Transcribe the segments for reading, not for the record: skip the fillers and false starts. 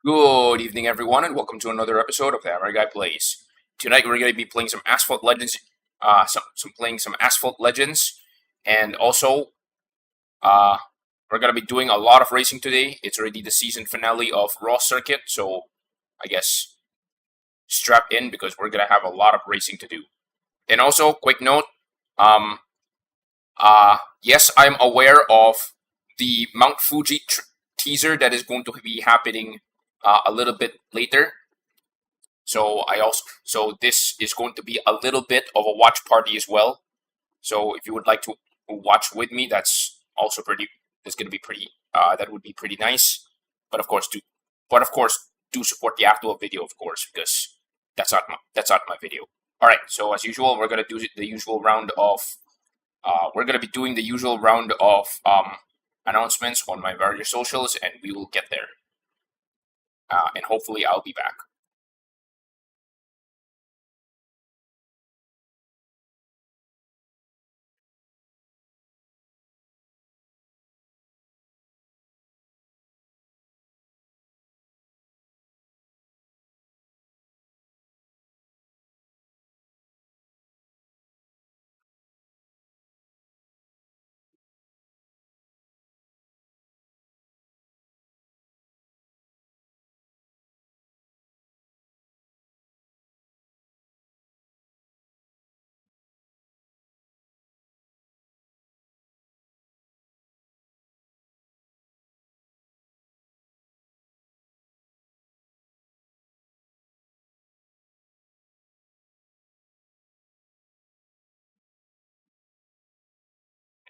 Good evening, everyone, and welcome to another episode of the Hammer Guy Plays. Tonight, we're going to be playing some Asphalt Legends, some Asphalt Legends, and also uh, we're going to be doing a lot of racing today. It's already the season finale of Raw Circuit, so I guess strap in because we're going to have a lot of racing to do. And also, quick note, um, yes, I'm aware of the Mount Fuji teaser that is going to be happening a little bit later. So this is going to be a little bit of a watch party as well. So if you would like to watch with me, that's going to be pretty that would be pretty nice. But of course do support the actual video, of course, because that's not my video. All right. So as usual, we're gonna do the usual round of we're gonna be doing the usual round of announcements on my various socials, and we will get there. And hopefully I'll be back.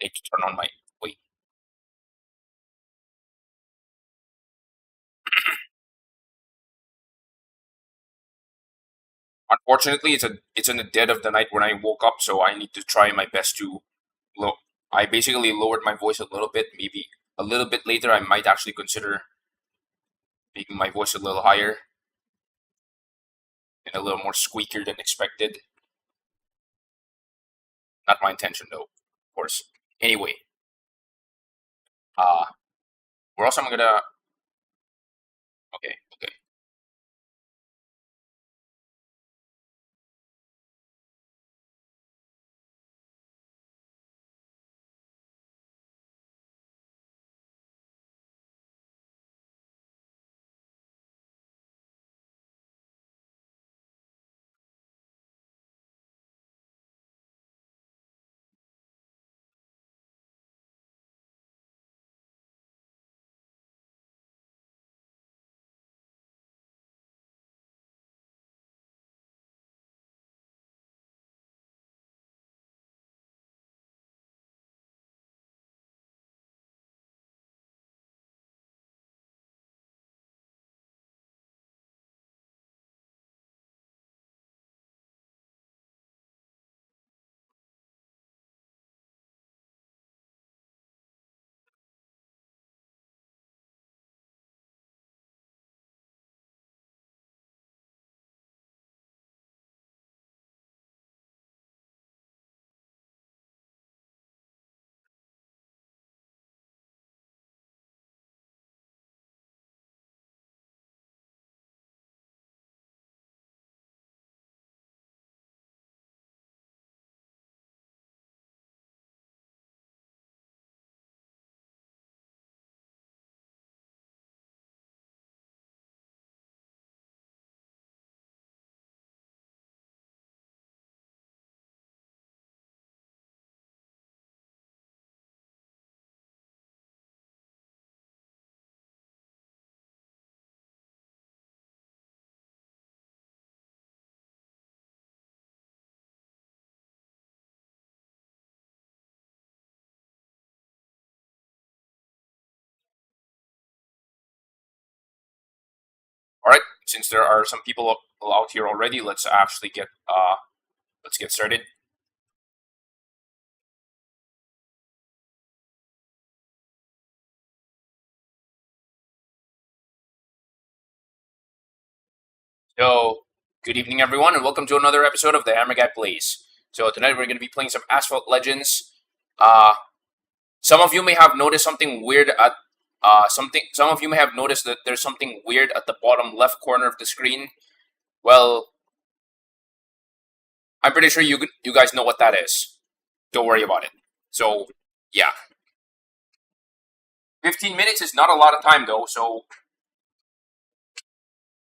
I need to turn on my wait. Unfortunately, it's in the dead of the night when I woke up, so I need to try my best to low. I basically lowered my voice a little bit. Maybe a little bit later, I might actually consider making my voice a little higher and a little more squeakier than expected. Not my intention, though, of course. Anyway, uh, where else am I gonna? Okay, okay. All right. Since there are some people out here already, let's get started. So, good evening, everyone, and welcome to another episode of the Hammer Guy Plays. So tonight we're going to be playing some Asphalt Legends. Uh, some of you may have noticed something weird Some of you may have noticed that there's something weird at the bottom left corner of the screen. Well, I'm pretty sure you guys know what that is. Don't worry about it. So, yeah. 15 minutes is not a lot of time though, so...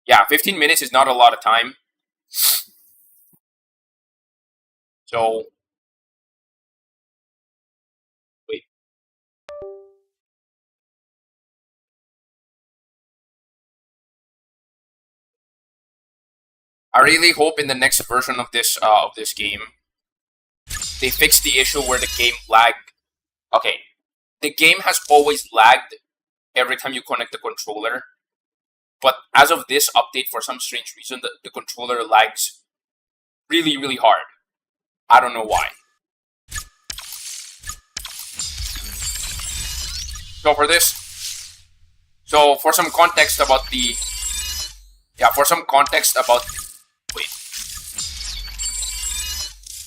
Yeah, 15 minutes is not a lot of time. So... Wait. I really hope in the next version of this game, they fix the issue where the game lagged. Okay, the game has always lagged every time you connect the controller, but as of this update, for some strange reason, the controller lags really, really hard. I don't know why. So for this, so for some context about the, wait,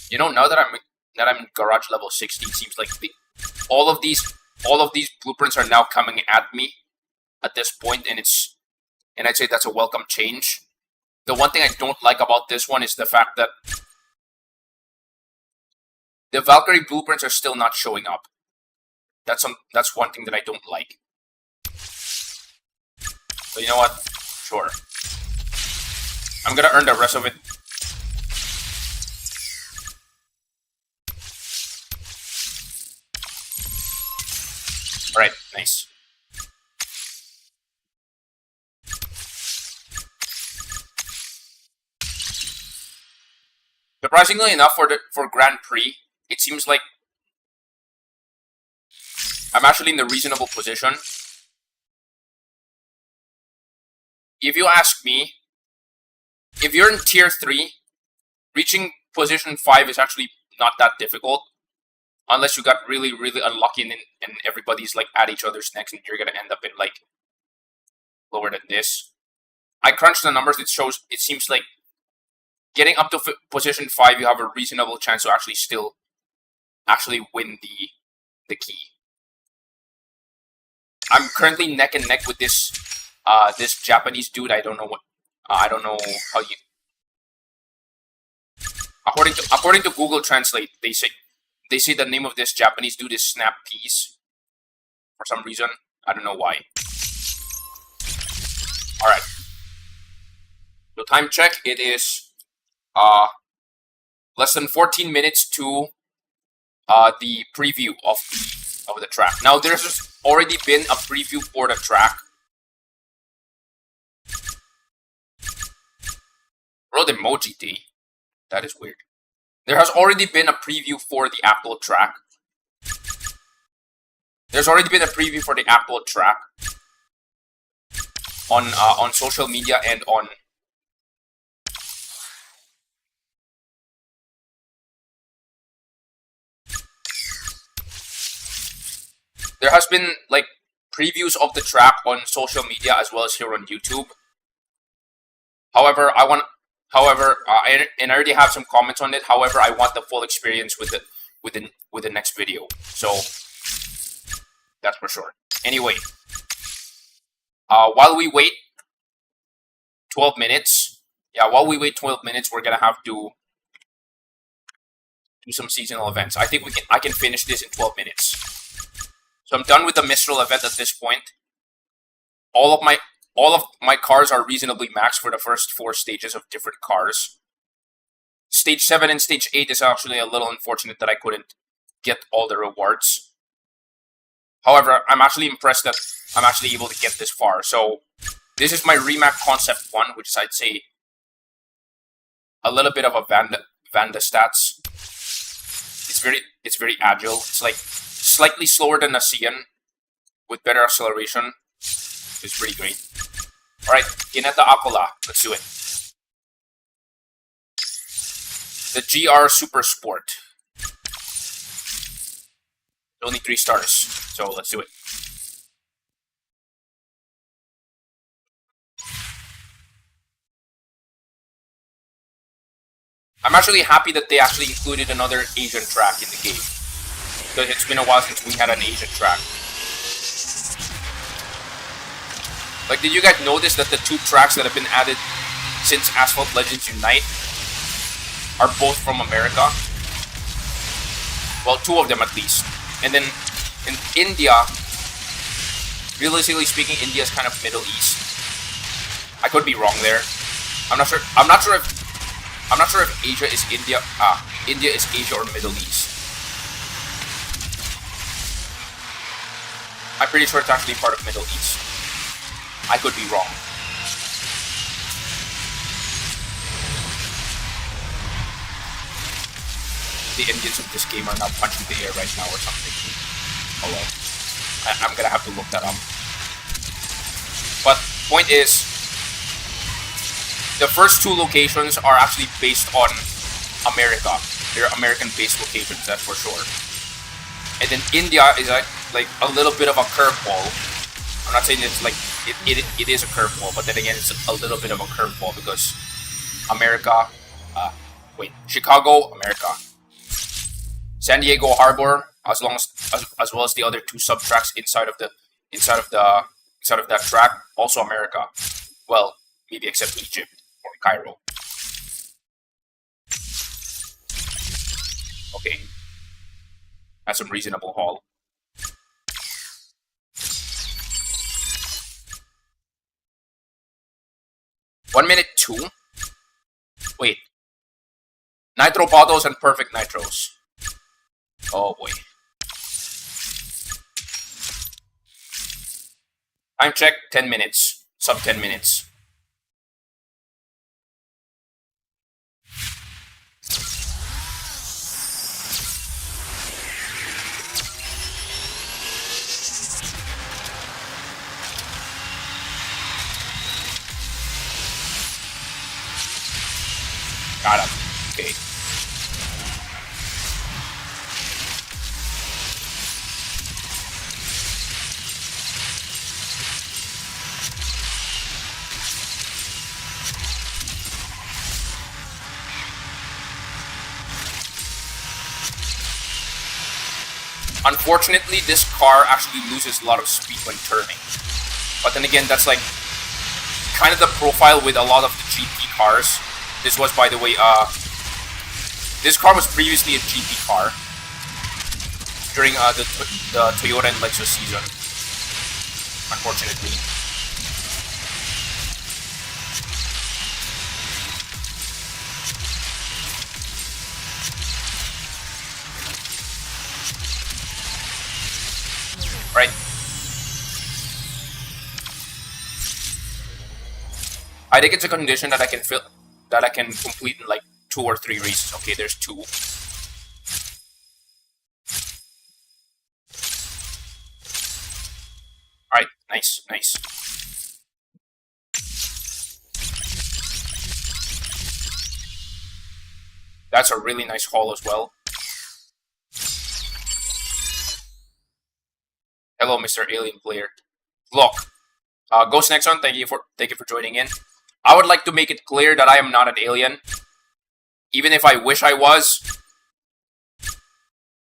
you know, now that I'm garage level 60, it seems like all of these blueprints are now coming at me at this point, and I'd say that's a welcome change. The one thing I don't like about this one is the fact that the Valkyrie blueprints are still not showing up. That's one thing that I don't like. But you know what? Sure. I'm gonna earn the rest of it. Alright, nice. Surprisingly enough, for Grand Prix, it seems like I'm actually in the reasonable position. If you ask me, if you're in tier 3, reaching position 5 is actually not that difficult. Unless you got really, really unlucky and everybody's like at each other's necks and you're gonna end up in like lower than this. I crunched the numbers, it seems like getting up to position 5, you have a reasonable chance to actually win the key. I'm currently neck and neck with this Japanese dude. I don't know how you. According to Google Translate, they say the name of this Japanese dude is Snap Peas. For some reason, I don't know why. All right. So time check. It is less than 14 minutes to the preview of the track. Now there's already been a preview for the track. Road emoji D. That is weird. There has already been a preview for the Apple track. There's already been a preview for the Apple track on social media and on there has been like previews of the track on social media as well as here on YouTube. However, I already have some comments on it. However, I want the full experience with the next video. So that's for sure. Anyway, while we wait 12 minutes, we're gonna have to do some seasonal events. I think I can finish this in 12 minutes. So I'm done with the Mistral event at this point. All of my cars are reasonably maxed for the first 4 stages of different cars. Stage 7 and Stage 8 is actually a little unfortunate that I couldn't get all the rewards. However, I'm actually impressed that I'm actually able to get this far. So this is my Remac Concept 1, which is, I'd say, a little bit of a Vanda stats. It's very agile. It's like slightly slower than a Cian with better acceleration. It's pretty great. Alright, Gineta Aquila. Let's do it. The GR Super Sport. Only 3 stars, so let's do it. I'm actually happy that they actually included another Asian track in the game. Because it's been a while since we had an Asian track. Like, did you guys notice that the 2 tracks that have been added since Asphalt Legends Unite are both from America? Well, 2 of them at least. And then in India, realistically speaking, India is kind of Middle East. I could be wrong there. I'm not sure. I'm not sure if Asia is India. India is Asia or Middle East. I'm pretty sure it's actually part of Middle East. I could be wrong. The Indians of this game are now punching the air right now or something. Oh well. I'm gonna have to look that up. But point is, the first 2 locations are actually based on America. They're American-based locations, that's for sure. And then India is like a little bit of a curveball. I'm not saying it's like it is a curveball, but then again, it's a little bit of a curveball because America. Chicago, America. San Diego Harbor, as well as the other 2 subtracks inside of that track, also America. Well, maybe except Egypt or Cairo. Okay, that's some reasonable haul. One minute 2. Wait, nitro bottles and perfect nitros. Oh boy. Time check, 10 minutes. Sub 10 minutes. Got him. Okay. Unfortunately, this car actually loses a lot of speed when turning. But then again, that's like kind of the profile with a lot of the GP cars. This was, by the way, this car was previously a GP car during the Toyota and Lexus season. Unfortunately. Right. I think it's a condition that I can complete in like 2 or 3 races. Okay, there's 2. Alright, nice, nice. That's a really nice haul as well. Hello, Mr. Alien Player. Look, Ghost Nexon, thank you for joining in. I would like to make it clear that I am not an alien. Even if I wish I was.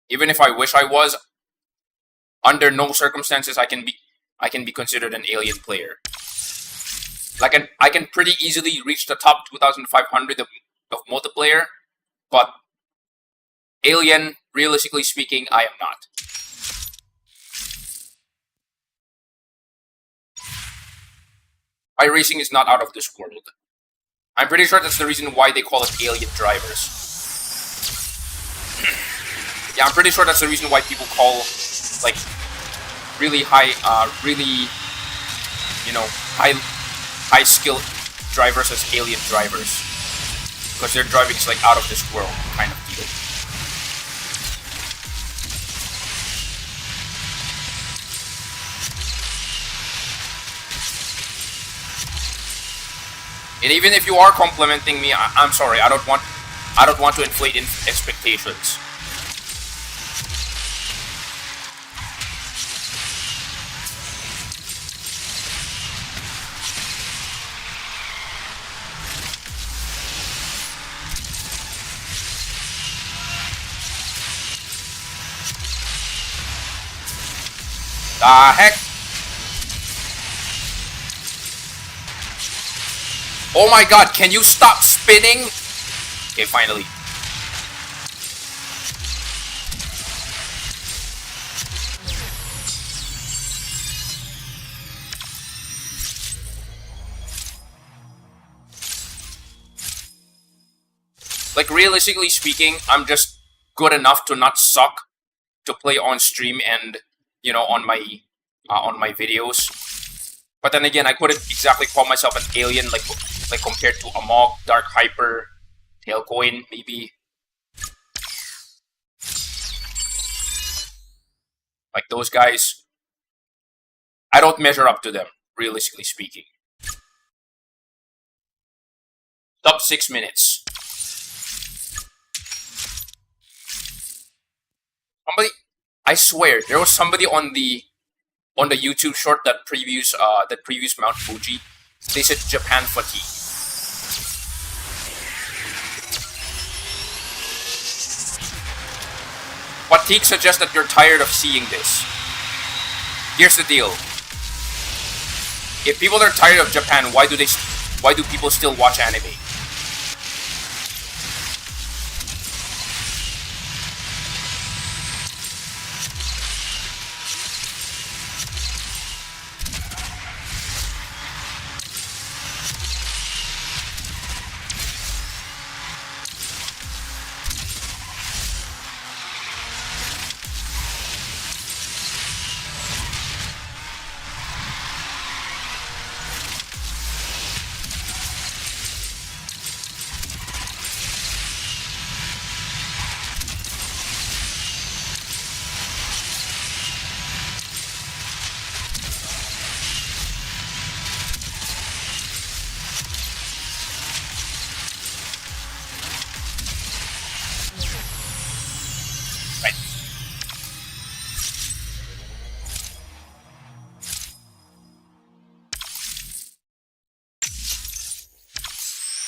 Even if I wish I was, under no circumstances I can be considered an alien player. Like I can pretty easily reach the top 2,500 of multiplayer, but alien, realistically speaking, I am not. iRacing is not out of this world. I'm pretty sure that's the reason why they call it alien drivers. Yeah, I'm pretty sure that's the reason why people call, like, really high, high skill drivers as alien drivers. Because their driving is like out of this world kind of deal. And even if you are complimenting me, I'm sorry. I don't want to inflate expectations. The heck? Oh my god, can you stop spinning? Okay, finally. Like, realistically speaking, I'm just good enough to not suck to play on stream and, you know, on my videos. But then again, I couldn't exactly call myself an alien like compared to Amog, Dark Hyper, Tailcoin, maybe. Like those guys, I don't measure up to them, realistically speaking. Top 6 minutes. Somebody, I swear, there was somebody on the YouTube short that previews Mount Fuji. They said Japan fatigue. Fatigue suggests that you're tired of seeing this. Here's the deal. If people are tired of Japan, why do people still watch anime?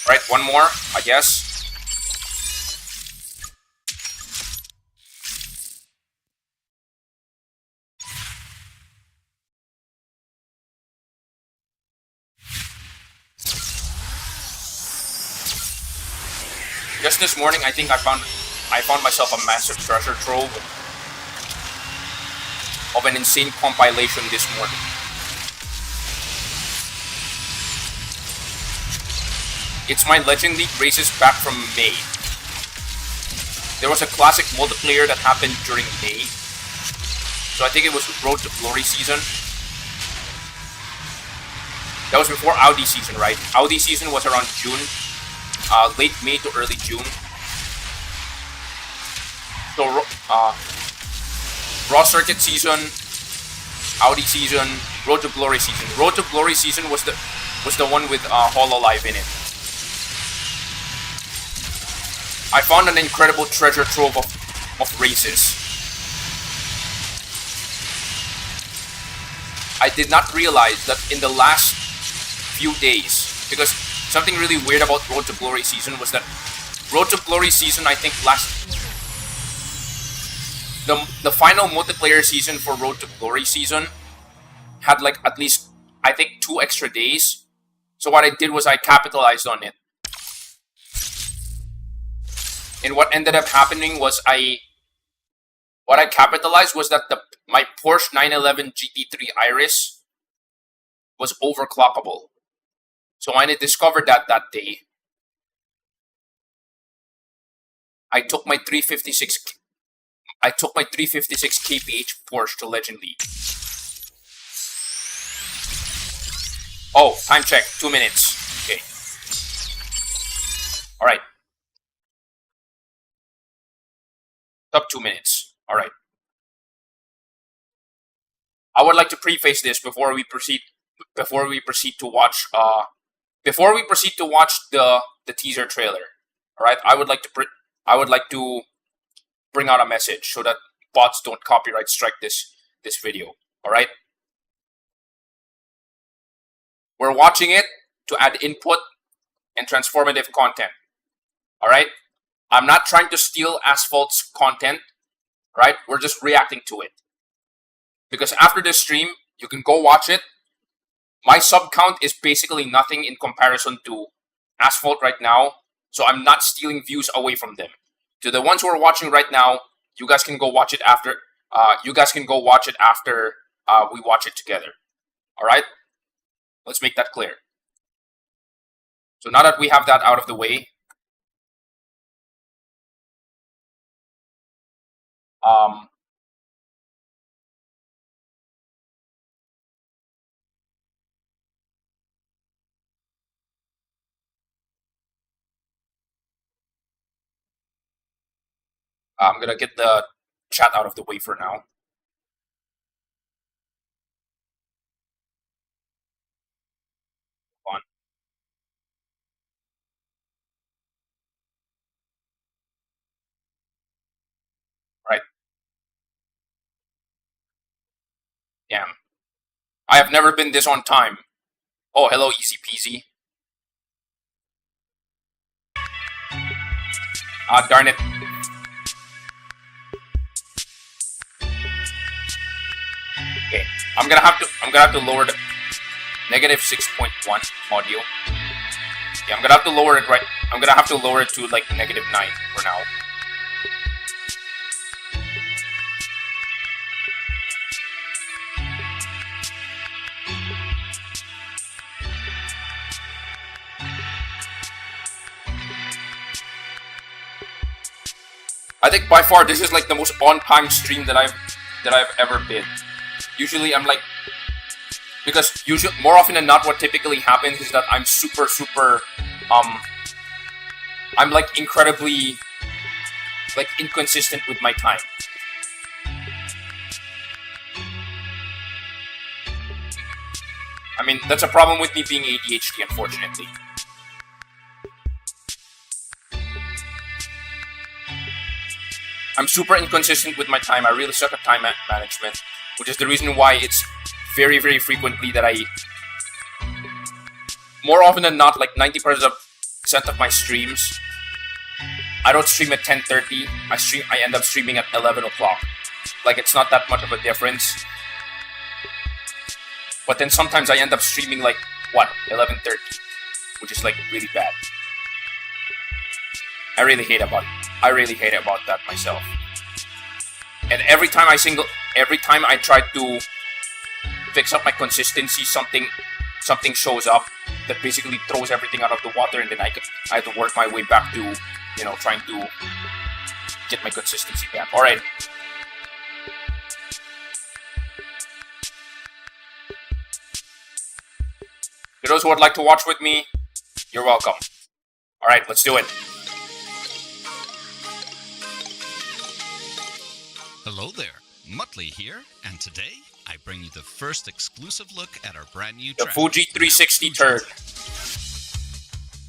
Right, one more, I guess. Just this morning, I think I found myself a massive treasure trove of an insane compilation this morning. It's my Legend League races back from May. There was a classic multiplayer that happened during May. So I think it was Road to Glory season. That was before Audi season, right? Audi season was around June. Late May to early June. So, Raw Circuit season, Audi season, Road to Glory season. Road to Glory season was the one with HoloLive in it. I found an incredible treasure trove of races. I did not realize that in the last few days, because something really weird about Road to Glory season was that Road to Glory season, I think the final multiplayer season for Road to Glory season had like at least, I think, 2 extra days. So what I did was I capitalized on it. And what ended up happening was what I capitalized was that my Porsche 911 GT3 Iris was overclockable. So when I discovered that day, I took my 356 kph Porsche to Legend League. Oh, time check, 2 minutes. Okay. All right. Up 2 minutes. All right. I would like to preface this before we proceed to watch the teaser trailer. All right. I would like to bring out a message so that bots don't copyright strike this video. All right. We're watching it to add input and transformative content. All right. I'm not trying to steal Asphalt's content, right? We're just reacting to it. Because after this stream, you can go watch it. My sub count is basically nothing in comparison to Asphalt right now, so I'm not stealing views away from them. To the ones who are watching right now, you guys can go watch it after. You guys can go watch it after we watch it together. All right? Let's make that clear. So now that we have that out of the way, I'm gonna get the chat out of the way for now. On. Right. Damn. I have never been this on time. Oh, hello, easy peasy. Darn it. Okay, I'm gonna have to lower the negative 6.1 audio. Yeah, I'm gonna have to lower it I'm gonna have to lower it to like negative 9 for now. I think by far this is like the most on-time stream that I've ever been. Usually I'm like, because usually more often than not, what typically happens is that I'm super I'm like incredibly like inconsistent with my time. I mean, that's a problem with me being ADHD, unfortunately. I'm super inconsistent with my time. I really suck at time management, which is the reason why it's very, very frequently that more often than not, like 90% of my streams, I don't stream at 10:30. I end up streaming at 11 o'clock. Like, it's not that much of a difference. But then sometimes I end up streaming like, 11:30, which is like really bad. I really hate about that myself. And every time I try to fix up my consistency, something shows up that basically throws everything out of the water, and then I have to work my way back to, trying to get my consistency back. All right. For those who would like to watch with me, you're welcome. All right, let's do it. Hello there, Muttley here, and today I bring you the first exclusive look at our brand new track, the Fuji 360 turd.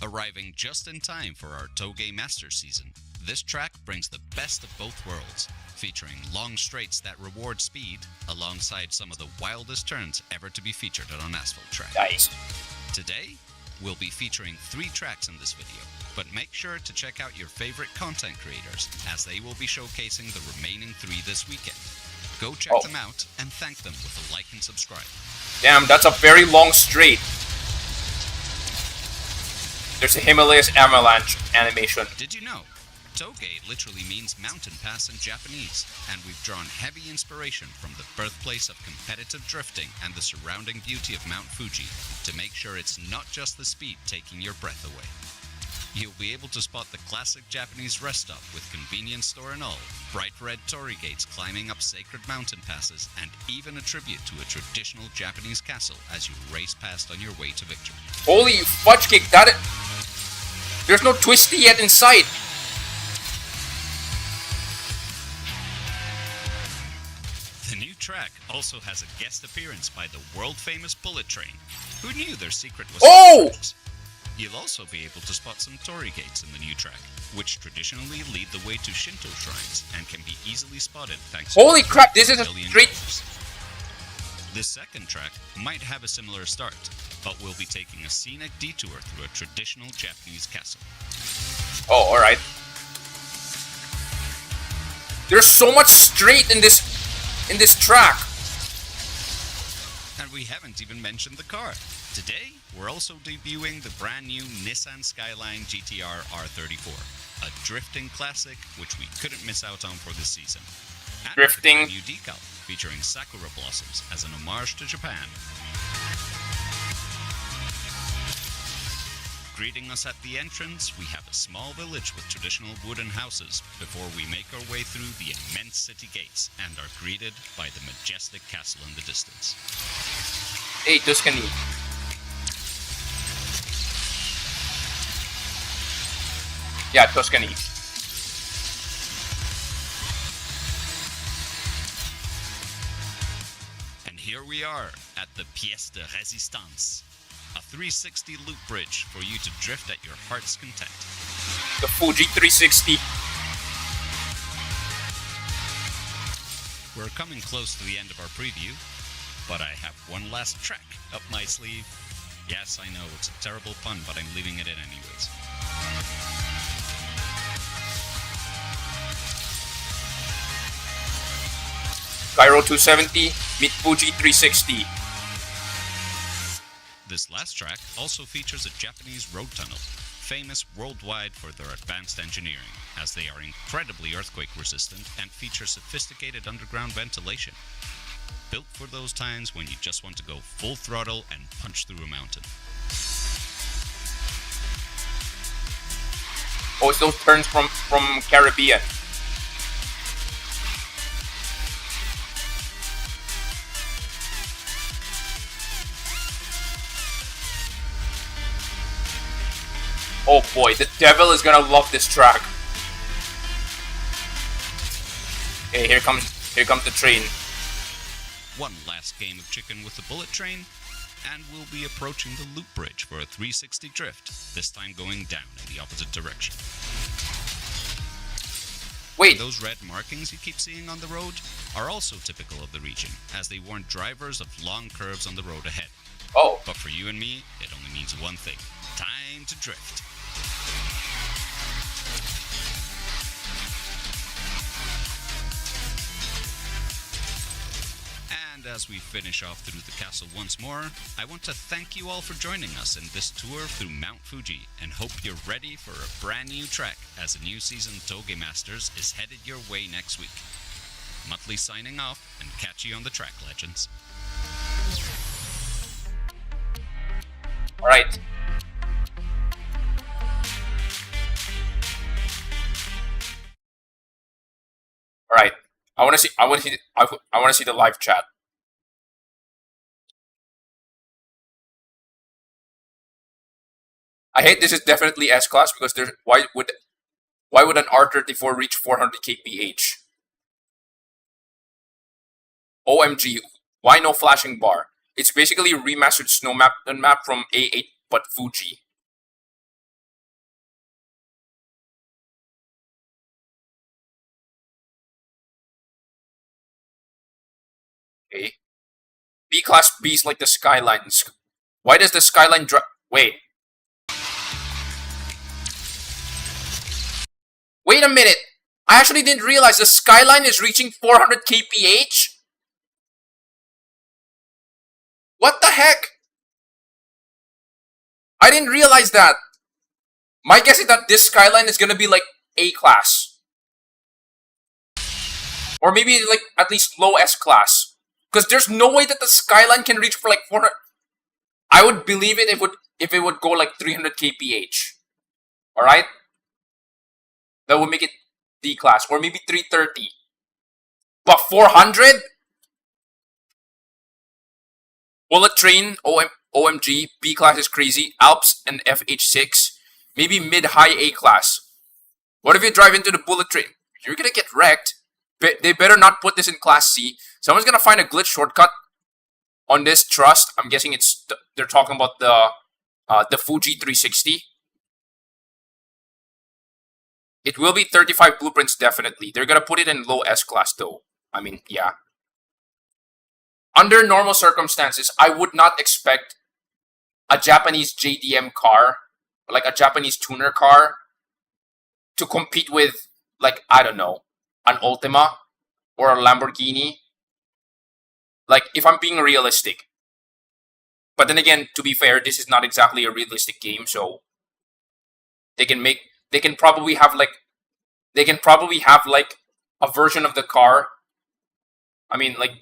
Arriving just in time for our Toge Master Season, this track brings the best of both worlds, featuring long straights that reward speed, alongside some of the wildest turns ever to be featured on an Asphalt track. Nice. Today, we'll be featuring 3 tracks in this video, but make sure to check out your favorite content creators, as they will be showcasing the remaining 3 this weekend. Go check them out and thank them with a like and subscribe. Damn, that's a very long straight. There's a Himalayas avalanche animation. Did you know? Toge literally means mountain pass in Japanese, and we've drawn heavy inspiration from the birthplace of competitive drifting and the surrounding beauty of Mount Fuji to make sure it's not just the speed taking your breath away. You'll be able to spot the classic Japanese rest stop with convenience store and all, bright red torii gates climbing up sacred mountain passes, and even a tribute to a traditional Japanese castle as you race past on your way to victory. Holy fudge cake, there's no twisty yet in sight. The new track also has a guest appearance by the world-famous Bullet Train. Who knew their secret was secret? You'll also be able to spot some torii gates in the new track, which traditionally lead the way to Shinto shrines and can be easily spotted thanks to... Holy crap, this is a straight... This second track might have a similar start, but we'll be taking a scenic detour through a traditional Japanese castle. Oh, alright. There's so much straight in this track. And we haven't even mentioned the car. Today, we're also debuting the brand new Nissan Skyline GTR R34, a drifting classic which we couldn't miss out on for this season. And Drifting. a new decal featuring sakura blossoms as an homage to Japan. Greeting us at the entrance, we have a small village with traditional wooden houses before we make our way through the immense city gates and are greeted by the majestic castle in the distance. Hey, Tuscany. Yeah, Tuscany. And here we are at the Pièce de Résistance, a 360 loop bridge for you to drift at your heart's content. The Fuji 360. We're coming close to the end of our preview, but I have one last track up my sleeve. Yes, I know, it's a terrible pun, but I'm leaving it in anyways. Cairo 270, meet Fuji 360. This last track also features a Japanese road tunnel, famous worldwide for their advanced engineering, as they are incredibly earthquake resistant and feature sophisticated underground ventilation. Built for those times when you just want to go full throttle and punch through a mountain. Oh, it's those turns from Caribbean. Oh boy, the devil is gonna love this track. Okay, here comes the train. One last game of chicken with the bullet train, and we'll be approaching the loop bridge for a 360 drift, this time going down in the opposite direction. Wait, Those red markings you keep seeing on the road are also typical of the region, as they warn drivers of long curves on the road ahead. oh, But for you and me, it only means one thing: time to drift. And as we finish off through the castle once more, I want to thank you all for joining us in this tour through Mount Fuji, and hope you're ready for a brand new trek as a new season Toge Masters is headed your way next week. Muttley signing off, and catch you on the track, legends. alright. Alright. I wanna see the live chat. I hate this is definitely S-Class because there's why would an R34 reach 400 kph? OMG, why no flashing bar? It's basically a remastered snow map from A8 but Fuji. Okay. B-Class B's like the Skyline. Why does the Skyline wait. Wait a minute! I actually didn't realize the Skyline is reaching 400 kph? What the heck? I didn't realize that. My guess is that this Skyline is gonna be like A-Class. Or maybe like at least low S-Class. Because there's no way that the Skyline can reach for like 400... I would believe it if it would go like 300 kph. Alright? That would make it D-Class. Or maybe 330. But 400? Bullet Train, OMG, B-Class is crazy. Alps and FH6. Maybe mid-high A-Class. What if you drive into the Bullet Train? You're gonna get wrecked. They better not put this in Class C. Someone's gonna find a glitch shortcut on this trust. I'm guessing they're talking about the Fuji 360. It will be 35 blueprints definitely. They're gonna put it in low S-Class though. I mean, yeah. Under normal circumstances, I would not expect a Japanese JDM car, like a Japanese tuner car, to compete with, like, I don't know, an Ultima or a Lamborghini. Like, if I'm being realistic, But then again, to be fair, this is not exactly a realistic game, so they can probably have like a version of the car. I mean, like,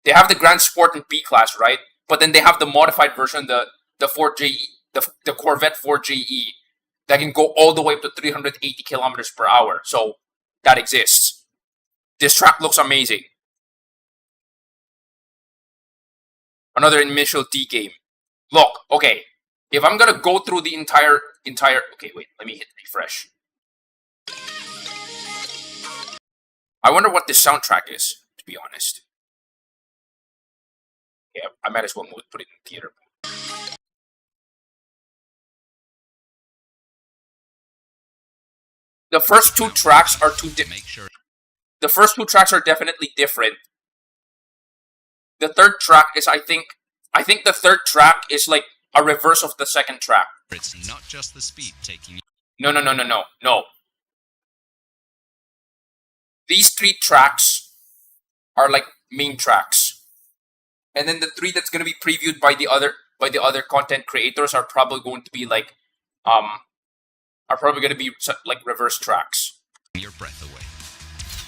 they have the Grand Sport and B class, right? But then they have the modified version, the Ford JE, the Corvette Ford JE, that can go all the way up to 380 kilometers per hour. So that exists. This track looks amazing. Another initial D game. Look, okay. If I'm gonna go through the entire okay, wait, let me hit refresh. I wonder what this soundtrack is, to be honest. Yeah, I might as well put it in theater. The first two tracks are the first two tracks are definitely different. The third track is, I think the third track is like a reverse of the second track. It's not just the speed taking you. No. These three tracks are like main tracks. And then the three that's going to be previewed by the other content creators are probably going to be like reverse tracks. Your breath away.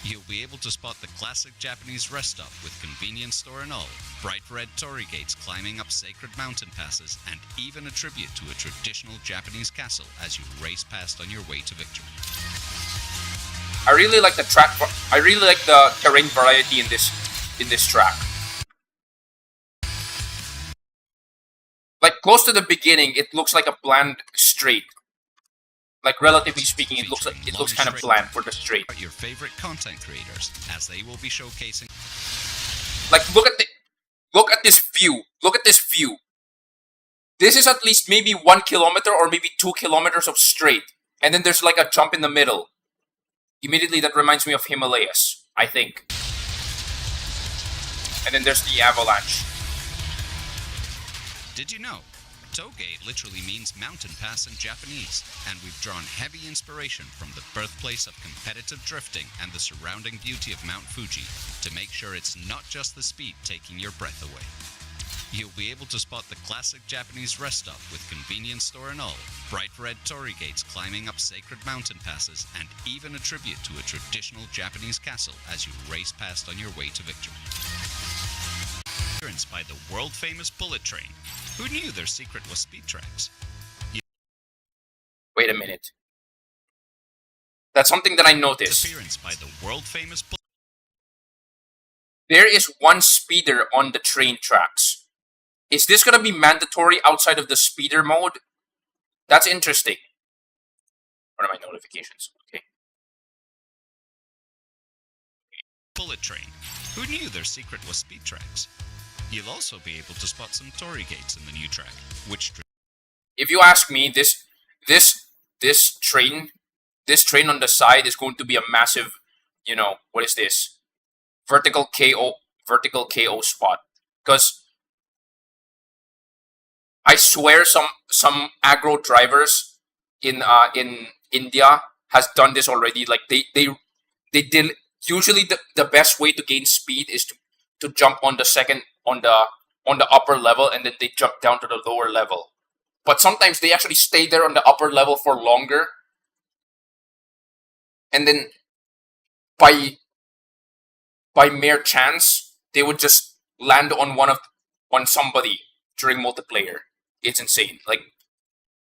You'll be able to spot the classic Japanese rest stop with convenience store and all, bright red torii gates climbing up sacred mountain passes, and even a tribute to a traditional Japanese castle as you race past on your way to victory. I really like the track. I really like the terrain variety in this track. Like, close to the beginning, it looks like a bland straight. Like, relatively speaking, it looks kind of bland for the straight. Your favorite content creators, as they will be showcasing. Like, look at this view. Look at this view. This is at least maybe 1 kilometer or maybe 2 kilometers of straight, and then there's like a jump in the middle. Immediately, that reminds me of Himalayas, I think. And then there's the avalanche. Did you know? Toge literally means mountain pass in Japanese, and we've drawn heavy inspiration from the birthplace of competitive drifting and the surrounding beauty of Mount Fuji to make sure it's not just the speed taking your breath away. You'll be able to spot the classic Japanese rest stop with convenience store and all, bright red torii gates climbing up sacred mountain passes, and even a tribute to a traditional Japanese castle as you race past on your way to victory. By the world-famous bullet train. Who knew their secret was speed tracks? Wait a minute. That's something that I noticed. Appearance by the world-famous. There is one speeder on the train tracks. Is this gonna be mandatory outside of the speeder mode? That's interesting. What are my notifications? Okay. Bullet train. Who knew their secret was speed tracks? You'll also be able to spot some torii gates in the new track, which... If you ask me, this train on the side is going to be a massive, what is this? Vertical KO spot. Because I swear some aggro drivers in India has done this already. Like they did. Usually the best way to gain speed is to jump on the upper level, and then they jump down to the lower level. But sometimes they actually stay there on the upper level for longer, and then by mere chance they would just land on somebody during multiplayer. It's insane. Like,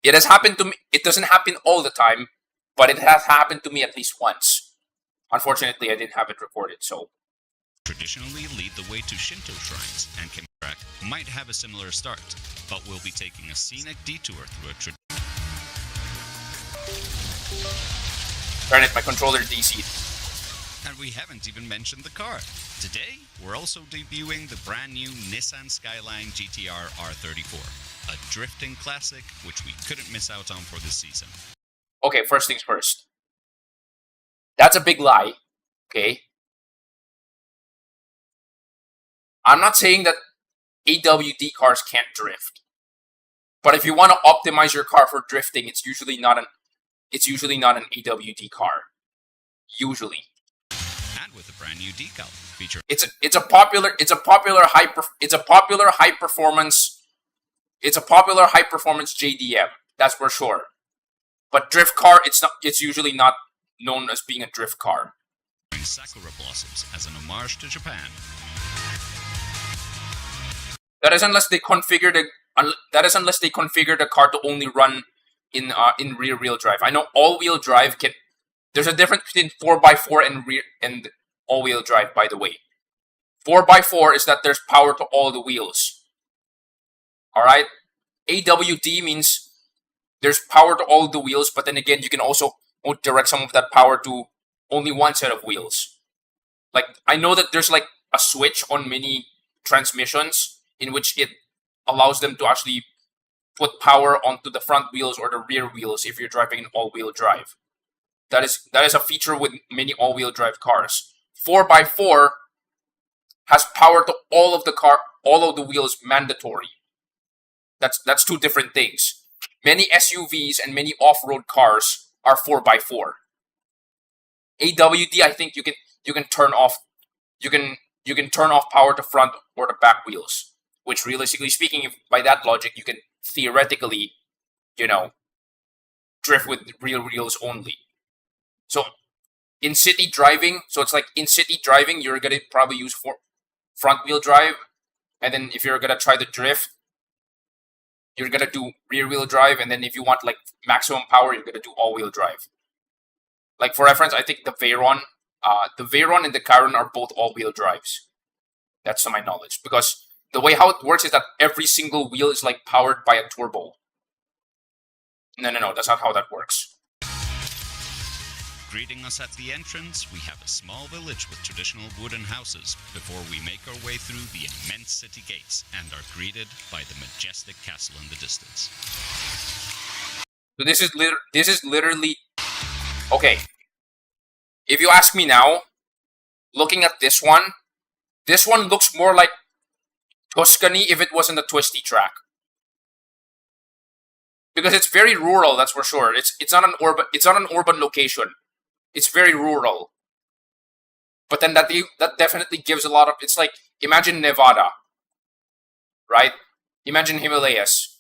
it has happened to me. It doesn't happen all the time, but it has happened to me at least once. Unfortunately, I didn't have it recorded, so. Traditionally lead the way to Shinto shrines, and track might have a similar start, but we'll be taking a scenic detour through a Darn it, my controller DC'd. And we haven't even mentioned the car. Today, we're also debuting the brand new Nissan Skyline GTR R34, a drifting classic which we couldn't miss out on for this season. Okay, first things first. That's a big lie, okay? I'm not saying that AWD cars can't drift. But if you want to optimize your car for drifting, it's usually not an AWD car. Usually. And with a brand new decal feature. It's a popular high performance It's a popular high-performance JDM, that's for sure. But drift car, it's usually not known as being a drift car. Sakura blossoms as an homage to Japan. That is unless they configure the car to only run in rear-wheel drive. I know all-wheel drive can. There's a difference between 4x4 and all-wheel drive, by the way. 4x4 is that there's power to all the wheels. Alright? AWD means there's power to all the wheels, but then again, you can also direct some of that power to only one set of wheels. Like, I know that there's like a switch on many transmissions in which it allows them to actually put power onto the front wheels or the rear wheels if you're driving an all-wheel drive. That is a feature with many all-wheel drive cars. 4x4 has power to all of the wheels mandatory. That's two different things. Many SUVs and many off-road cars are 4x4. AWD, I think you can turn off power to front or the back wheels, which realistically speaking, if by that logic, you can theoretically, drift with rear wheels only. So in city driving, you're gonna probably use front wheel drive, and then if you're gonna try to drift, you're gonna do rear wheel drive, and then if you want like maximum power, you're gonna do all wheel drive. Like for reference, I think the Veyron and the Chiron are both all wheel drives. That's to my knowledge, because the way how it works is that every single wheel is like powered by a turbo. No, that's not how that works. Greeting us at the entrance, we have a small village with traditional wooden houses before we make our way through the immense city gates and are greeted by the majestic castle in the distance. So this is literally okay. If you ask me now, looking at this one looks more like Tuscany if it wasn't a twisty track. Because it's very rural, that's for sure. It's not an urban location. It's very rural. But then that definitely gives a lot of. It's like, imagine Nevada, right? Imagine Himalayas.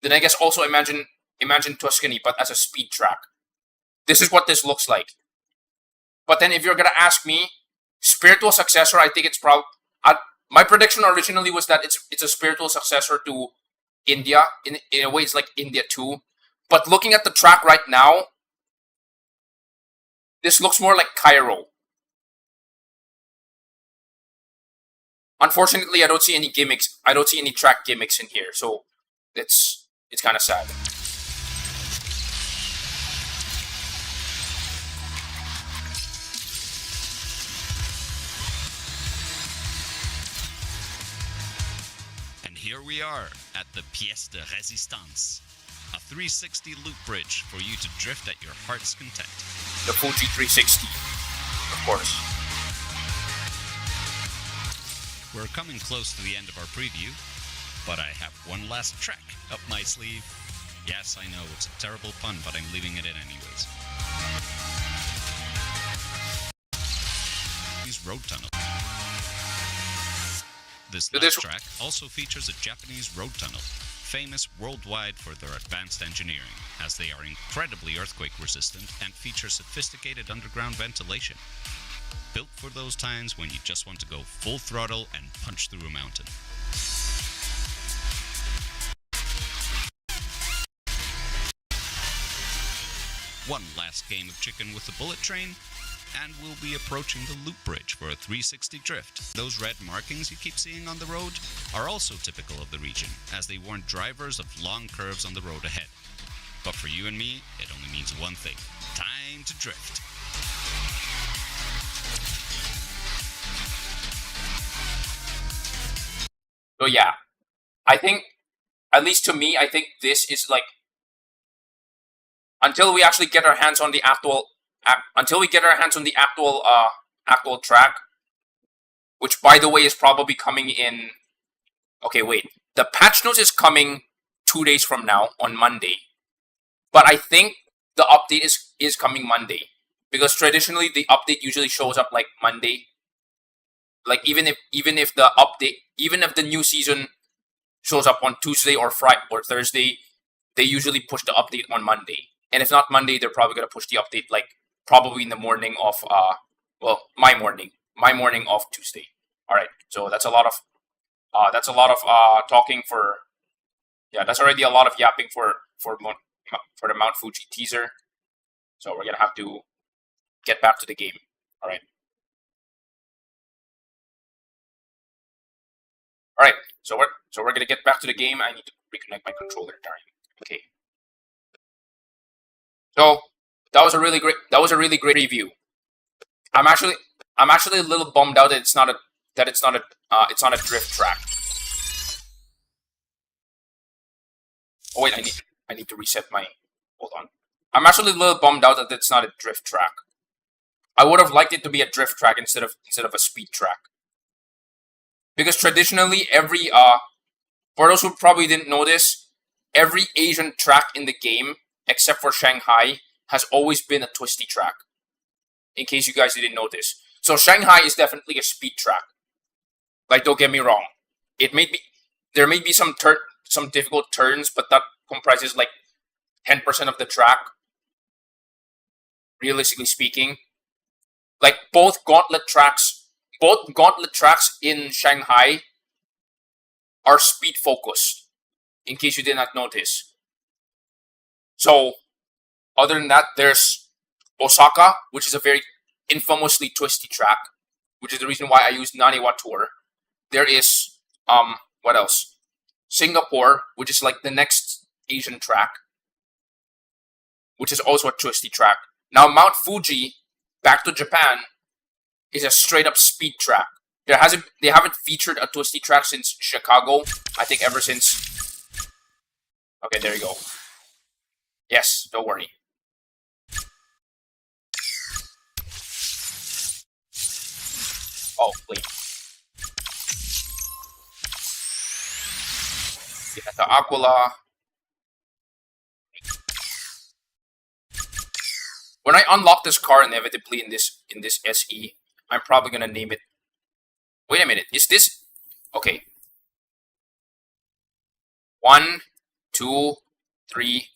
Then I guess also imagine Tuscany, but as a speed track. This is what this looks like. But then if you're gonna ask me, spiritual successor, I think it's probably. My prediction originally was that it's a spiritual successor to India. In a way, it's like India too. But looking at the track right now, this looks more like Cairo. Unfortunately, I don't see any gimmicks. I don't see any track gimmicks in here, so it's kind of sad. And here we are at the pièce de résistance. A 360 loop bridge for you to drift at your heart's content. The Fuji 360, of course. We're coming close to the end of our preview, but I have one last track up my sleeve. Yes, I know, it's a terrible pun, but I'm leaving it in anyways. Road tunnel. This last track also features a Japanese road tunnel, famous worldwide for their advanced engineering, as they are incredibly earthquake resistant and feature sophisticated underground ventilation. Built for those times when you just want to go full throttle and punch through a mountain. One last game of chicken with the bullet train, and we'll be approaching the loop bridge for a 360 drift. Those red markings you keep seeing on the road are also typical of the region, as they warn drivers of long curves on the road ahead. But for you and me, it only means one thing: time to drift. So yeah, I think, at least to me, I think this is like, until we actually get our hands on the actual track, which by the way is probably coming in. Okay, wait. The patch notes is coming 2 days from now on Monday, but I think the update is coming Monday, because traditionally the update usually shows up like Monday. Like even if the new season shows up on Tuesday or Friday or Thursday, they usually push the update on Monday. And if not Monday, they're probably gonna push the update like probably in the morning of my morning of Tuesday. All right, so that's a lot of talking for. Yeah, that's already a lot of yapping for the Mount Fuji teaser. So we're gonna have to get back to the game. All right. All right. So we're gonna get back to the game. I need to reconnect my controller. Darn. Okay. So that was a really great review. I'm actually a little bummed out that it's not a drift track. Oh wait, I need to reset my. Hold on. I'm actually a little bummed out that it's not a drift track. I would have liked it to be a drift track instead of a speed track. Because traditionally, every for those who probably didn't know this, every Asian track in the game, except for Shanghai, has always been a twisty track. In case you guys didn't know this, so Shanghai is definitely a speed track. Like, don't get me wrong, there may be some difficult turns, but that comprises like 10% of the track. Realistically speaking, like both Gauntlet tracks in Shanghai are speed focused. In case you did not notice. So, other than that, there's Osaka, which is a very infamously twisty track, which is the reason why I use Naniwa Tour. There is what else? Singapore, which is like the next Asian track, which is also a twisty track. Now Mount Fuji, back to Japan, is a straight up speed track. They haven't featured a twisty track since Chicago. I think ever since. Okay, there you go. Yes, don't worry. Oh, wait. Get the Aquila. When I unlock this car inevitably in this SE, I'm probably gonna name it. Wait a minute, is this okay? 1, 2, 3,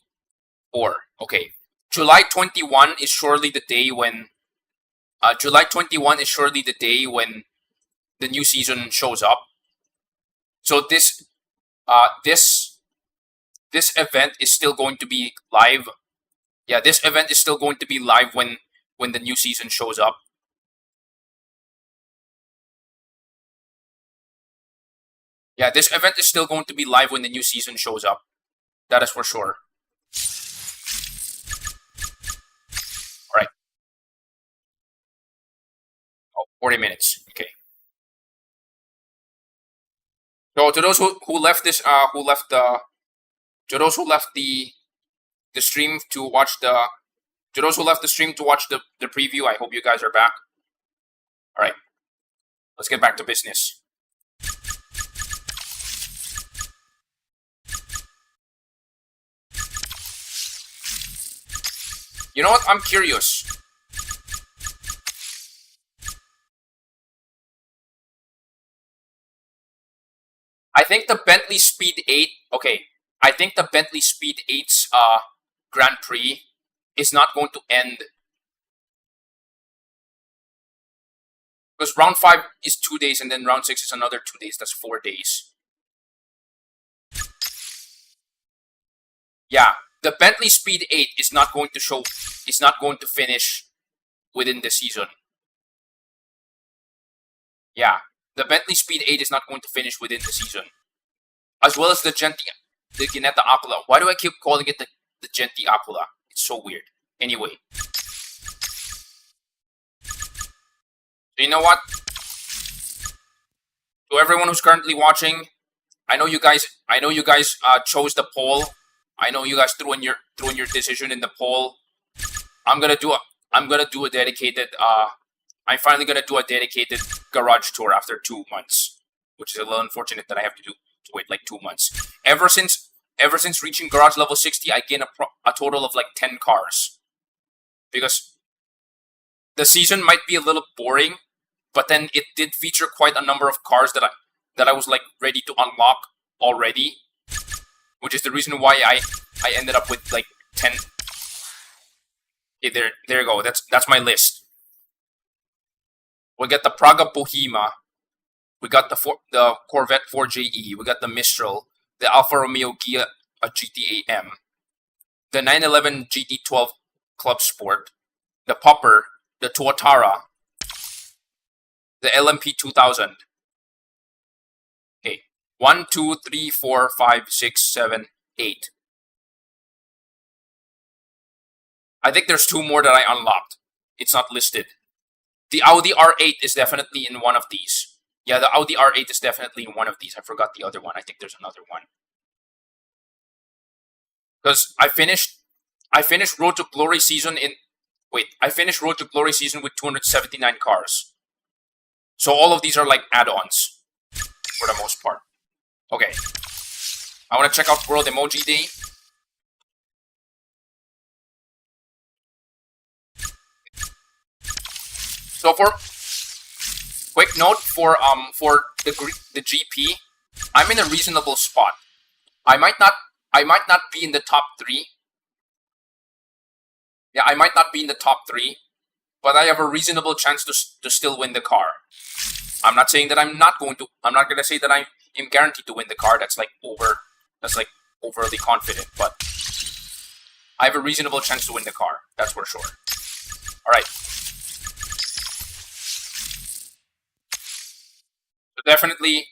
4. Okay, July 21 is surely the day when. July 21 is surely the day when the new season shows up. So this event is still going to be live. Yeah, this event is still going to be live when the new season shows up. Yeah, this event is still going to be live when the new season shows up. That is for sure. Alright. Oh, 40 minutes. Okay. So to those who left this to those who left the stream to watch the preview, I hope you guys are back. Alright. Let's get back to business. You know what? I'm curious. I think the Bentley Speed 8. Okay, I think the Bentley Speed 8's Grand Prix is not going to end because round 5 is 2 days, and then round 6 is another 2 days. That's 4 days. Yeah. The Bentley Speed 8 is not going to finish within the season. Yeah, the Bentley Speed 8 is not going to finish within the season. As well as the Ginetta Aquila. Why do I keep calling it the Genti Aquila? It's so weird. Anyway. So you know what? To everyone who's currently watching, I know you guys chose the poll. I know you guys threw in your decision in the poll. I'm finally gonna do a dedicated garage tour after 2 months, which is a little unfortunate that I have to wait like 2 months. Ever since reaching garage level 60, I gained a total of like 10 cars. Because the season might be a little boring, but then it did feature quite a number of cars that I was like ready to unlock already, which is the reason why I ended up with like 10. Okay, there you go. That's my list. We got the Praga Bohema. We got the Corvette 4JE. We got the Mistral, the Alfa Romeo Ghia GT8M, the 911 GT12 Club Sport, the Popper, the Tuatara, the LMP 2000. Okay, 1, 2, 3, 4, 5, 6, 7, 8. I think there's 2 more that I unlocked. It's not listed. The Audi R8 is definitely in one of these. Yeah, the Audi R8 is definitely in one of these. I forgot the other one. I think there's another one. Because I finished Road to Glory season I finished Road to Glory season with 279 cars. So all of these are like add-ons for the most part. Okay. I want to check out World Emoji Day. So for quick note for the GP, I'm in a reasonable spot. I might not be in the top 3. Yeah, I might not be in the top 3, but I have a reasonable chance to still win the car. I'm not saying that I'm not gonna say that I am guaranteed to win the car. That's like overly confident, but I have a reasonable chance to win the car. That's for sure. All right. So definitely,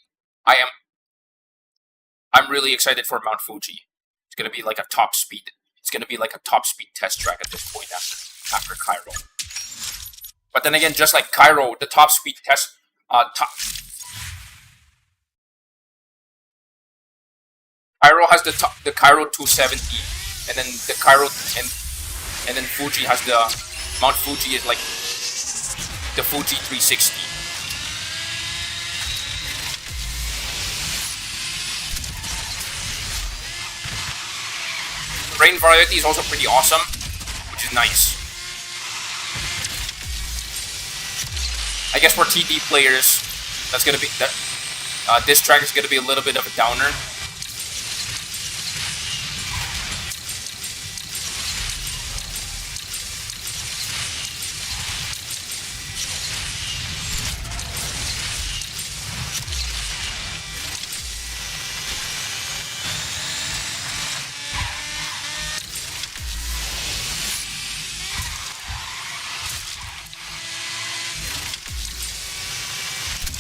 I'm really excited for Mount Fuji. It's gonna be like a top speed. It's gonna be like a top speed test track at this point after Cairo. But then again, just like Cairo, the top speed test, Cairo has the Cairo 270, and then the Cairo and then Fuji has the Mount Fuji is like the Fuji 360. Rain variety is also pretty awesome, which is nice. I guess for TD players, that's gonna be this track is gonna be a little bit of a downer.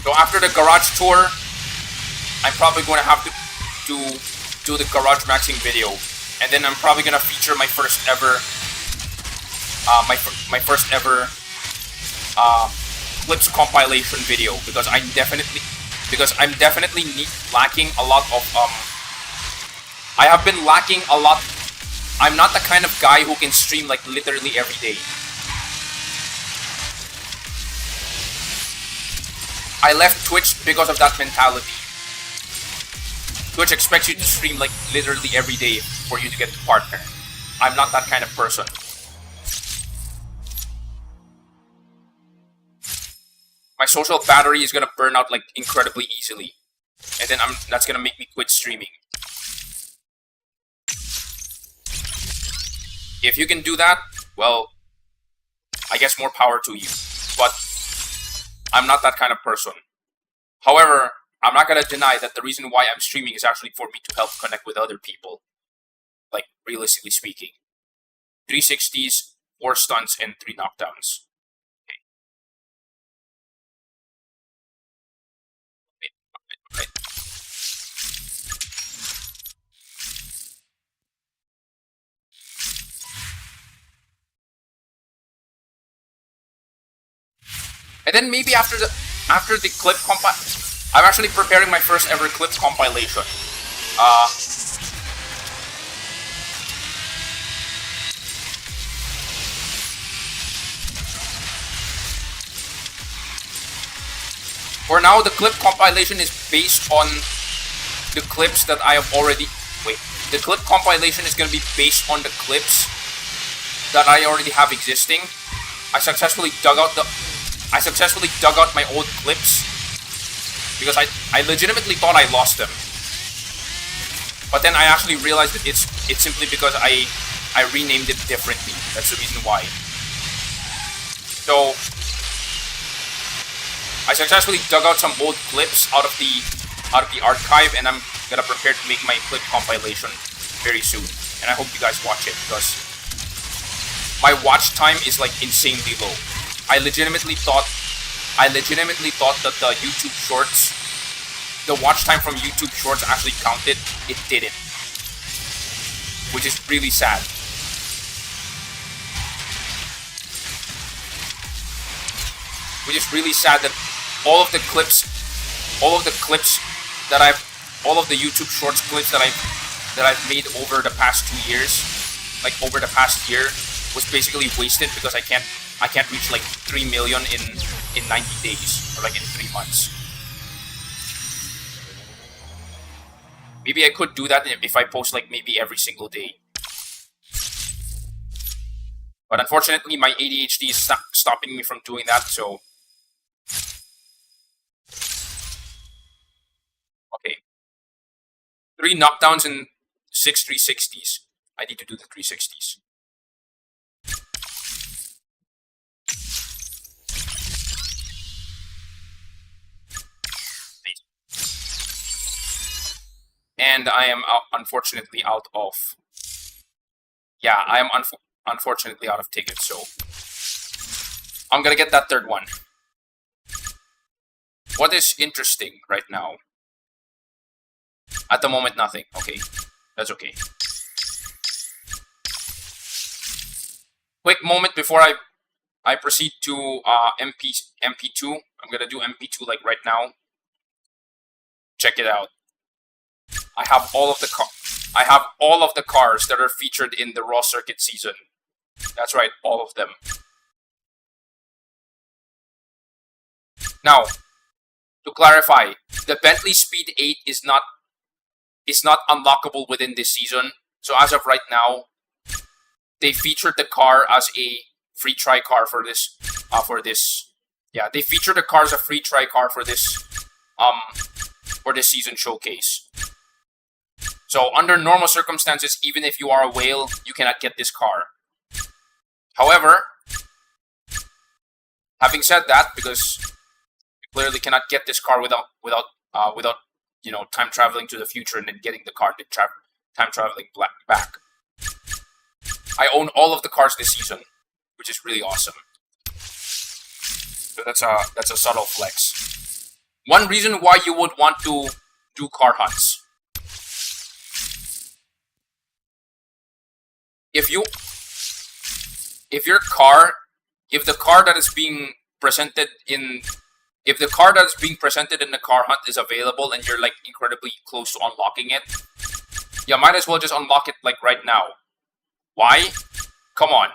So after the garage tour, I'm probably going to have to do the garage maxing video, and then I'm probably going to feature my first ever clips compilation video, because I'm definitely lacking a lot of I have been lacking a lot. I'm not the kind of guy who can stream like literally every day. I left Twitch because of that mentality. Twitch expects you to stream like literally every day for you to get a partner. I'm not that kind of person. My social battery is gonna burn out like incredibly easily, and then that's gonna make me quit streaming. If you can do that, well, I guess more power to you. But I'm not that kind of person. However, I'm not gonna deny that the reason why I'm streaming is actually for me to help connect with other people. Like, realistically speaking. 360s, 4 stunts, and 3 knockdowns. Okay. And then maybe after the clip I'm actually preparing my first ever clip compilation. For now, the clip compilation is based on the clips that I have already. Wait, the clip compilation is going to be based on the clips that I already have existing. I successfully dug out my old clips because I legitimately thought I lost them. But then I actually realized that it's simply because I renamed it differently. That's the reason why. So I successfully dug out some old clips out of the archive, and I'm gonna prepare to make my clip compilation very soon. And I hope you guys watch it, because my watch time is like insanely low. I legitimately thought that the YouTube Shorts, the watch time from YouTube Shorts actually counted. It didn't, which is really sad. Which is really sad that all of the YouTube Shorts clips that I've made over the past 2 years, like over the past year, was basically wasted because I can't reach like 3 million in 90 days, or like in 3 months. Maybe I could do that if I post like maybe every single day. But unfortunately, my ADHD is stopping me from doing that, so... Okay. 3 knockdowns and 6 360s. I need to do the 360s. And I am unfortunately out of... Yeah, I am unfortunately out of tickets, so... I'm gonna get that third one. What is interesting right now? At the moment, nothing. Okay, that's okay. Quick moment before I proceed to MP2. I'm gonna do MP2 like right now. Check it out. I have all of the cars that are featured in the Raw Circuit season. That's right, all of them. Now, to clarify, the Bentley Speed 8 is not unlockable within this season. So as of right now, they featured the car as a free try car for this. Yeah, they featured the car as a free try car for this season showcase. So under normal circumstances, even if you are a whale, you cannot get this car. However, having said that, because you clearly cannot get this car without you know, time traveling to the future and then getting the car time traveling back. I own all of the cars this season, which is really awesome. So that's a subtle flex. One reason why you would want to do car hunts. If the car that is being presented in the car hunt is available and you're like incredibly close to unlocking it, you might as well just unlock it like right now. Why? Come on.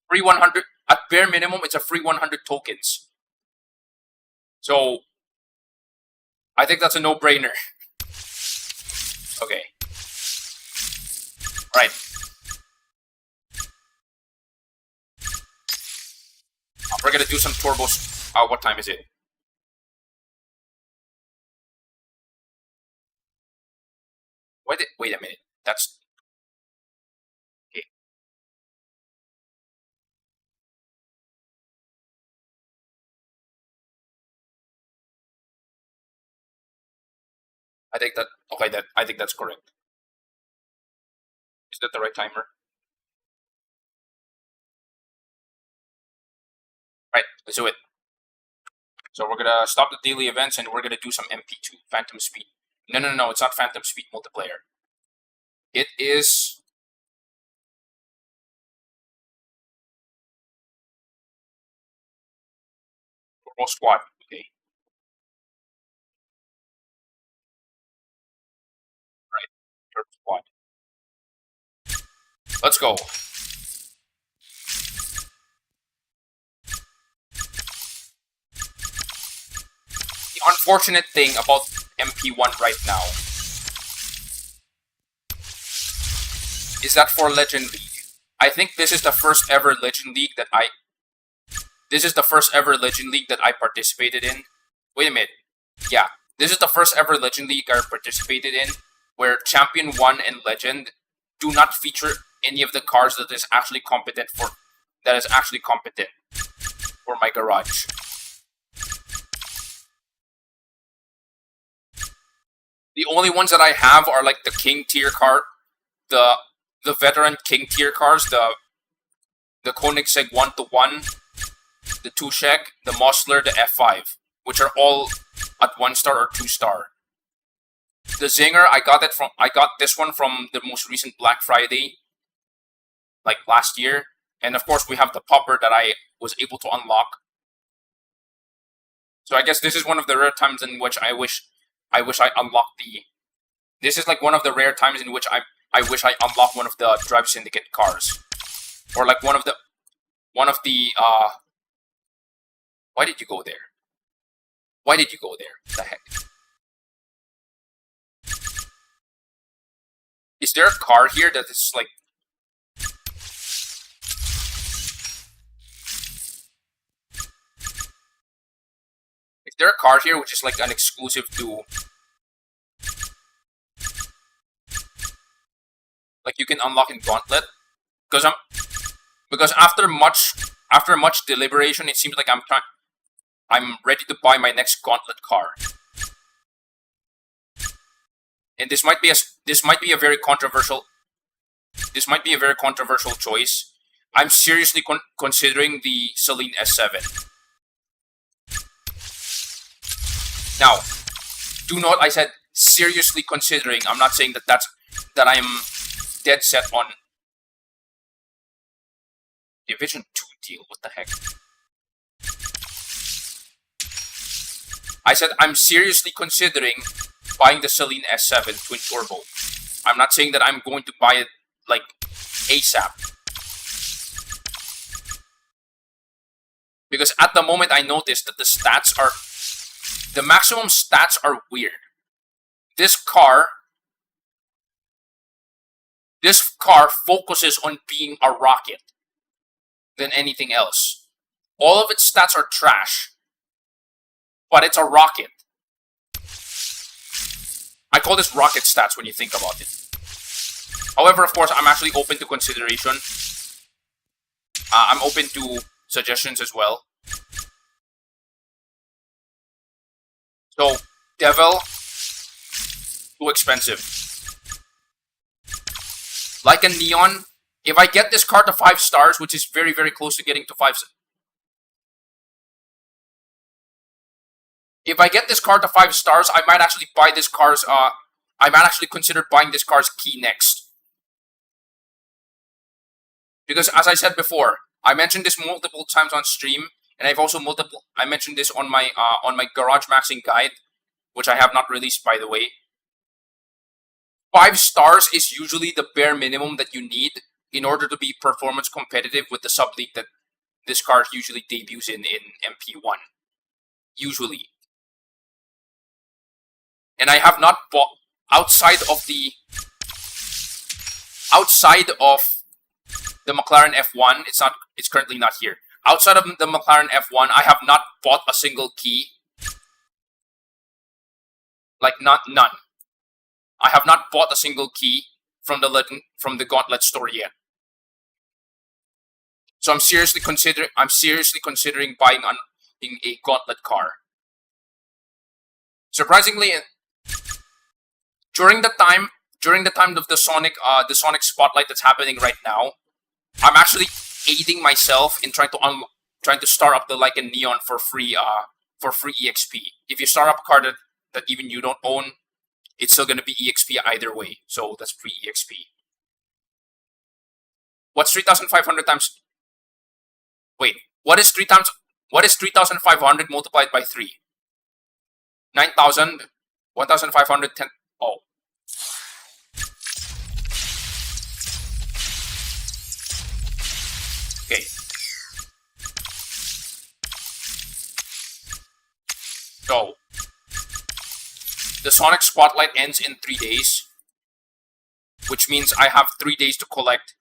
Free 100, at bare minimum, it's a free 100 tokens. So, I think that's a no-brainer. Okay. Right. We're gonna do some turbos. What time is it? Wait a minute. That's... Okay. I think that's correct. Is that the right timer? Right, let's do it. So we're gonna stop the daily events and we're gonna do some MP2, Phantom Speed. No, it's not Phantom Speed multiplayer. It is... Turbo Squad, okay. Right, Turbo Squad. Let's go. The unfortunate thing about MP1 right now is that for Legend League, I think this is the first ever Legend League that I participated in. Wait a minute. Yeah, This is the first ever Legend League I participated in, where Champion 1 and Legend do not feature any of the cars that is actually competent for my garage. The only ones that I have are like the King tier car, the veteran King tier cars, the Koenigsegg 1-1, the Tuchek, the Mosler, the F5, which are all at 1-star or 2-star. The Zinger, I got this one from the most recent Black Friday, like last year. And of course we have the Popper that I was able to unlock. So I guess this is one of the rare times in which I wish I unlocked the... This is like one of the rare times in which I wish I unlocked one of the Drive Syndicate cars. Or like one of the why did you go there? Why did you go there? What the heck? Is there a car here that is like... Is there a car here which is like an exclusive to... Like you can unlock in Gauntlet? Because after much deliberation, it seems like I'm ready to buy my next Gauntlet car. And this might be a very controversial choice. I'm seriously considering the Celine S7. Now, do note I said seriously considering. I'm not saying that I am dead set on Division 2 deal. What the heck? I said I'm seriously considering buying the Celine S7 Twin Turbo. I'm not saying that I'm going to buy it like ASAP. Because at the moment I noticed that the maximum stats are weird. This car focuses on being a rocket than anything else. All of its stats are trash, but it's a rocket. I call this rocket stats when you think about it. However, of course, I'm actually open to consideration. I'm open to suggestions as well. So, Devil, too expensive. Like a Neon, if I get this car to 5 stars, which is very, very close to getting to 5 stars. If I get this car to 5 stars, I might actually buy this car's, I might actually consider buying this car's key next. Because as I said before, I mentioned this multiple times on stream, and I've also I mentioned this on my garage maxing guide, which I have not released, by the way. 5 stars is usually the bare minimum that you need in order to be performance competitive with the sub-league that this car usually debuts in MP1. Usually. And I have not bought outside of the McLaren F1. It's currently not here. Outside of the McLaren F1, I have not bought a single key. Like none. I have not bought a single key from the Gauntlet store yet. So I'm seriously considering buying a Gauntlet car. Surprisingly, during the time of the Sonic Spotlight that's happening right now, I'm actually aiding myself in trying to start up the Lycan Neon for free EXP. If you start up a car that even you don't own, it's still gonna be EXP either way. So that's free EXP. What's 3,500 times? Wait, what is 3,500 multiplied by 3? 9,000, 1,510. Oh. Okay. So, the Sonic Spotlight ends in 3 days, which means I have 3 days to collect.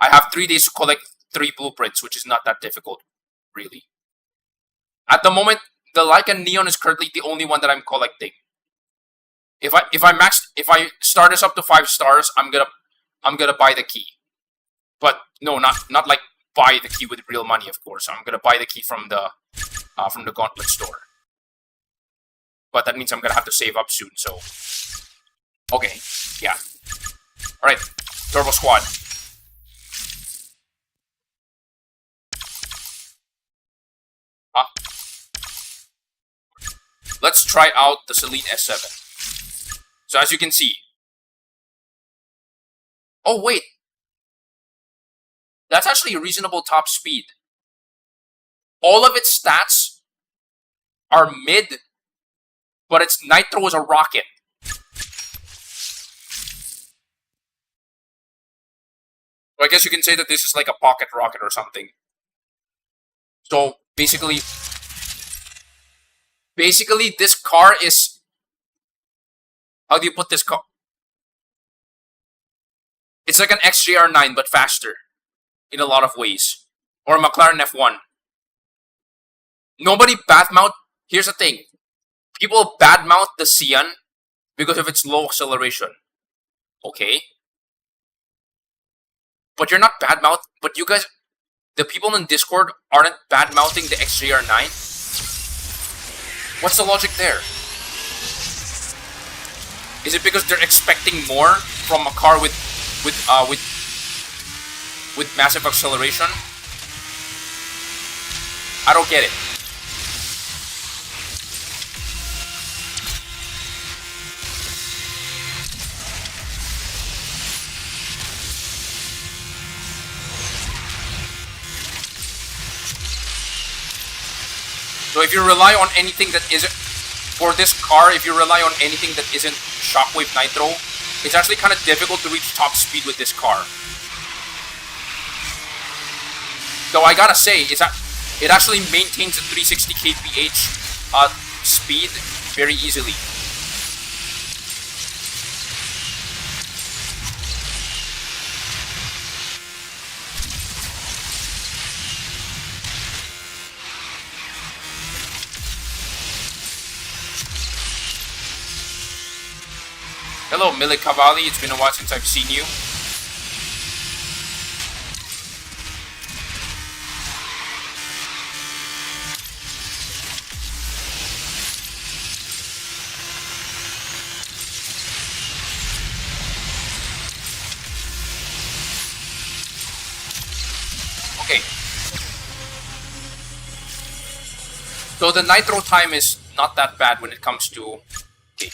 I have 3 days to collect 3 blueprints, which is not that difficult, really. At the moment, the Lycan Neon is currently the only one that I'm collecting. If I start this up to 5 stars, I'm gonna buy the key. But no, not like buy the key with real money, of course. I'm gonna buy the key from the Gauntlet store. But that means I'm gonna have to save up soon. So okay, yeah. All right, Turbo Squad. Let's try out the Celine S7. So as you can see. Oh wait. That's actually a reasonable top speed. All of its stats are mid, but its nitro is a rocket. So I guess you can say that this is like a pocket rocket or something. So basically this car is, how do you put this car? It's like an XJR9 but faster in a lot of ways. Or a McLaren F1. Nobody badmouth. Here's the thing. People badmouth the Sion because of its low acceleration. Okay. But you're not badmouth. But you guys, the people in Discord aren't badmouthing the XJR9. What's the logic there? Is it because they're expecting more from a car with massive acceleration? I don't get it. So if you rely on anything that isn't, for this car, if you rely on anything that isn't Shockwave Nitro, it's actually kind of difficult to reach top speed with this car. Though I gotta say, it actually maintains a 360 kph speed very easily. Hello, Milik Cavalli. It's been a while since I've seen you. Okay. So the nitro time is not that bad when it comes to... Okay.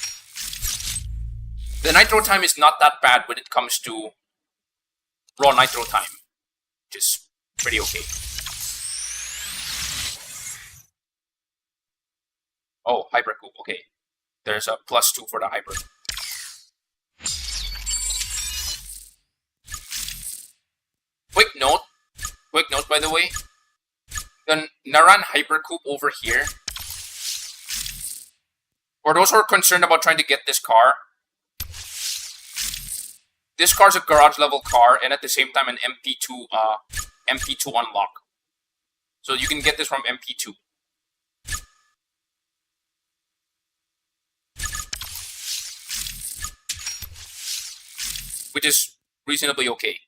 The nitro time is not that bad when it comes to raw nitro time, which is pretty okay. Oh, Hypercoup, okay. There's a +2 for the Hyper. Quick note by the way, the Naran Hypercoup over here, for those who are concerned about trying to get this car, this car's a garage level car and at the same time an MP2 unlock. So you can get this from MP2. Which is reasonably okay.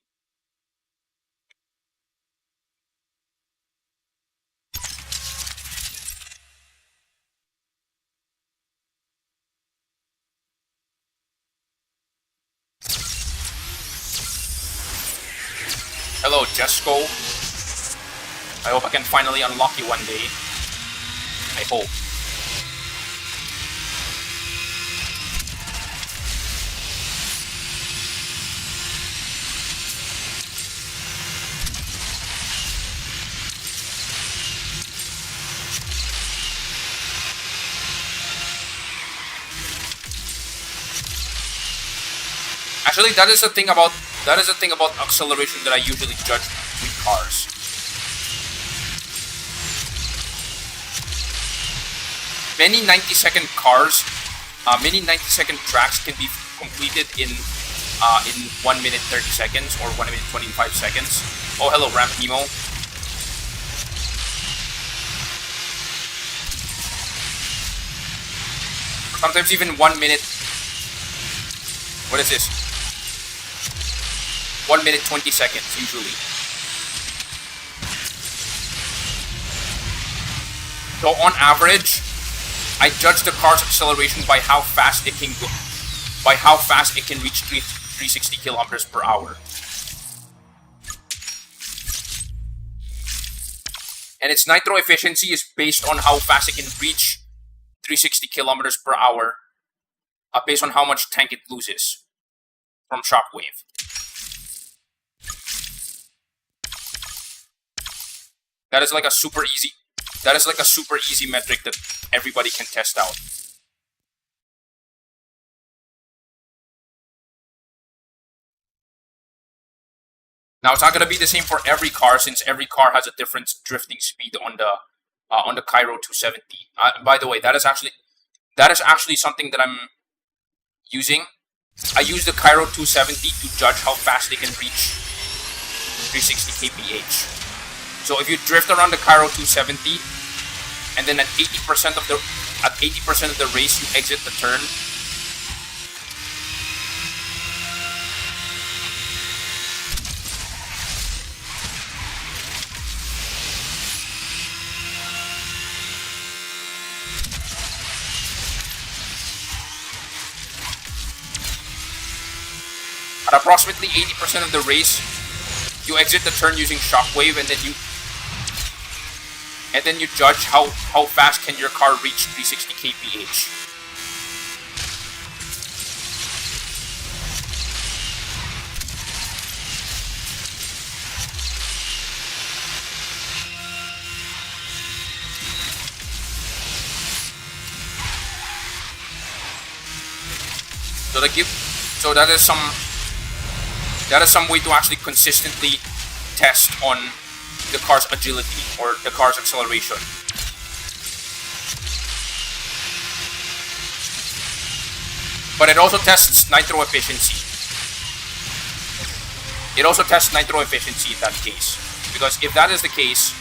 Hello, Jesco. I hope I can finally unlock you one day. I hope. Actually, that is the thing about acceleration that I usually judge with cars. Many 90-second cars, many 90-second tracks can be completed in 1 minute 30 seconds or 1 minute 25 seconds. Oh, hello, Ramp Nemo. Sometimes even 1 minute. What is this? 1 minute 20 seconds usually. So on average, I judge the car's acceleration by how fast it can go, by how fast it can reach 360 kilometers per hour. And its nitro efficiency is based on how fast it can reach 360 kilometers per hour, based on how much tank it loses from shockwave. That is like a super easy. That is like a super easy metric that everybody can test out. Now it's not going to be the same for every car, since every car has a different drifting speed on the Cairo 270. By the way, that is actually something that I'm using. I use the Cairo 270 to judge how fast they can reach 360 kph. So if you drift around the Cairo 270, and then at 80% of the race you exit the turn, at approximately 80% of the race, you exit the turn using shockwave, and then you judge how fast can your car reach 360 kph. So that is some way to actually consistently test on the car's agility or the car's acceleration. But it also tests nitro efficiency. It also tests nitro efficiency in that case, because if that is the case,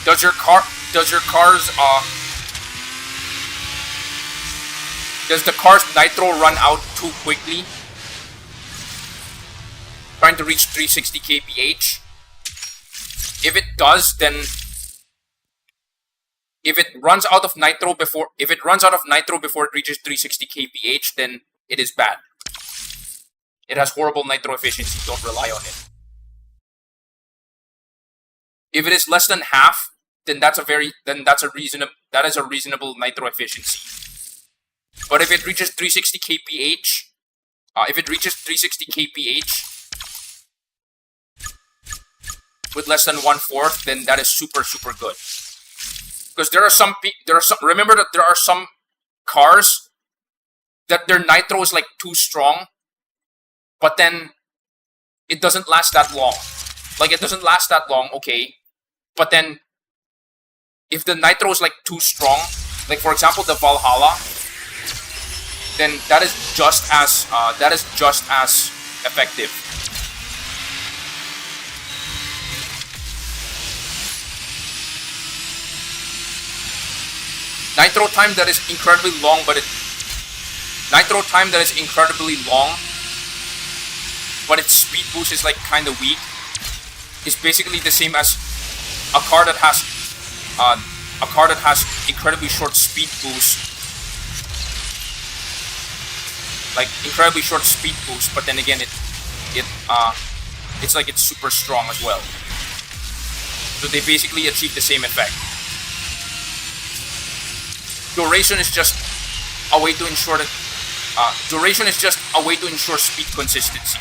does the car's nitro run out too quickly, trying to reach 360 kph? If it does, then if it runs out of nitro before it reaches 360 kph, then it is bad. It has horrible nitro efficiency. Don't rely on it. If it is less than half, then that is a reasonable nitro efficiency. But if it reaches 360 kph, with less than 1/4, then that is super good. Because remember that there are some cars that their nitro is like too strong, but then it doesn't last that long. Like, it doesn't last that long, okay, but then if the nitro is like too strong, like for example the Valhalla, then that is just as effective. Nitro time that is incredibly long, but its speed boost is like kind of weak, is basically the same as a car that has incredibly short speed boost, but then again it's like it's super strong as well. So they basically achieve the same effect. Duration is just a way to ensure speed consistency.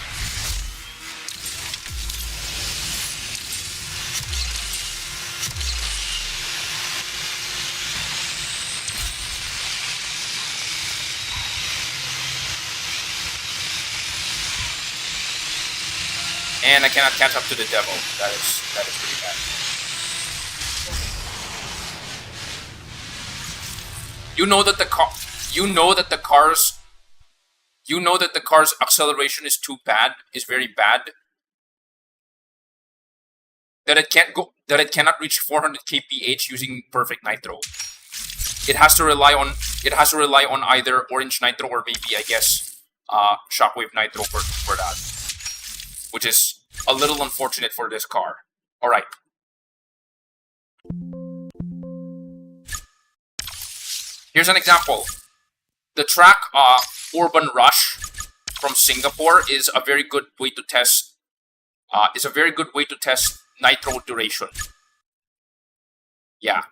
And I cannot catch up to the devil. That is pretty bad. You know that the car's acceleration is very bad. That it cannot reach 400 kph using perfect nitro. it has to rely on either orange nitro or maybe, I guess, shockwave nitro for that, which is a little unfortunate for this car. All right. Here's an example. The track Urban Rush from Singapore is a very good way to test. Nitro duration. Yeah.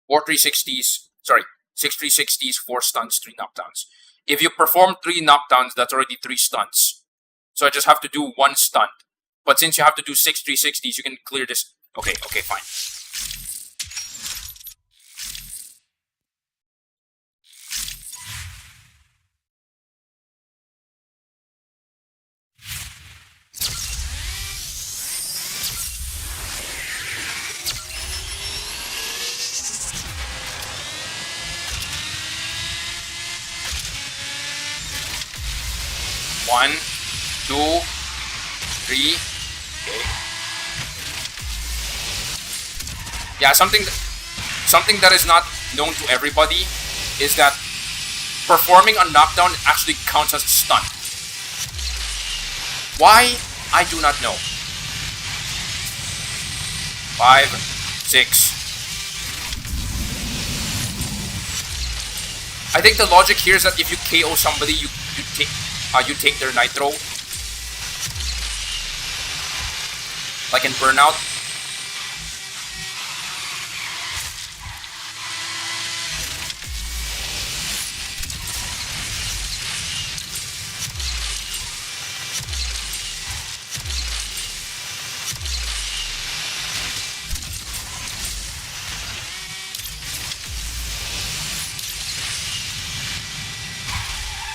Four 360s. Sorry, 6 360s, 4 stunts, 3 knockdowns. If you perform 3 knockdowns, that's already 3 stunts. So I just have to do 1 stunt. But since you have to do 6 360s, you can clear this. Okay, fine. One, 2, 3. Okay. Yeah, something that is not known to everybody is that performing a knockdown actually counts as a stunt. Why? I do not know. 5, 6. I think the logic here is that if you KO somebody, you take their nitro, like in Burnout.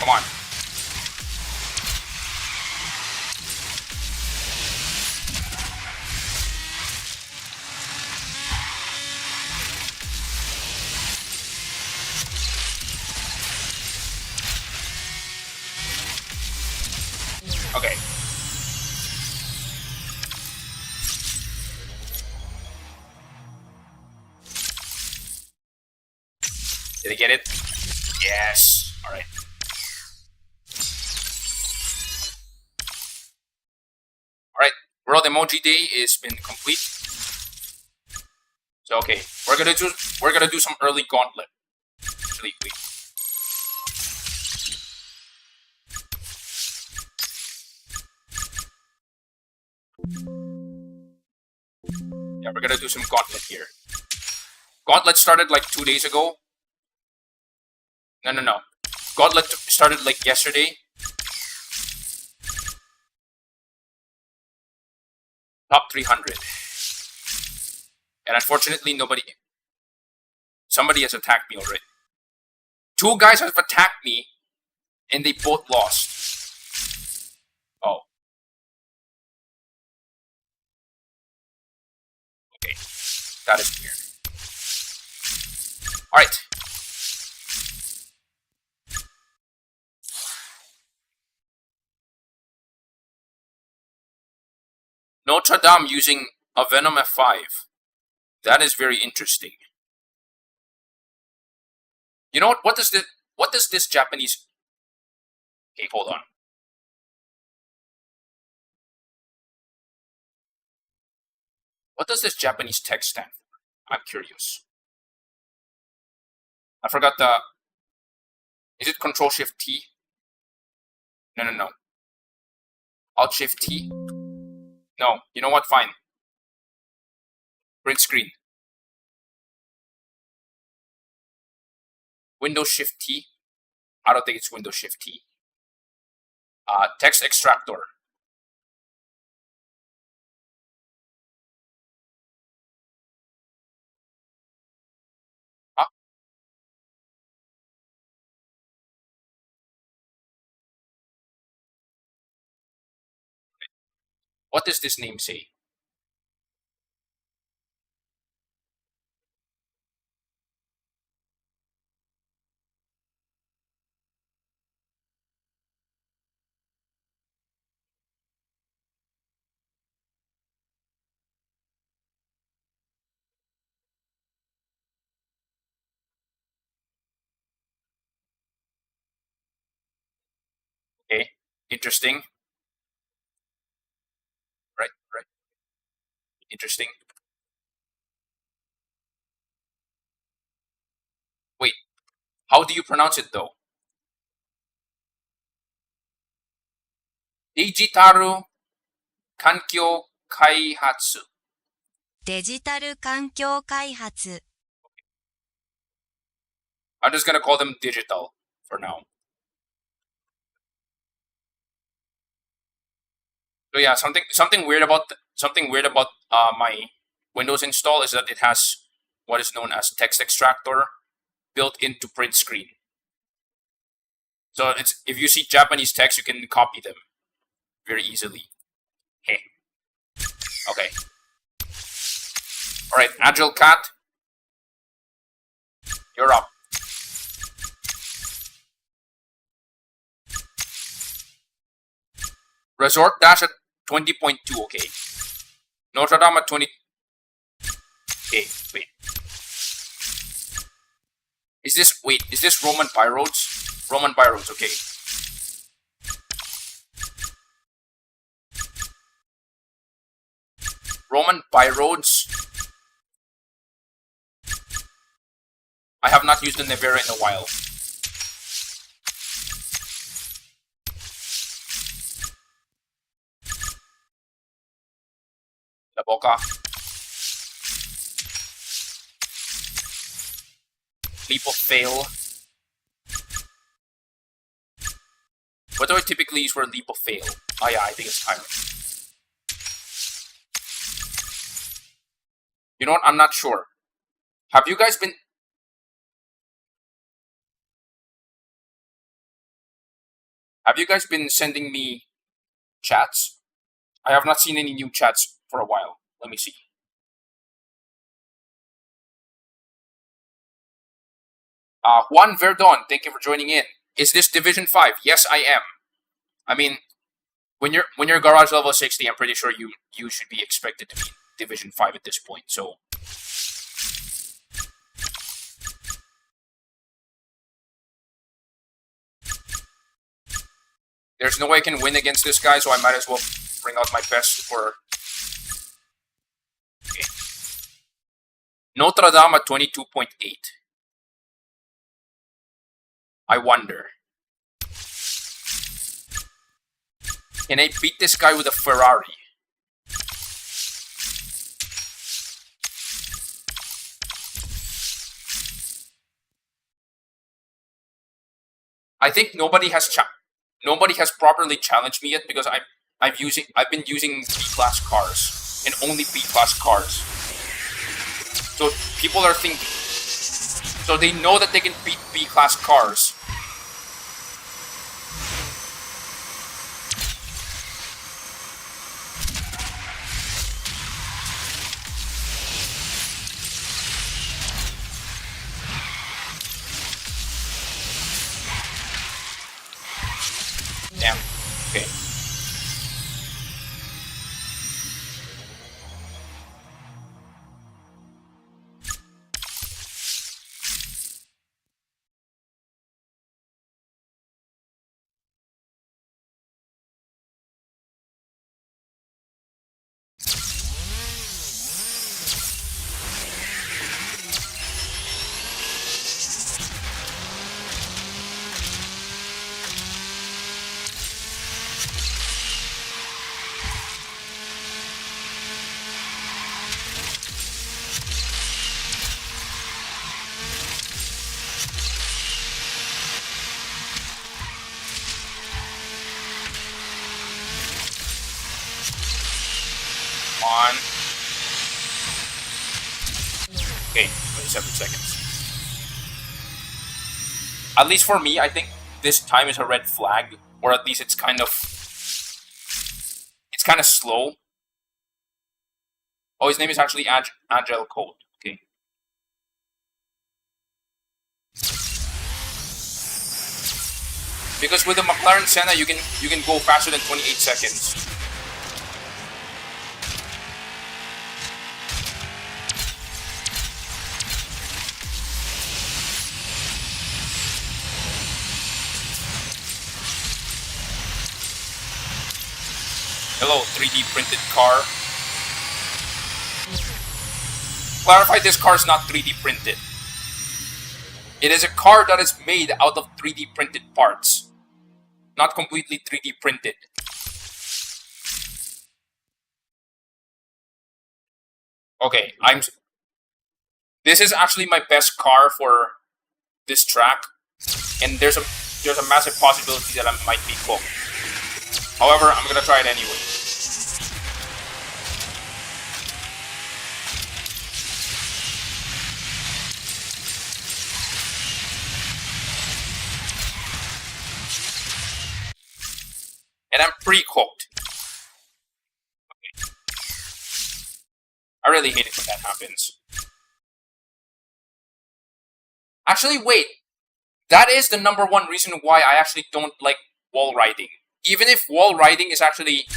Come on. Okay. Did I get it? Yes. All right. All right. World Emoji Day has been complete. So okay, we're gonna do some early Gauntlet. Actually, wait. Yeah, we're gonna do some Gauntlet here. Gauntlet started like 2 days ago. No. Gauntlet started like yesterday. Top 300. And unfortunately, somebody has attacked me already. 2 guys have attacked me, and they both lost. Oh. Okay. That is weird. Alright. Notre Dame using a Venom F5. That is very interesting. You know what? What does this Japanese... Okay, hold on. What does this Japanese text stand for? I'm curious. I forgot the... Is it Control-Shift-T? No. Alt-Shift-T? No. You know what? Fine. Print screen. Windows-Shift-T? I don't think it's Windows-Shift-T. Text extractor. Huh? What does this name say? Interesting. Right. Interesting. Wait, how do you pronounce it though? Digitaru Kankyo Kaihatsu. デジタル環境開発 I'm just gonna call them digital for now. So yeah, something weird about my Windows install is that it has what is known as text extractor built into print screen. So it's if you see Japanese text, you can copy them very easily. Hey. Okay. All right, Agile Cat, you're up. Resort Dash at 20.2, okay. Notre Dame at 20. Okay, wait. Is this Roman Pyrodes? Roman Pyrodes, okay. Roman Pyrodes. I have not used the Nevera in a while. La Boca. Leap of Fail. What do I typically use for a Leap of Fail? Oh yeah, I think it's Tyrant. You know what? I'm not sure. Have you guys been... Have you guys been sending me chats? I have not seen any new chats for a while. Let me see. Juan Verdon, thank you for joining in. Is this Division 5? Yes, I am. I mean, when you're garage level 60, I'm pretty sure you should be expected to be Division 5 at this point. So there's no way I can win against this guy, so I might as well bring out my best for... Okay. Notre Dame at 22.8. I wonder. Can I beat this guy with a Ferrari? I think nobody has properly challenged me yet because I've been using B-class cars and only B-class cars. So people are thinking, so they know that they can beat B-class cars. Damn. Okay. On. Okay, 27 seconds. At least for me, I think this time is a red flag, or at least it's kind of slow. Oh, his name is actually Agile Code. Okay. Because with the McLaren Senna, you can go faster than 28 seconds. Hello, 3D printed car. Clarify, this car is not 3D printed. It is a car that is made out of 3D printed parts. Not completely 3D printed. Okay, this is actually my best car for this track, and there's a massive possibility that I might be cooked. However, I'm gonna try it anyway. And I'm pre-cooked. Okay. I really hate it when that happens. Actually, wait. That is the number one reason why I actually don't like wall riding. Even if wall riding is actually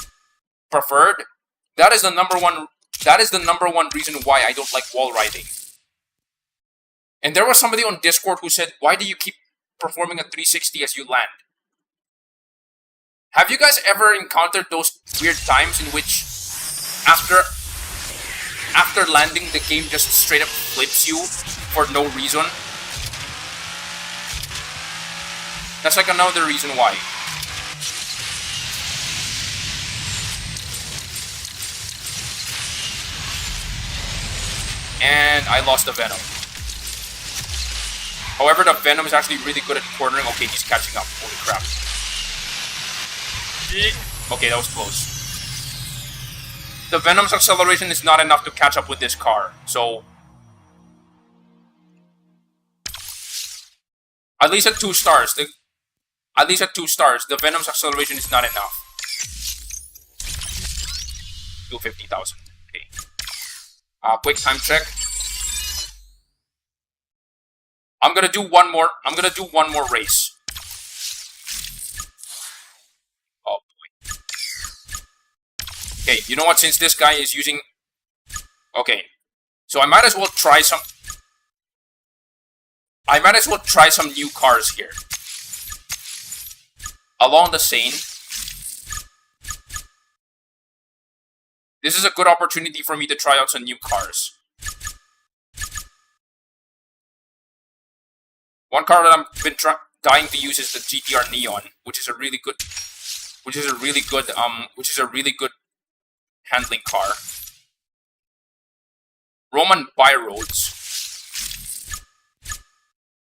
preferred, that is the number one reason why I don't like wall riding. And there was somebody on Discord who said, "Why do you keep performing a 360 as you land?" Have you guys ever encountered those weird times in which after landing the game just straight up flips you for no reason? That's like another reason why. And I lost the Venom. However, the Venom is actually really good at cornering. Okay, he's catching up. Holy crap. Okay, that was close. The Venom's acceleration is not enough to catch up with this car, so... At least at 2 stars, the Venom's acceleration is not enough. Do 50,000. Okay. Quick time check. I'm gonna do one more race. Oh boy. Okay, you know what? Since this guy is using... Okay. So I might as well try some new cars here. Along the Seine. This is a good opportunity for me to try out some new cars. One car that I've been dying to use is the GTR Neon, which is a really good handling car. Roman Byroads.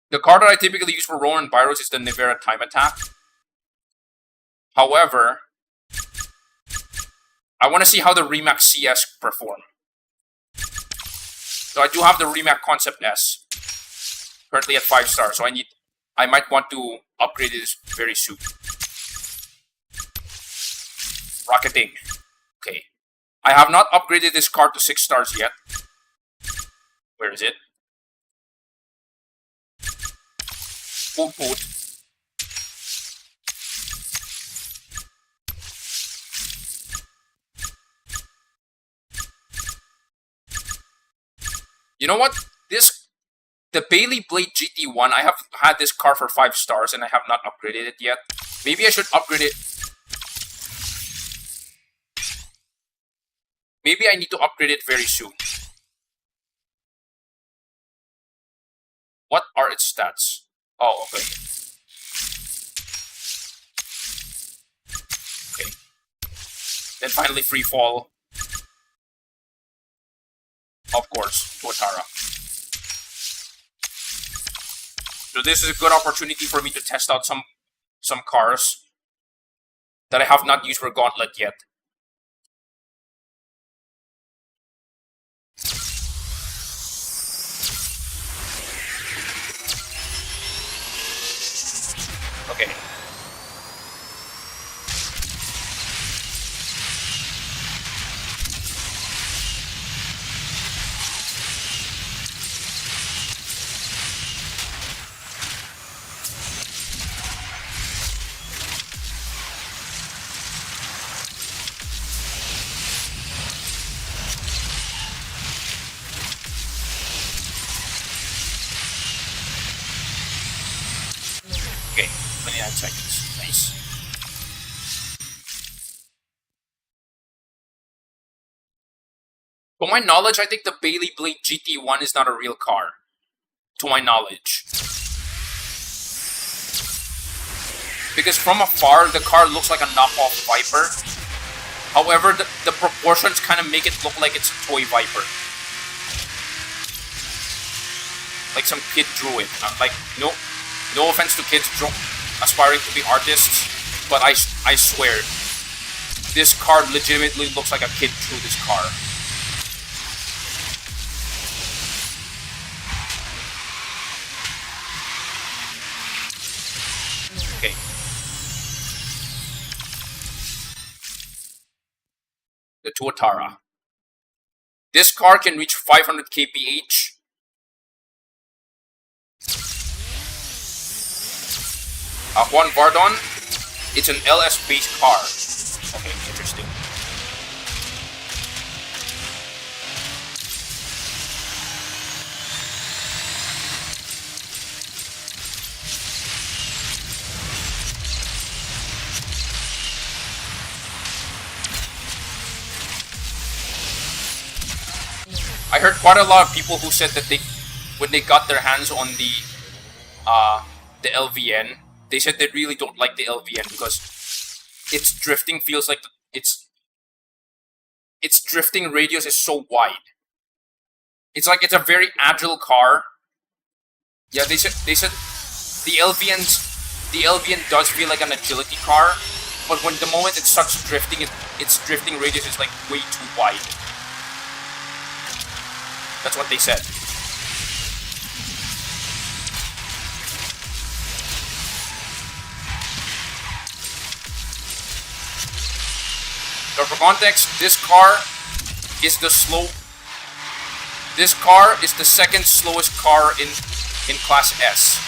The car that I typically use for Roman Byroads is the Nevera Time Attack. However, I want to see how the Rimac CS perform. So I do have the Rimac Concept S, currently at 5 stars. So I might want to upgrade it very soon. Rocketing. Okay. I have not upgraded this car to 6 stars yet. Where is it? Poot poot. You know what? The Bailey Blade GT1, I have had this car for 5 stars and I have not upgraded it yet. Maybe I should upgrade it. Maybe I need to upgrade it very soon. What are its stats? Oh, okay. Okay. Then finally free fall. Of course, Tuatara. So this is a good opportunity for me to test out some cars that I have not used for Gauntlet yet. Okay. Okay, 29 seconds. Nice. To my knowledge, I think the Bailey Blade GT1 is not a real car. To my knowledge. Because from afar, the car looks like a knockoff Viper. However, the proportions kind of make it look like it's a toy Viper. Like some kid drew it. Like, no offense to kids aspiring to be artists, but I swear, this car legitimately looks like a kid drew this car. Okay. The Tuatara. This car can reach 500 kph. Juan Bardon, it's an LS-based car. Okay, interesting. I heard quite a lot of people who said that when they got their hands on the LVN, they said they really don't like the LVN because its drifting feels like its drifting radius is so wide. It's like it's a very agile car. Yeah, they said the LVN does feel like an agility car, but when the moment it starts drifting, its drifting radius is like way too wide. That's what they said. So for context, this car is the second slowest car in Class S.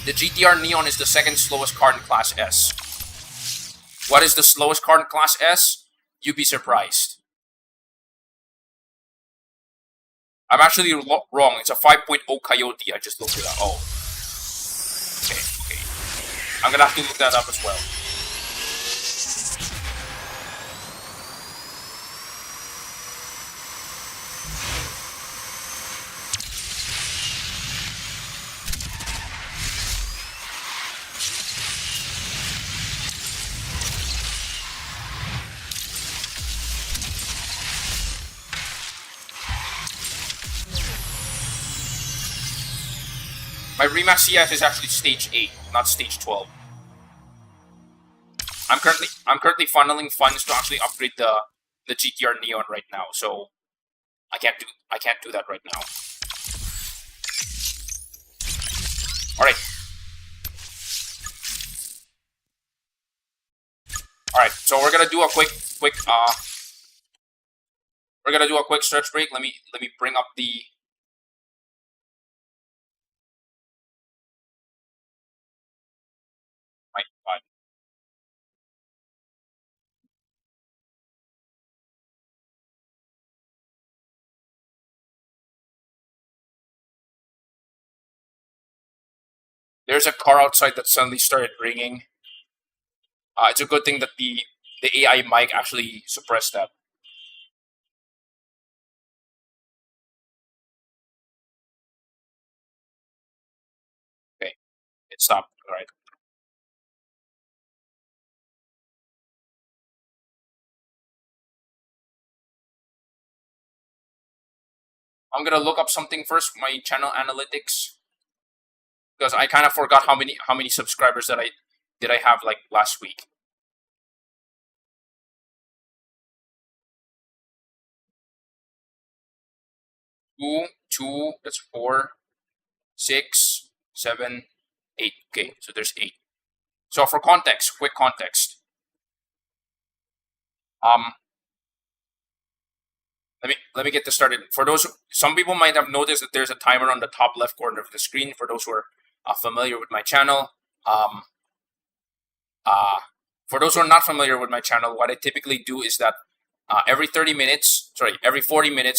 The GTR Neon is the second slowest car in Class S. What is the slowest car in Class S? You'd be surprised. I'm actually wrong. It's a 5.0 Coyote. I just looked it up. Oh. Okay. I'm gonna have to look that up as well. My Remax CS is actually stage 8, not stage 12. I'm currently funneling funds to actually upgrade the GTR Neon right now, so I can't do that right now. Alright, so we're gonna do a quick stretch break. Let me bring up the There's a car outside that suddenly started ringing. It's a good thing that the AI mic actually suppressed that. Okay, it stopped. All right. I'm gonna look up something first. My channel analytics, because I kind of forgot how many subscribers that I have like last week. Two, that's 4, 6, 7, 8. Okay, so there's 8. So for context, quick context. Let me get this started. For those, some people might have noticed that there's a timer on the top left corner of the screen. For those who are familiar with my channel, for those who are not familiar with my channel, what I typically do is that every 40 minutes,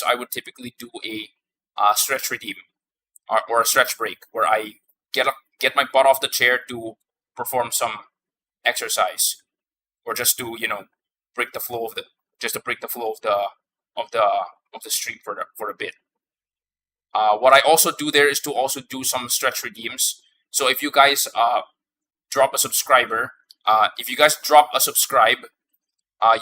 I would typically do a stretch redeem or a stretch break where I get my butt off the chair to perform some exercise, or just to break the flow of the stream for a bit. What I also do there is to also do some stretch redeems. So if you guys drop a subscriber,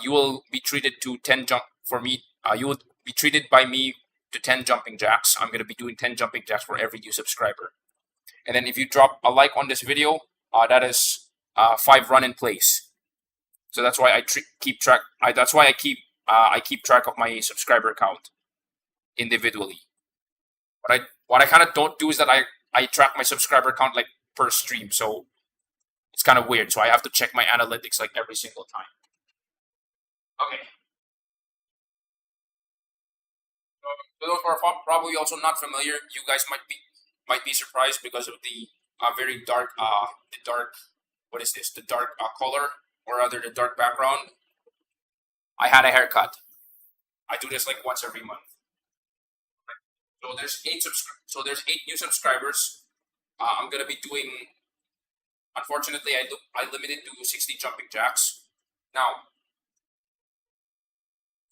you will be treated to 10 jump for me. You will be treated by me to 10 jumping jacks. I'm going to be doing 10 jumping jacks for every new subscriber. And then if you drop a like on this video, that is 5 run in place. So that's why I keep track. That's why I keep track of my subscriber count individually. What I kind of don't do is that I track my subscriber count like per stream. So it's kind of weird. So I have to check my analytics like every single time. Okay. For those who are probably also not familiar, you guys might be surprised because of the very dark what is this? The dark color, or rather the dark background. I had a haircut. I do this like once every month. So there's 8 new subscribers. I'm gonna be doing. Unfortunately, I limited to 60 jumping jacks. Now,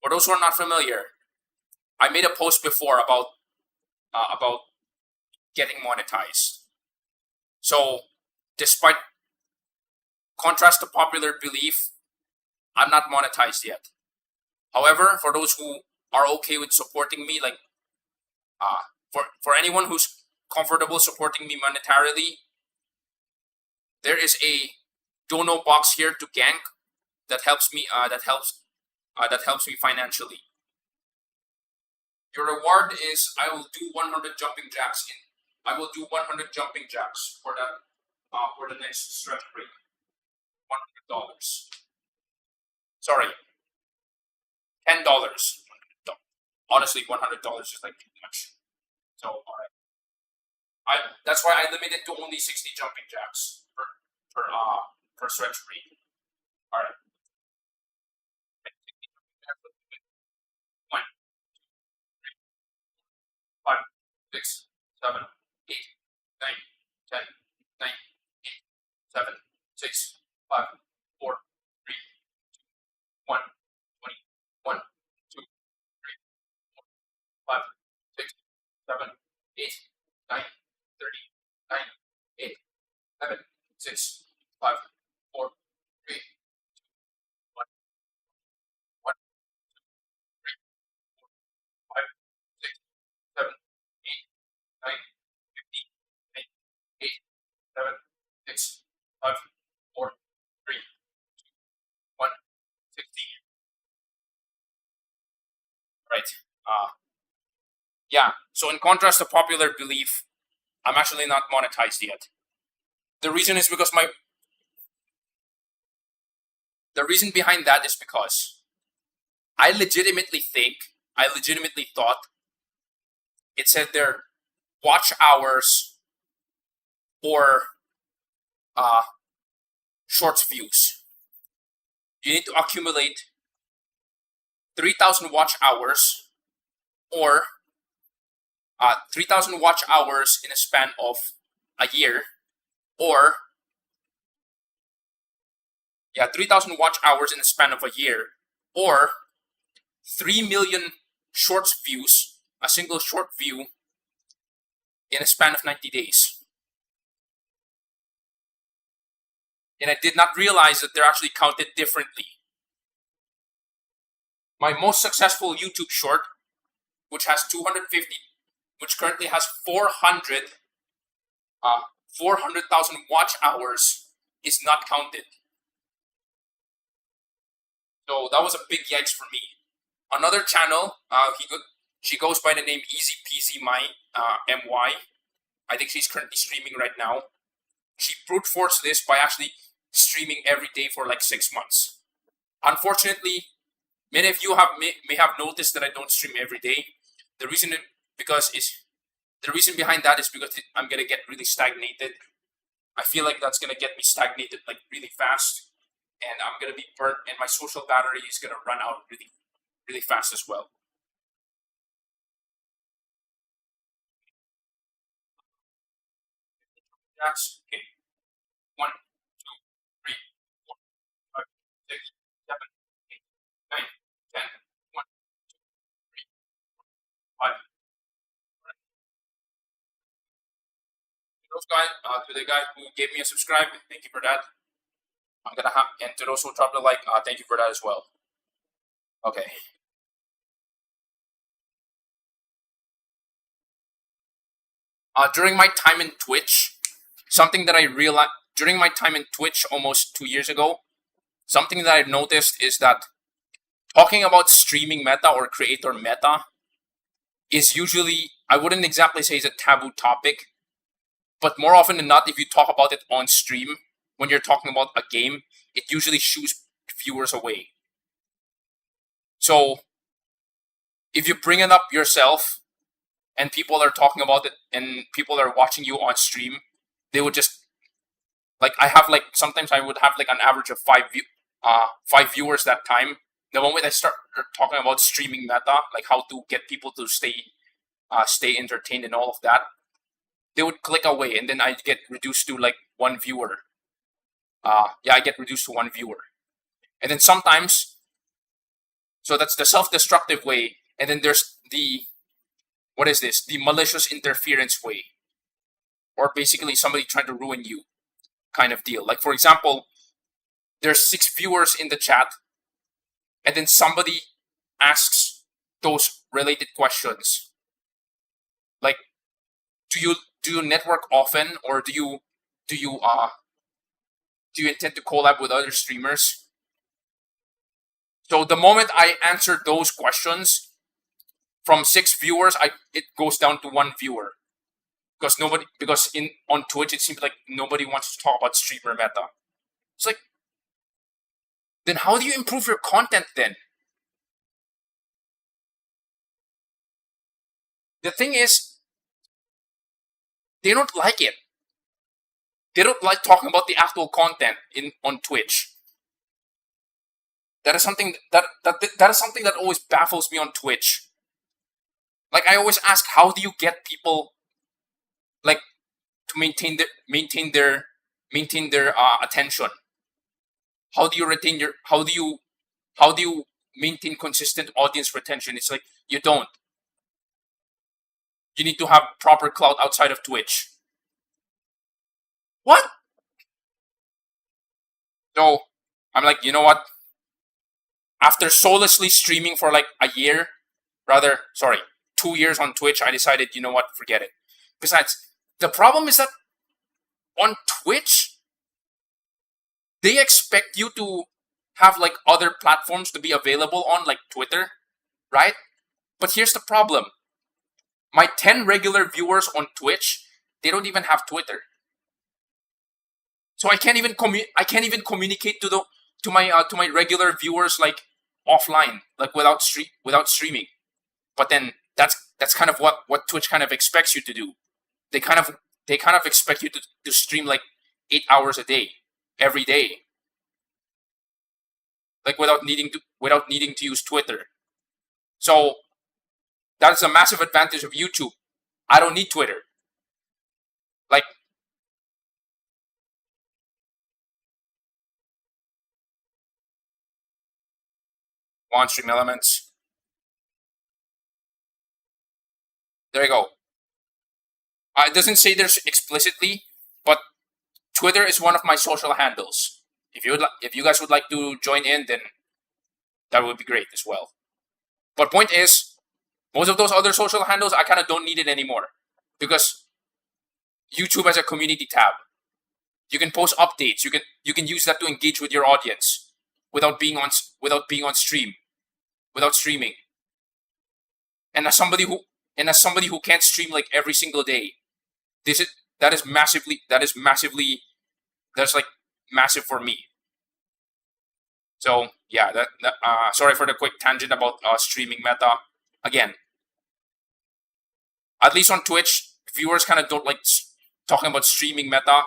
for those who are not familiar, I made a post before about getting monetized. So, despite contrast to popular belief, I'm not monetized yet. However, for those who are okay with supporting me, like for anyone who's comfortable supporting me monetarily, there is a dono box here to gank that helps me financially. Your reward is I will do 100 jumping jacks for the next stretch break. $100. Sorry, $10. Honestly, $100 is like too much. So alright. That's why I limited to only 60 jumping jacks per stretch break. Alright. 1, 2, 3, 4, 5, 6, 7, 8, 9, 10, 9, 8, 7, 6, 5, 4, 3, 2, 1, 20, 1, 2, 3, 4, 5, 6, 7, 8, 9, 30, 9, 8, 7, 6, 5, 4, 3, 2, 1, 1, 2, 3, 4, 5, 6, 7, 8, 9, 50, 8, 8, 7, 6, 5, 4, 3, 2, 1, 60. Right. Yeah. So in contrast to popular belief, I'm actually not monetized yet. The reason behind that is because I legitimately thought it said their watch hours or shorts views. You need to accumulate 3,000 watch hours or 3,000 watch hours in a span of a year, or 3,000 watch hours in a span of a year, or 3 million shorts views, a single short view, in a span of 90 days. And I did not realize that they're actually counted differently. My most successful YouTube short, which currently has 400,000 watch hours, is not counted. So that was a big yikes for me. Another channel, she goes by the name Easy Peasy MY. I think she's currently streaming right now. She brute forced this by actually streaming every day for like 6 months. Unfortunately, many of you may have noticed that I don't stream every day. The reason behind that is because I'm gonna get really stagnated. I feel like that's gonna get me stagnated like really fast, and I'm gonna be burnt, and my social battery is gonna run out really, really fast as well. That's okay. 1, 2, 3, To the guy who gave me a subscribe, thank you for that. I'm gonna have, and to those who dropped a like, thank you for that as well. Okay. During my time in Twitch, something that I realized during my time in Twitch almost 2 years ago, something that I've noticed is that talking about streaming meta or creator meta is usually, I wouldn't exactly say it's a taboo topic, but more often than not, if you talk about it on stream, when you're talking about a game, it usually shoos viewers away. So, if you bring it up yourself, and people are talking about it, and people are watching you on stream, they would just, like, sometimes I would have like an average of five viewers that time. The moment I start talking about streaming meta, like how to get people to stay entertained and all of that, they would click away, and then I get reduced to like one viewer. I get reduced to one viewer, and then sometimes, so that's the self-destructive way, and then there's the, what is this? The malicious interference way, or basically somebody trying to ruin you, kind of deal. Like for example, there's 6 viewers in the chat, and then somebody asks those related questions. Like, do you network often, or do you intend to collab with other streamers? So the moment I answer those questions, from 6 viewers, it goes down to 1 viewer, because on Twitch it seems like nobody wants to talk about streamer meta. It's like, then how do you improve your content then? The thing is, they don't like it. They don't like talking about the actual content on Twitch. That is something that always baffles me on Twitch. Like, I always ask, how do you get people, like, to maintain their attention? How do you maintain consistent audience retention? It's like, you don't. You need to have proper clout outside of Twitch. What? So I'm like, you know what? After soullessly streaming for like 2 years on Twitch, I decided, you know what, forget it. Besides, the problem is that on Twitch, they expect you to have like other platforms to be available on, like Twitter, right? But here's the problem. My 10 regular viewers on Twitch, they don't even have Twitter. So I can't even communicate to my regular viewers like offline, like without streaming. But then that's kind of what Twitch kind of expects you to do. They kind of expect you to stream like 8 hours a day, every day, like without needing to use Twitter. So that is a massive advantage of YouTube. I don't need Twitter. Like, on-stream elements. There you go. It doesn't say there's explicitly, but Twitter is one of my social handles. If you guys would like to join in, then that would be great as well. But point is, most of those other social handles, I kind of don't need it anymore, because YouTube has a community tab. You can post updates. You can use that to engage with your audience without being on stream, without streaming. And as somebody who can't stream like every single day, that's like massive for me. So yeah, sorry for the quick tangent about streaming meta. Again, at least on Twitch, viewers kind of don't like talking about streaming meta,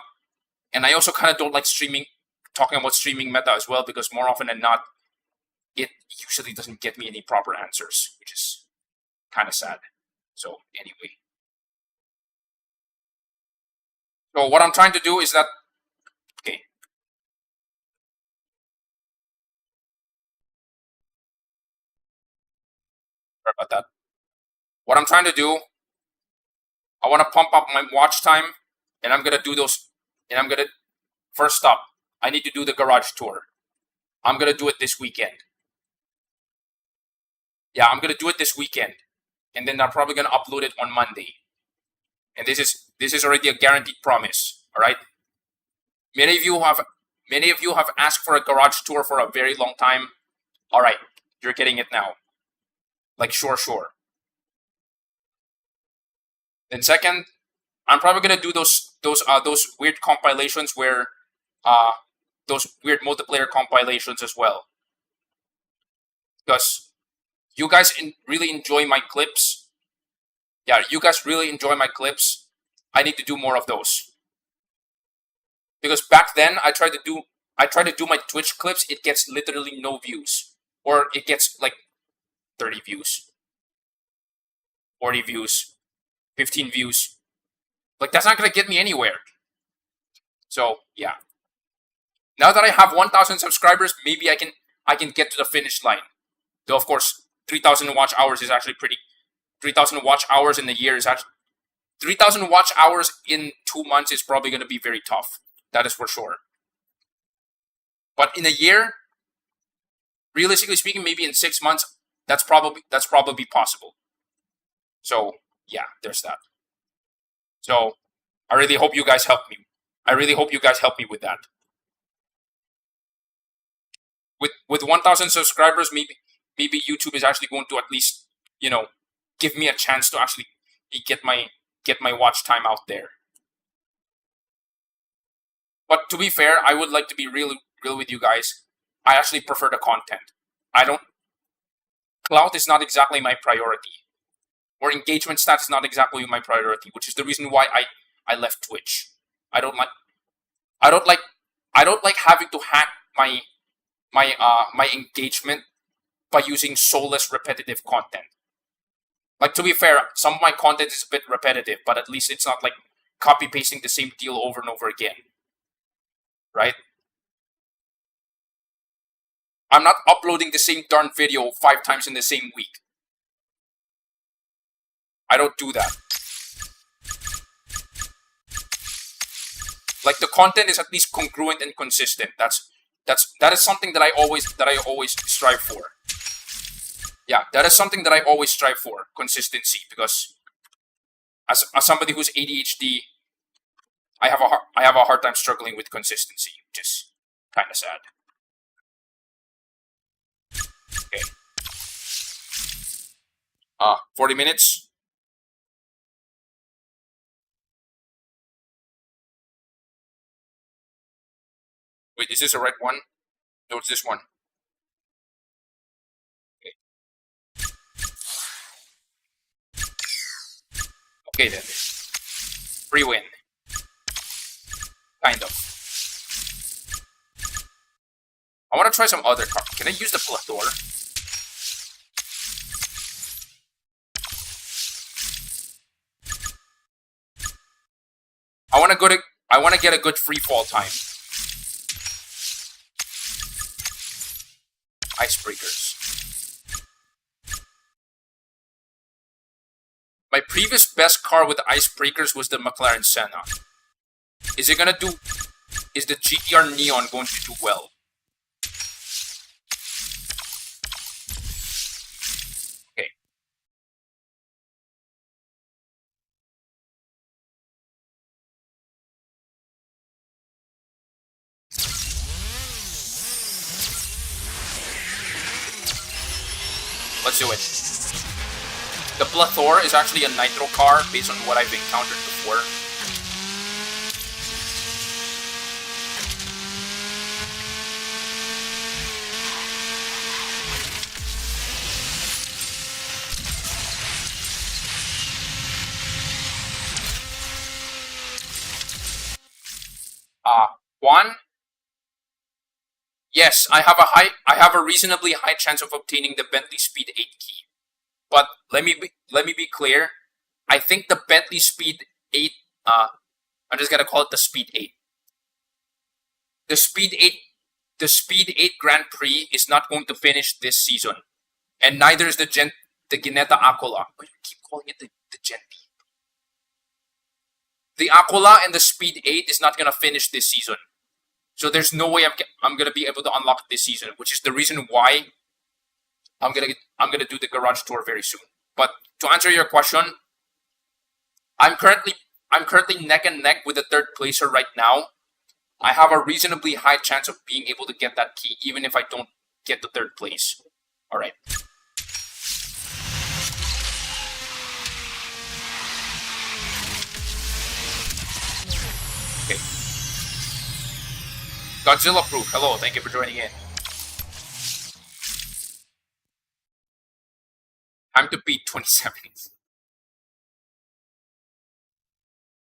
and I also kind of don't like talking about streaming meta as well, because more often than not, it usually doesn't get me any proper answers, which is kind of sad. So anyway, so what I'm trying to do is that, okay, sorry about that. What I'm trying to do, I want to pump up my watch time and I'm gonna do those. And I'm gonna first up. I need to do the garage tour. I'm gonna do it this weekend. Yeah, I'm gonna do it this weekend, and then I'm probably gonna upload it on Monday. And this is already a guaranteed promise. All right. Many of you have asked for a garage tour for a very long time. All right, you're getting it now. Like sure. Then second, I'm probably gonna do those weird compilations where those weird multiplayer compilations as well, because you guys really enjoy my clips. Yeah, you guys really enjoy my clips. I need to do more of those. Because back then I tried to do my Twitch clips, it gets literally no views. Or it gets like 30 views, 40 views, 15 views. Like that's not gonna get me anywhere. So yeah. Now that I have 1,000 subscribers, maybe I can get to the finish line. Though of course 3,000 watch hours is actually pretty 3,000 watch hours in a year is actually 3,000 watch hours in 2 months is probably gonna be very tough. That is for sure. But in a year, realistically speaking, maybe in 6 months, that's probably possible. So yeah, there's that. So I really hope you guys help me. I really hope you guys help me with that. With 1,000 subscribers, maybe YouTube is actually going to at least, you know, give me a chance to actually get my watch time out there. But to be fair, I would like to be real with you guys. I actually prefer the content. Clout is not exactly my priority. Or engagement stats is not exactly my priority, which is the reason why I left Twitch. I don't like having to hack my engagement by using soulless repetitive content. Like, to be fair, some of my content is a bit repetitive, but at least it's not like copy pasting the same deal over and over again. Right? I'm not uploading the same darn video 5 times in the same week. I don't do that. Like, the content is at least congruent and consistent. That is something that I always strive for. Yeah, that is something that I always strive for, consistency, because as somebody who's ADHD, I have a hard time struggling with consistency, which is kind of sad. Okay. 40 minutes. Wait, is this the right one? No, it's this one. Okay then. Free win. Kind of. I want to try some other cards. Can I use the Plethor? I want to get a good free fall time. Icebreakers. My previous best car with icebreakers was the McLaren Senna. Is the GTR Neon going to do well? Okay. Let's do it. The Plethor is actually a nitro car based on what I've encountered before. Juan? Yes, I have a reasonably high chance of obtaining the Bentley Speed 8 key. But let me be clear. I think the Bentley Speed 8, I'm just gonna call it the Speed 8. The Speed 8 Grand Prix is not going to finish this season. And neither is the Ginetta Acola. Why do you keep calling it the Genti? the Aquila and the Speed 8 is not gonna finish this season. So there's no way I'm gonna be able to unlock it this season, which is the reason why I'm gonna do the garage tour very soon. But to answer your question, I'm currently neck and neck with the third placer right now. I have a reasonably high chance of being able to get that key, even if I don't get the third place. All right. Okay. Godzilla Proof, hello, thank you for joining in. Time to beat 27.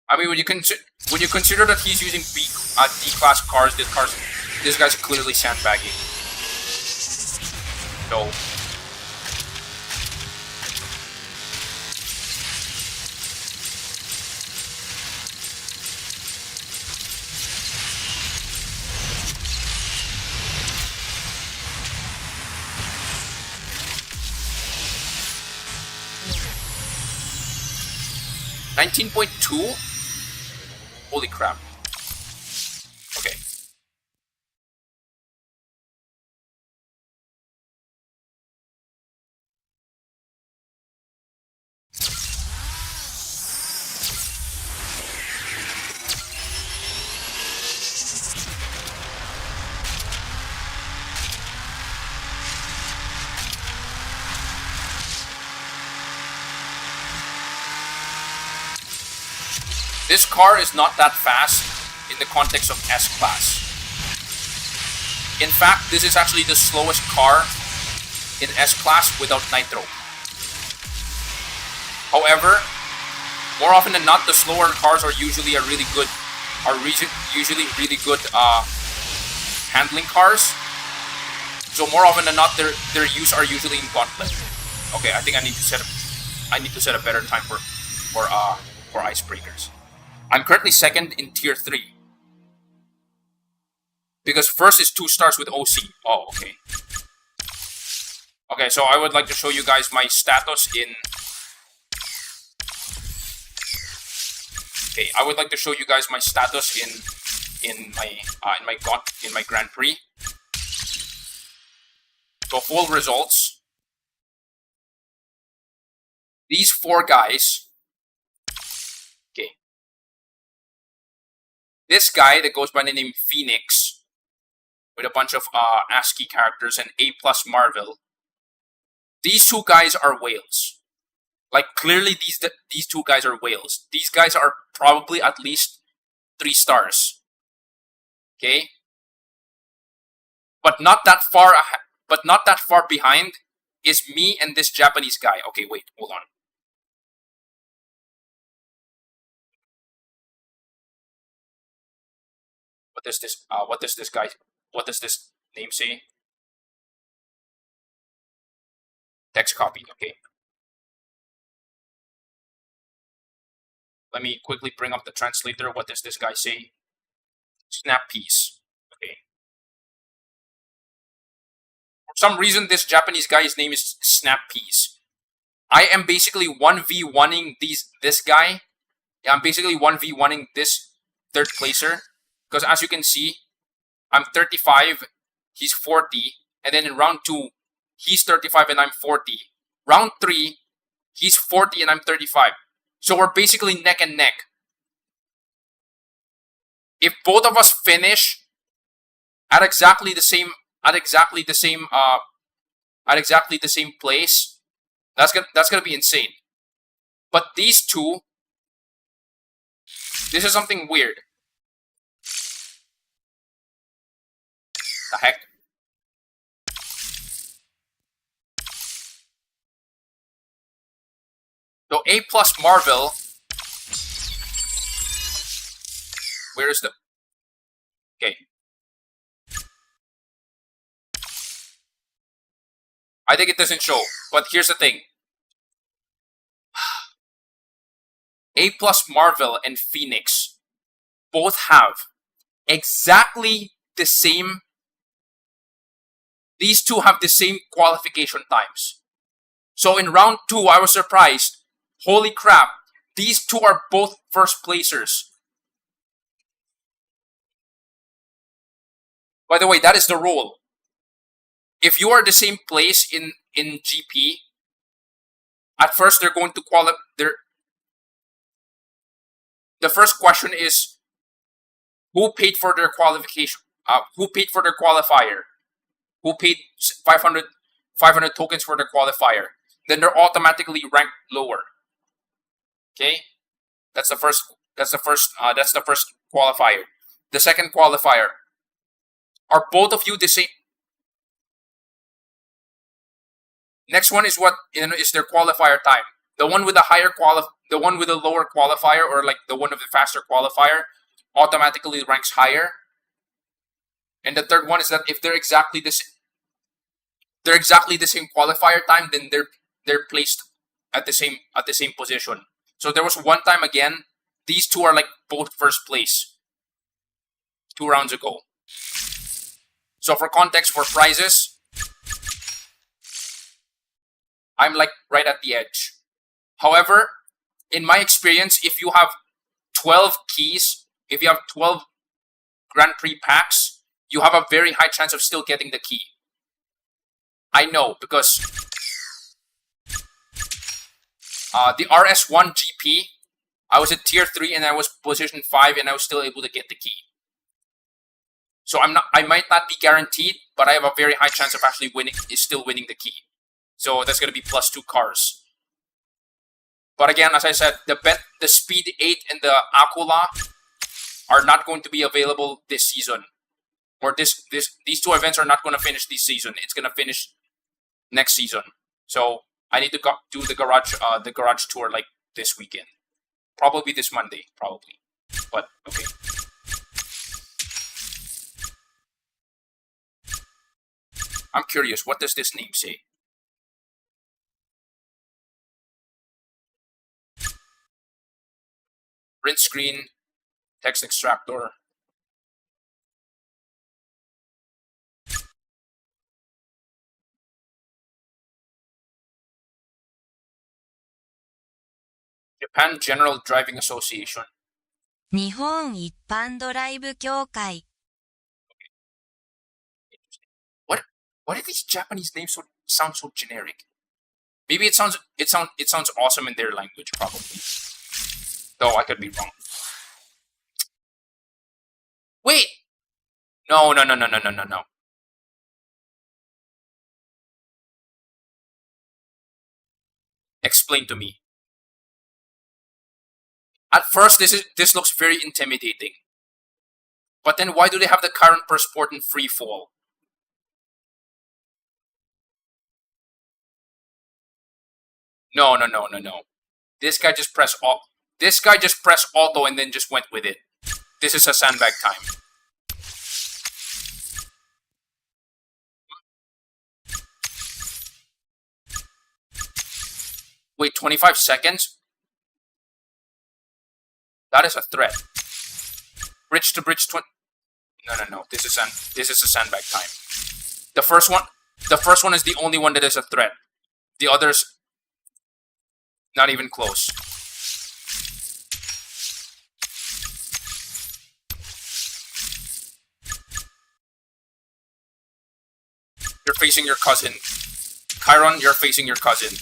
I mean, when you consider that he's using D-class cars, this guy's clearly sandbagging. So. $19.2? Holy crap. Okay. This car is not that fast in the context of S-Class. In fact, this is actually the slowest car in S-Class without nitro. However, more often than not, the slower cars are usually really good handling cars. So more often than not, their use are usually in Gauntlet. Okay, I think I need to set a better time for icebreakers. I'm currently second in tier 3. Because first is 2 stars with OC. Oh, okay. Okay, so I would like to show you guys my status in... Okay, I would like to show you guys my status in my Grand Prix. So full results. These 4 guys. Okay. This guy that goes by the name Phoenix, with a bunch of ASCII characters and A+ Marvel. These 2 guys are whales. Like, clearly these 2 guys are whales. These guys are probably at least 3 stars. Okay? But not that far behind is me and this Japanese guy. Okay, wait, hold on. What does this name say? Text copy, okay. Let me quickly bring up the translator. What does this guy say? Snap piece. Okay. For some reason, this Japanese guy's name is Snap Piece. I am basically 1v1ing this guy. Yeah, I'm basically 1v1ing this third placer. Because as you can see, I'm 35, he's 40. And then in round 2, he's 35 and I'm 40. Round 3, he's 40 and I'm 35. So we're basically neck and neck. If both of us finish at exactly the same place, that's gonna be insane. But these 2, this is something weird. The heck? So A+ Marvel, where is the... Okay. I think it doesn't show, but here's the thing. A+ Marvel and Phoenix both have exactly the same... These 2 have the same qualification times. So in round 2, I was surprised. Holy crap, These two are both first placers. By the way, that is the rule. If you are the same place in GP, at first they're going to qualify. The first question is, who paid for their qualification? Who paid for their qualifier? Who paid 500 tokens for their qualifier? Then they're automatically ranked lower. Okay, that's the first qualifier. The second qualifier: are both of you the same? Next one is what is their qualifier time. The one with the the one with the lower qualifier, or like the one with the faster qualifier, automatically ranks higher. And the third one is that if they're exactly the same qualifier time, then they're placed at the same position. So there was one time again, these two are like both first place 2 rounds ago. So for context, for prizes, I'm like right at the edge. However, in my experience, if you have 12 keys, if you have 12 Grand Prix packs, you have a very high chance of still getting the key. I know, because the RS1 GP, I was at tier 3 and I was position 5 and I was still able to get the key. So I might not be guaranteed, but I have a very high chance of actually still winning the key. So that's going to be +2 cars. But again, as I said, the Speed 8 and the Aquila are not going to be available this season. Or these two events are not going to finish this season. It's going to finish next season. So I need to do the garage tour like this weekend. Probably this Monday, probably. But okay. I'm curious, what does this name say? Print screen, text extractor. Japan General Driving Association. 日本一般ドライブ協会 Why do these Japanese names sound so generic? Maybe it sounds awesome in their language, probably. Though I could be wrong. Wait! No. Explain to me. At first, this looks very intimidating. But then why do they have the current per sport in free fall? No. This guy just pressed auto and then just went with it. This is a sandbag time. Wait, 25 seconds? That is a threat. Bridge to bridge No. This is a sandbag time. The first one is the only one that is a threat. The others, not even close. You're facing your cousin. Chiron, you're facing your cousin.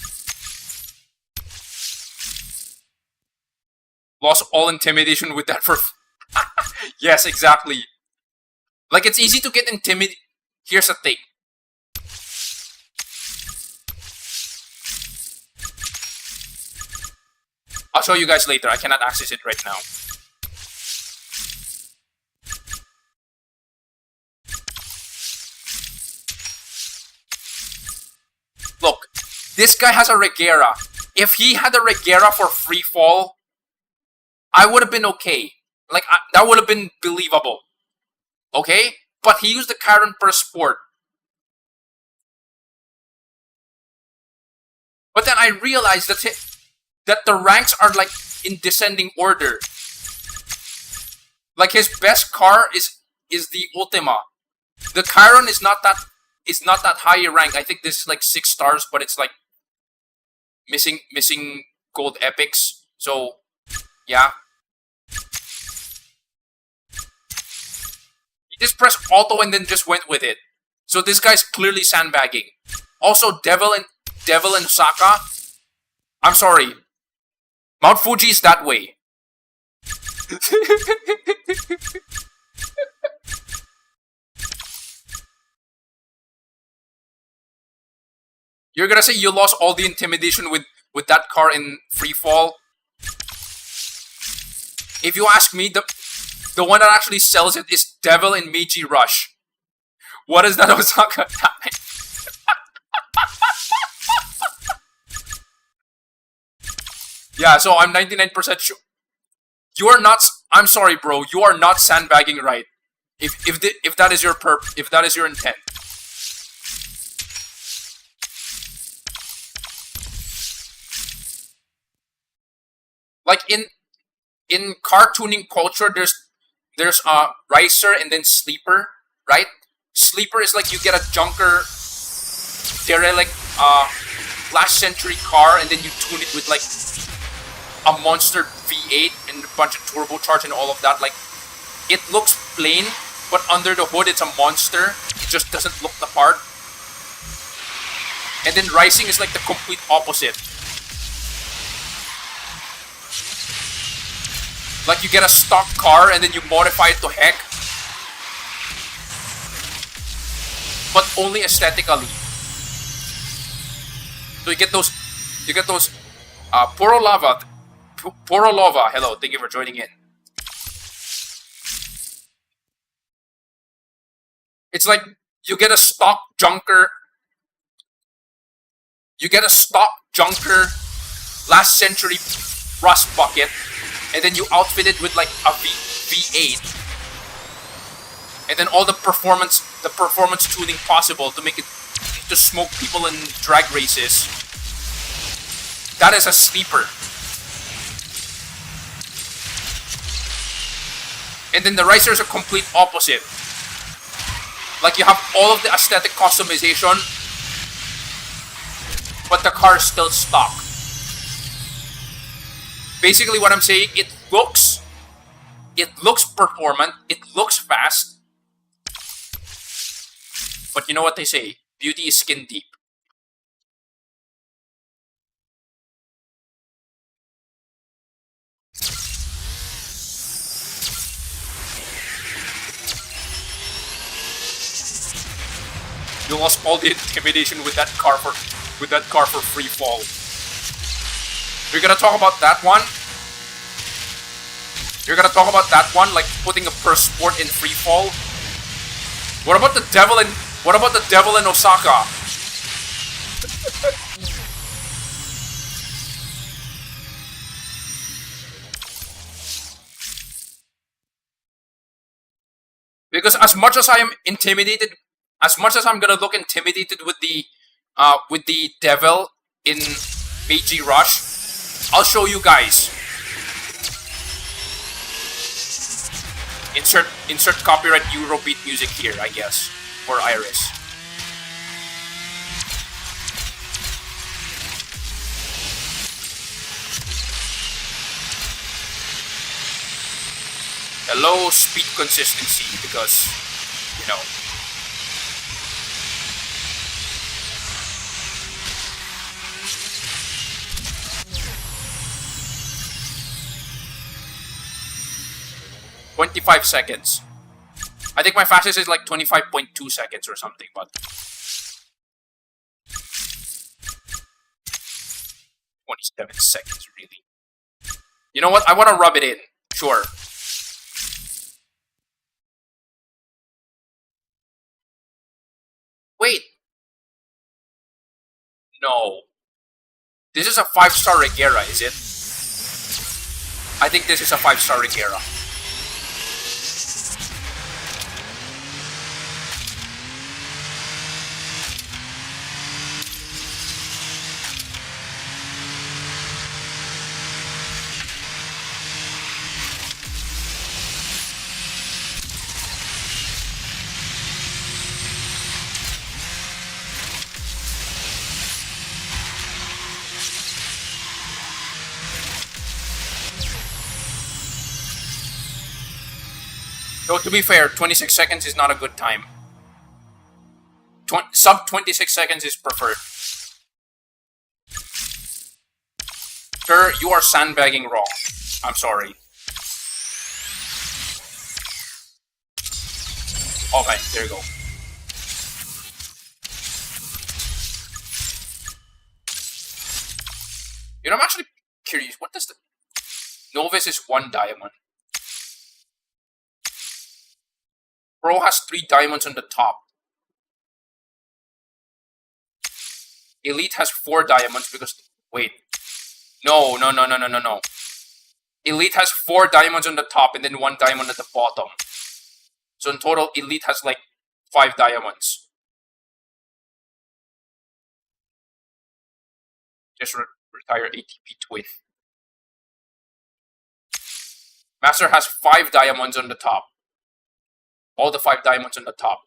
Lost all intimidation with that for... Yes, exactly. Like, it's easy to get intimidated. Here's the thing. I'll show you guys later. I cannot access it right now. Look, this guy has a Regera. If he had a Regera for free fall, I would have been okay. Like, that would have been believable. Okay? But he used the Karen per sport. But then I realized that the ranks are like in descending order. Like, his best car is the Ultima. The Chiron is not that high a rank. I think this is like 6 stars, but it's like missing gold epics. So Yeah. He just pressed auto and then just went with it. So this guy's clearly sandbagging. Also, Devil and Osaka. I'm sorry. Mount Fuji is that way. You're gonna say you lost all the intimidation with that car in free fall? If you ask me, the one that actually sells it is Devil in Meiji Rush. What is that Osaka time? Yeah, so I'm 99% sure. You are not. I'm sorry, bro. You are not sandbagging right. If that is your if that is your intent. Like in car tuning culture, there's a ricer and then sleeper, right? Sleeper is like you get a junker derelict last century car and then you tune it with like a monster V8 and a bunch of turbocharge and all of that. Like, it looks plain, but under the hood it's a monster. It just doesn't look the part. And then Rising is like the complete opposite. Like, you get a stock car and then you modify it to heck, but only aesthetically. So you get those Poro Lava, hello, thank you for joining in. It's like you get a stock junker last century rust bucket, and then you outfit it with like a V8, and then all the performance tuning possible to make it to smoke people in drag races. That is a sleeper. And then the Ricer is a complete opposite. Like, you have all of the aesthetic customization, but the car is still stock. Basically what I'm saying, it looks performant, it looks fast, but you know what they say, beauty is skin deep. You lost all the intimidation with that car for free fall. We're gonna talk about that one. Like putting a per sport in free fall. What about the devil in Osaka? Because as much as I am intimidated, as much as I'm gonna look intimidated with the devil in Meiji Rush, I'll show you guys. Insert copyright Eurobeat music here, I guess, for Iris. Hello, speed consistency, because, you know. "25 seconds. I think my fastest is like 25.2 seconds or something, but 27 seconds, really. You know what? I want to rub it in. Sure. Wait. No. This is a 5-star Regera, is it? I think this is a 5-star Regera. Though to be fair, 26 seconds is not a good time. Sub 26 seconds is preferred. Sir, you are sandbagging wrong. I'm sorry. Okay, there you go. You know, I'm actually curious. What does the Novice is 1 diamond. Pro has 3 diamonds on the top. Elite has 4 diamonds because wait. No. Elite has 4 diamonds on the top and then 1 diamond at the bottom. So in total, Elite has like 5 diamonds. Just retire ATP twin. Master has 5 diamonds on the top. All the 5 diamonds on the top.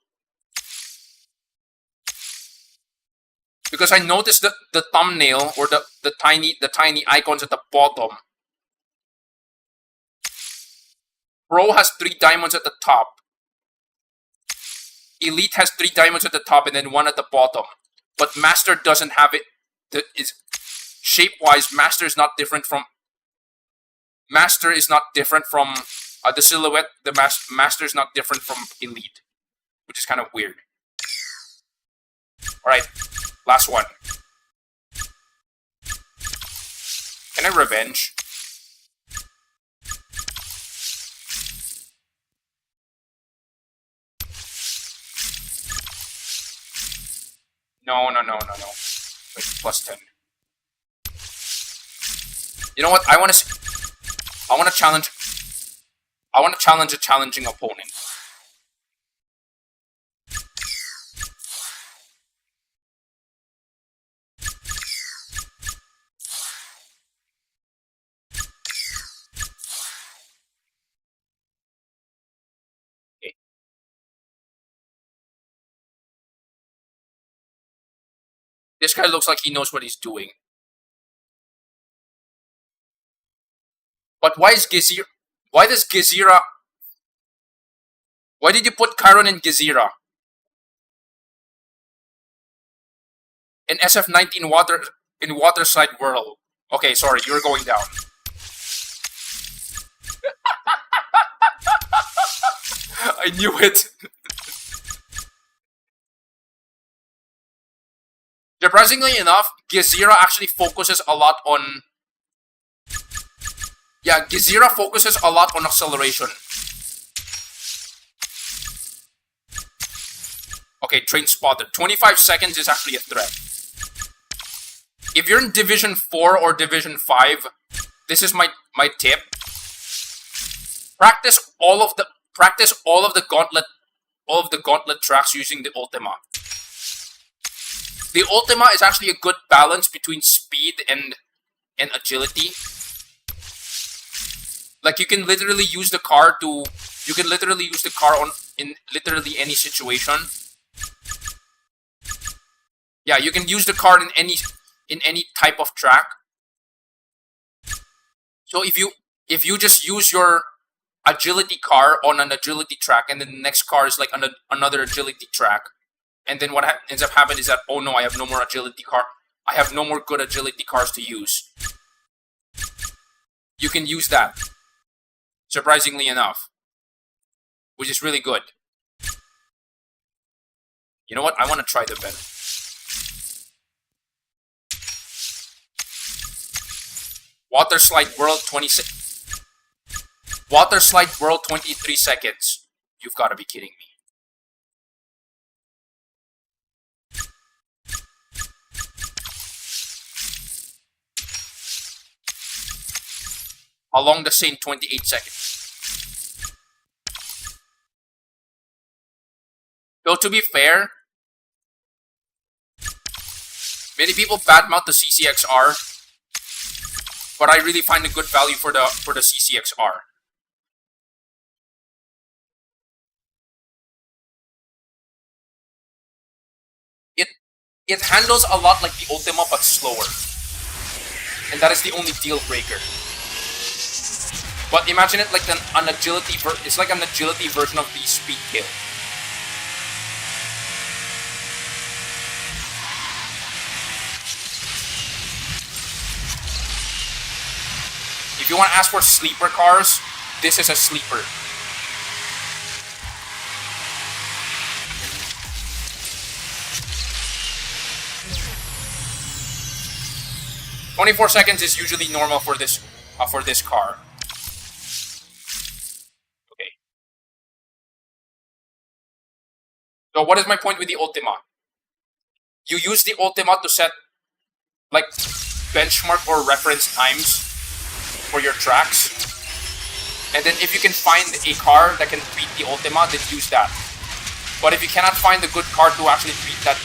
Because I noticed the thumbnail or the tiny icons at the bottom. Pro has 3 diamonds at the top. Elite has 3 diamonds at the top and then 1 at the bottom. But Master doesn't have it. Shape-wise, Master is not different from the silhouette. The Master is not different from Elite, which is kind of weird. All right, last one. Can I revenge? No. Wait, plus 10. You know what? I want to challenge a challenging opponent. Okay. This guy looks like he knows what he's doing. But why is Gezira? Why does Gezira? Why did you put Chiron in Gezira? In SF19 Waterside World. Okay, sorry, you're going down. I knew it. Surprisingly enough, Gezira actually focuses a lot on. Yeah, Gezira focuses a lot on acceleration. Okay, train spotted. 25 seconds is actually a threat. If you're in Division 4 or Division 5, this is my tip. Practice all of the gauntlet tracks using the Ultima. The Ultima is actually a good balance between speed and agility. Like you can literally use the car in literally any situation. Yeah, you can use the car in any type of track. So if you just use your agility car on an agility track and then the next car is like another agility track, and then what ends up happening is that, oh no, I have no more agility car. I have no more good agility cars to use. You can use that. Surprisingly enough. Which is really good. You know what? I want to try the better. Waterslide World 26. Waterslide World 23 seconds. You've got to be kidding me. Along the same 28 seconds. Though to be fair, many people badmouth the CCXR, but I really find a good value for the CCXR. It handles a lot like the Ultima but slower. And that is the only deal breaker. But imagine it like an agility. It's like an agility version of the speed tail. If you want to ask for sleeper cars, this is a sleeper. "24 seconds is usually normal for this car." Okay. So what is my point with the Ultima? You use the Ultima to set like benchmark or reference times for your tracks, and then if you can find a car that can beat the Ultima, then use that. But if you cannot find a good car to actually beat that,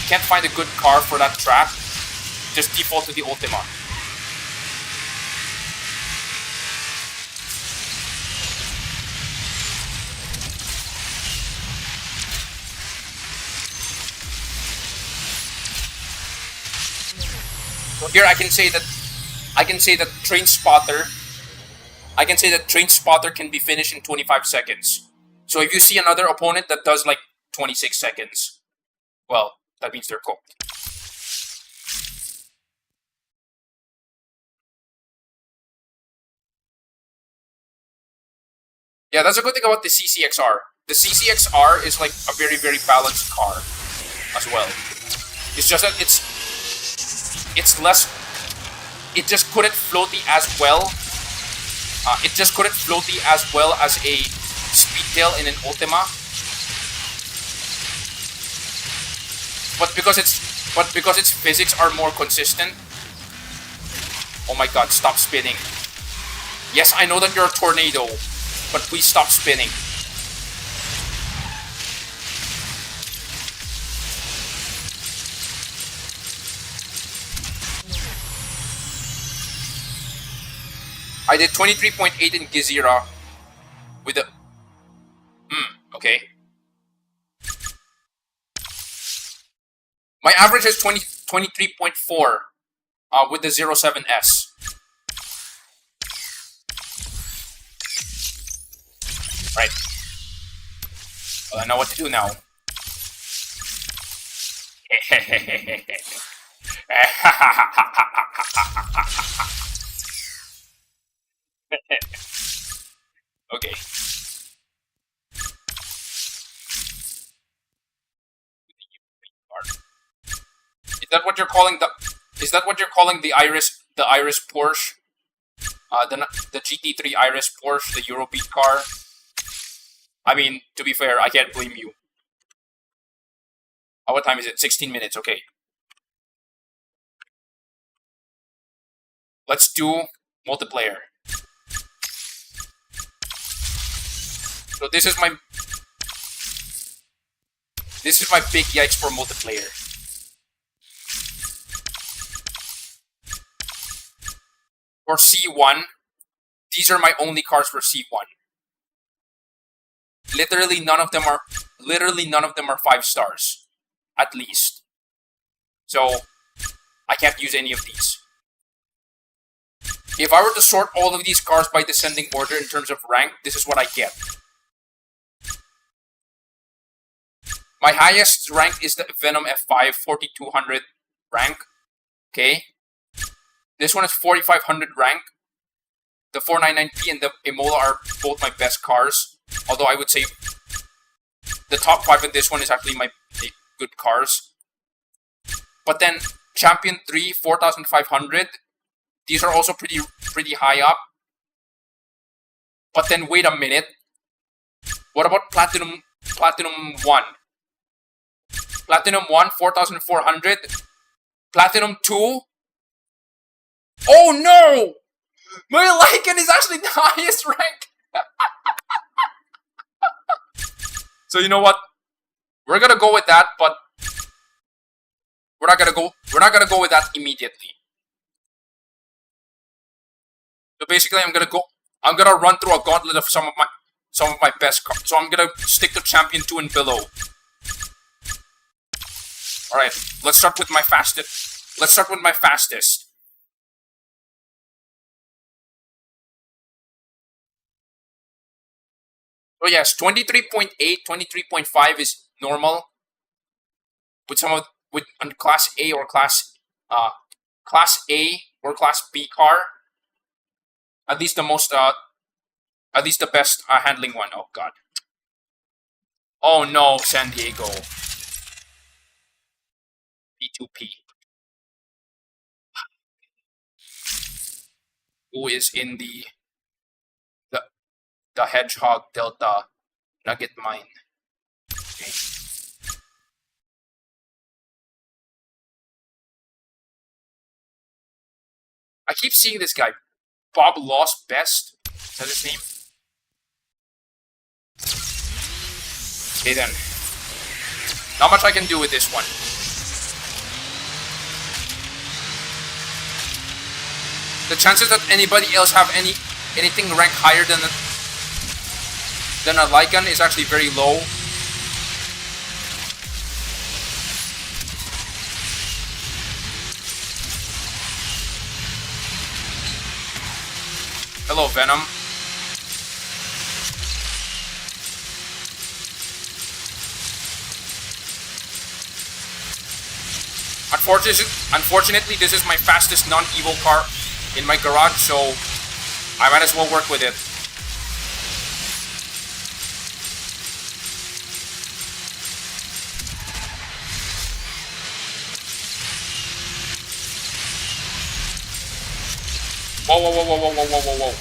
can't find a good car for that track, just default to the Ultima. So here I can say that Train Spotter can be finished in 25 seconds. So if you see another opponent that does like 26 seconds, well, that means they're cooked. Yeah, that's a good thing about the CCXR. The CCXR is like a very, very balanced car as well. It's just that it's less. It just couldn't floaty as well. It just couldn't floaty as well as a Speedtail in an Ultima. But because its physics are more consistent. Oh my god, stop spinning. Yes, I know that you're a tornado, but please stop spinning. I did 23.8 in Gizira with a... okay. My average is 23.4 with the 07S. Right. Well, I know what to do now. Okay. Is that what you're calling the Iris Porsche? The GT3 Iris Porsche, the Eurobeat car? I mean, to be fair, I can't blame you. What time is it? 16 minutes, okay. Let's do multiplayer. So this is my big yikes for multiplayer. For C1, these are my only cars for C1. Literally none of them are 5 stars, at least. So I can't use any of these. If I were to sort all of these cars by descending order in terms of rank, this is what I get. My highest rank is the Venom F5, 4200 rank. Okay. This one is 4500 rank. The 499P and the Imola are both my best cars. Although I would say the top 5 in this one is actually my good cars. But then Champion 3, 4500. These are also pretty high up. But then wait a minute. What about Platinum 1? Platinum 1, 4400. Platinum 2. Oh no! My Lycan is actually the highest rank. So you know what? We're gonna go with that, but we're not gonna go with that immediately. So basically I'm gonna run through a gauntlet of some of my best cards. So I'm gonna stick to Champion 2 and below. Alright, let's start with my fastest. So yes, 23.8, 23.5 is normal. With some of on class A or class A or class B car. At least the best handling one. Oh god. Oh no, San Diego. P2P. Who is in the Hedgehog Delta Nugget Mine? Okay. I keep seeing this guy, Bob Lost Best. Is that his name? Okay then. Not much I can do with this one. The chances that anybody else have anything ranked higher than a Lycan is actually very low. Hello, Venom. Unfortunately, this is my fastest non-Evo car in my garage, so I might as well work with it. Whoa, whoa, whoa, whoa, whoa, whoa, whoa, whoa, whoa.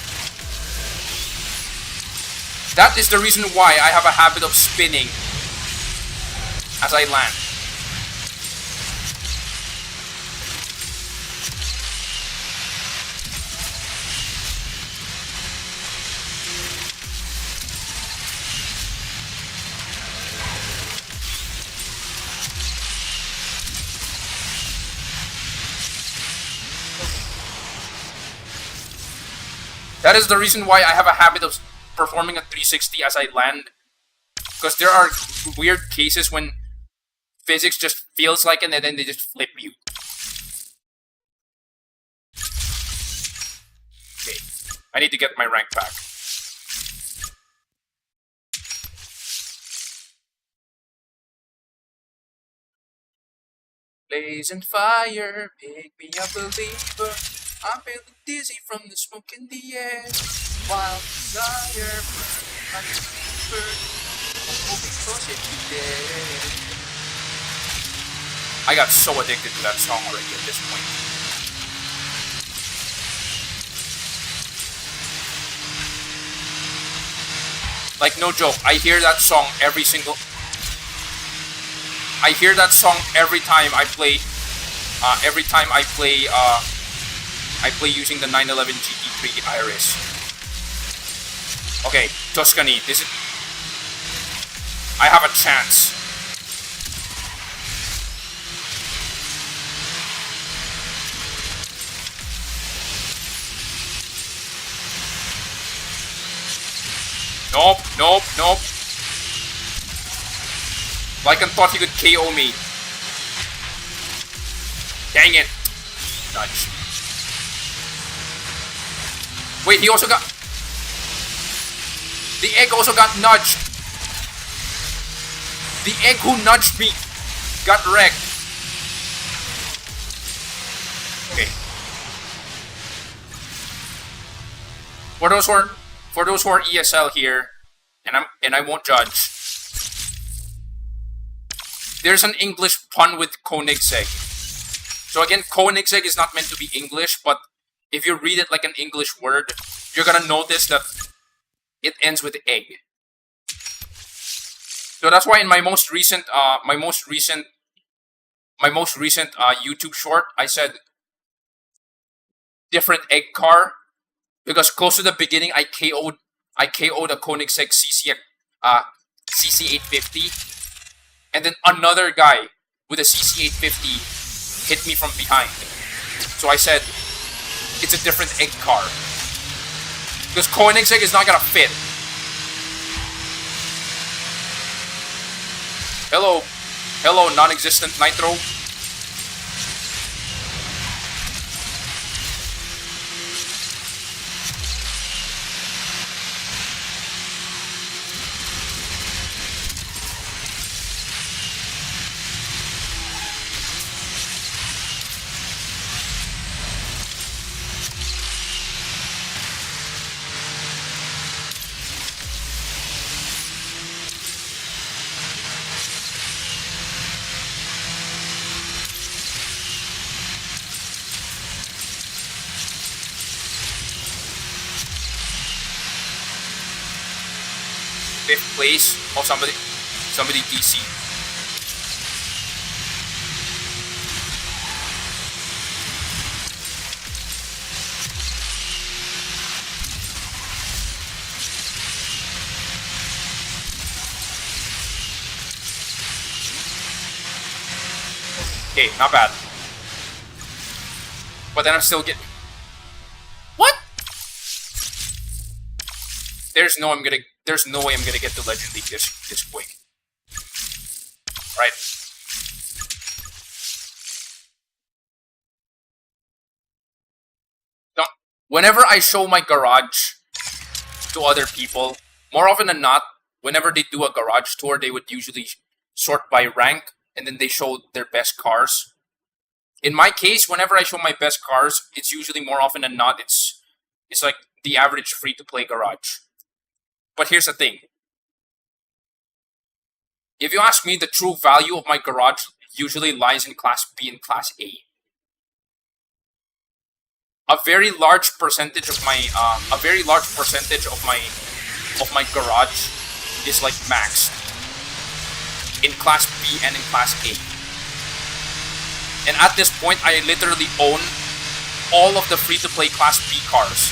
That is the reason why I have a habit of spinning as I land. That is the reason why I have a habit of performing a 360 as I land. Because there are weird cases when physics just feels like it and then they just flip you. Okay, I need to get my rank back. Blazing fire, make me a believer. I'm feeling dizzy from the smoke in the air. Wild desire, I'm moving closer to death. I got so addicted to that song already at this point. Like, no joke, I hear that song every time I play. I play using the 911 GT3 Iris. Okay, Tuscany, I have a chance. Nope, nope, nope. Lycan thought he could KO me. Dang it. Nudge. Wait, he also got... The egg also got nudged. The egg who nudged me got wrecked. Okay. For those who are ESL here, and I won't judge. There's an English pun with Koenigsegg. So again, Koenigsegg is not meant to be English, but if you read it like an English word, you're gonna notice that it ends with egg. So that's why in my most recent YouTube short, I said different egg car, because close to the beginning I KO'd a Koenigsegg CC850, and then another guy with a CC850 hit me from behind. So I said, it's a different egg car. Because Koenigsegg is not gonna fit. Hello, non-existent Nitro. 5th place. Oh, somebody DC. Okay, not bad. But then I'm still getting... What? There's no way I'm gonna get the Legend League this quick. Right. No, whenever I show my garage to other people, more often than not, whenever they do a garage tour, they would usually sort by rank, and then they show their best cars. In my case, whenever I show my best cars, it's usually more often than not, it's like the average free-to-play garage. But here's the thing. If you ask me, the true value of my garage usually lies in Class B and Class A. A very large percentage of my garage is like maxed in Class B and in Class A. And at this point, I literally own all of the free-to-play Class B cars.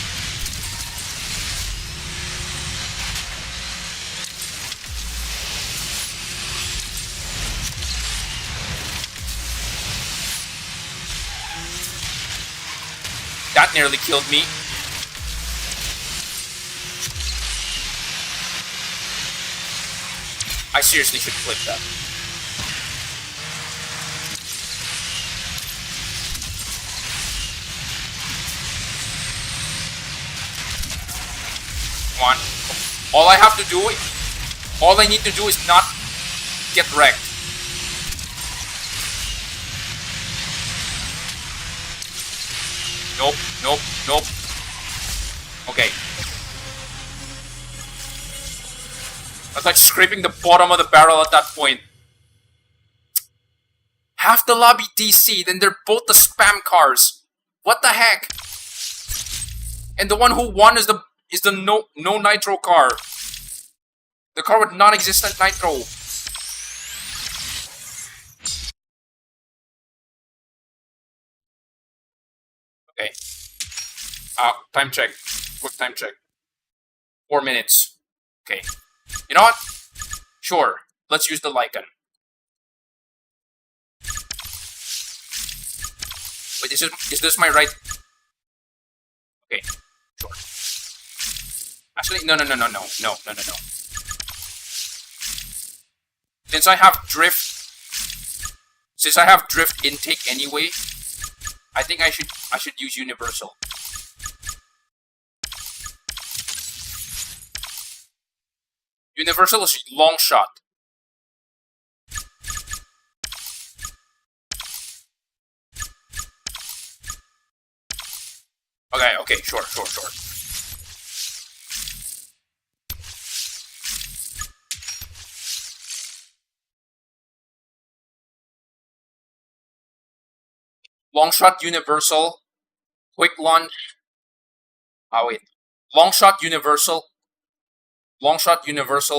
That nearly killed me. I seriously should flip that. Come on. All I need to do is not get wrecked. Nope, nope, nope. Okay. I was like scraping the bottom of the barrel at that point. Half the lobby DC, then they're both the spam cars. What the heck? And the one who won is the no nitro car. The car with non-existent nitro. Okay. Time check. Quick time check. 4 minutes. Okay. You know what? Sure. Let's use the Lycan. Wait, is this my right? Okay. Sure. Actually, no. Since I have drift intake anyway, I think I should use universal. Universal is long shot. Okay, sure. Long shot universal, quick launch. Wait. Long shot universal,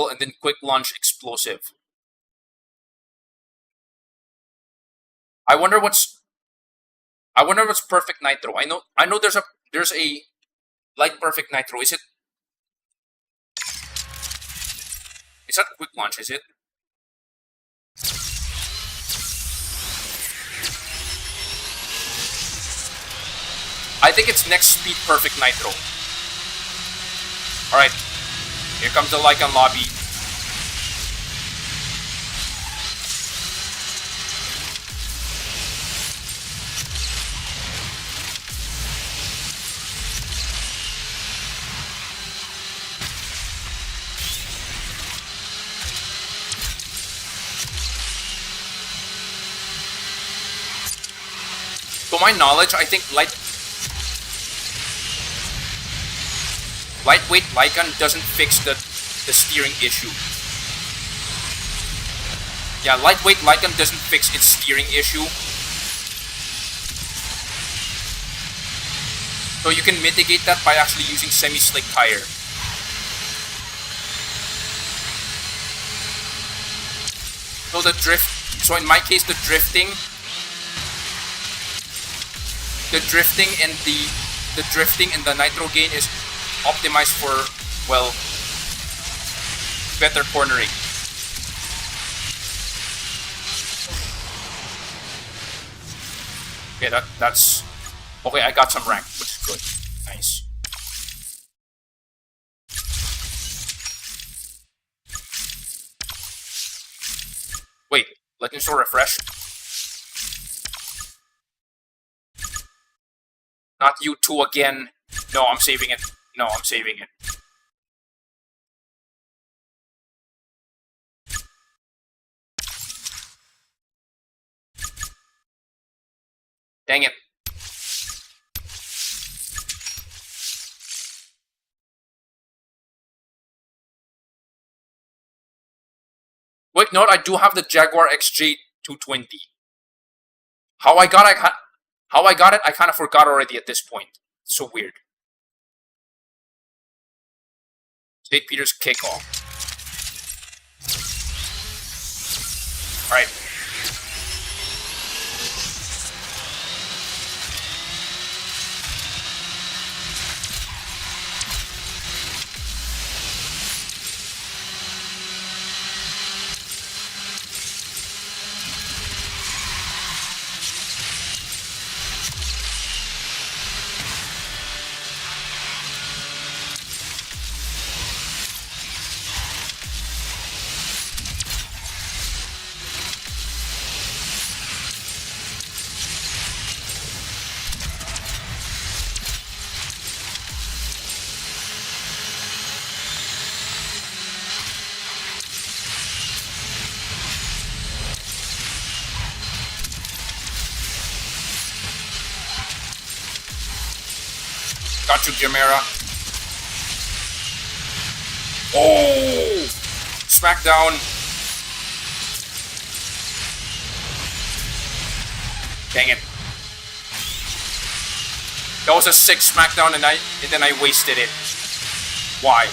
and then quick launch explosive. I wonder what's perfect nitro. I know there's a light perfect nitro. Is it? Is that quick launch? Is it? I think it's next speed perfect nitro. Alright. Here comes the Lycan lobby. To my knowledge, I think lightweight Lycan doesn't fix the steering issue. Yeah, lightweight Lycan doesn't fix its steering issue. So you can mitigate that by actually using semi-slick tire. So the drift. So in my case, the drifting and the nitro gain is optimized for, well, better cornering. Okay, that's okay. I got some rank, which is good. Nice. Wait, let me still refresh. Not you two again. No, I'm saving it. No, I'm saving it. Dang it. Wait, no, I do have the Jaguar XJ 220. How I got it, I kind of forgot already at this point. It's so weird. St. Peter's kickoff. Alright. Got you, Jamera. Oh! Smackdown. Dang it. That was a 6 Smackdown and then I wasted it. Why?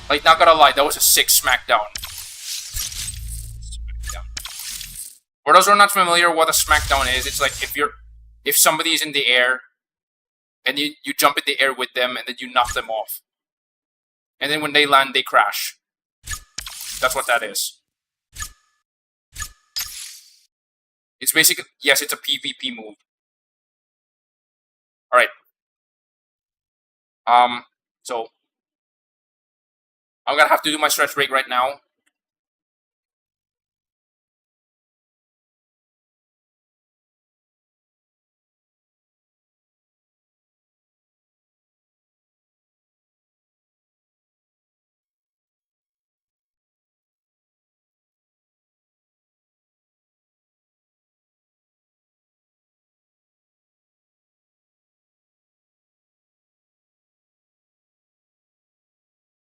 Like, not gonna lie, that was a 6 Smackdown. For those who are not familiar what a Smackdown is, it's like if somebody is in the air and you jump in the air with them and then you knock them off. And then when they land, they crash. That's what that is. It's basically, yes, it's a PvP move. Alright. So I'm gonna have to do my stretch break right now.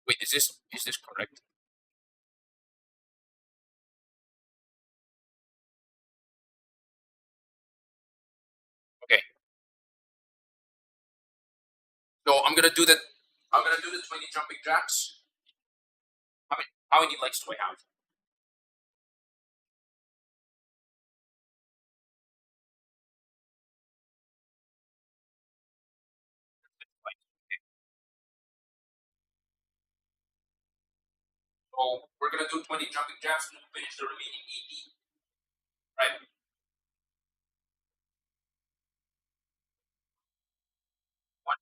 Wait, is this correct? Okay. So I'm gonna do the 20 jumping jacks. How many legs do I have? So we're gonna do 20 jumping jacks and finish the remaining 80. Right. 1,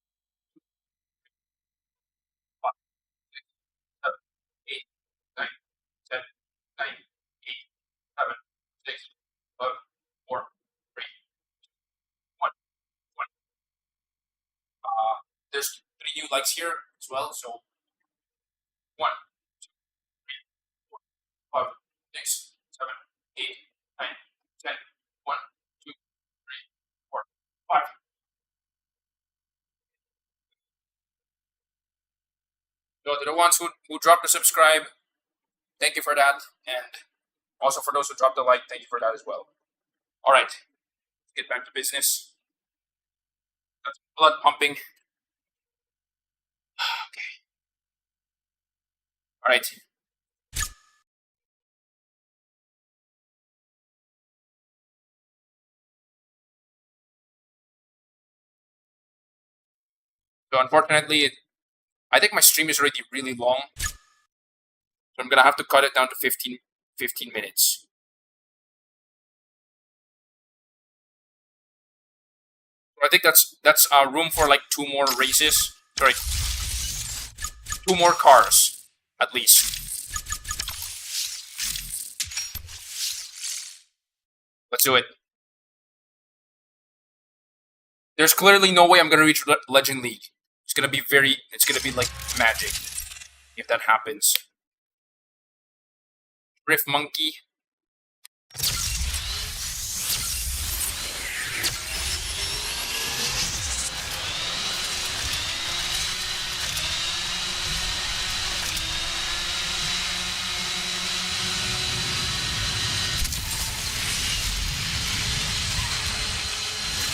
5, 6, 7, 8, 9, 10, 9, 8, 7, 6, 5, 4, 3, 1, 1. There's 3 new legs here as well, so 1, 2, 3, 4, 5, 6, 7, 8, 9, 10, 1, 2, 3, 4, 5. So to the ones who dropped the subscribe, thank you for that. And also for those who dropped the like, thank you for that as well. All right, get back to business. That's blood pumping. Okay. All right. So unfortunately, I think my stream is already really long. So I'm gonna have to cut it down to 15 minutes. I think that's room for like 2 more races. Sorry, 2 more cars at least. Let's do it. There's clearly no way I'm gonna reach Legend League. It's gonna be like magic if that happens. Riff Monkey.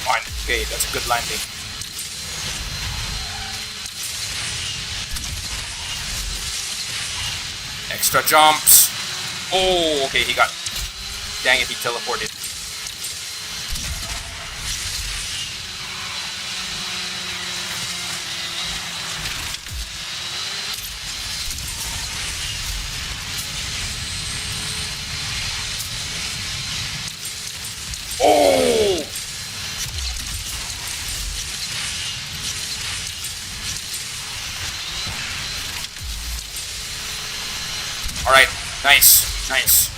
Fine. Okay, that's a good landing. Extra jumps. Oh, okay, he got... Dang it, he teleported. Oh! Alright, nice, nice.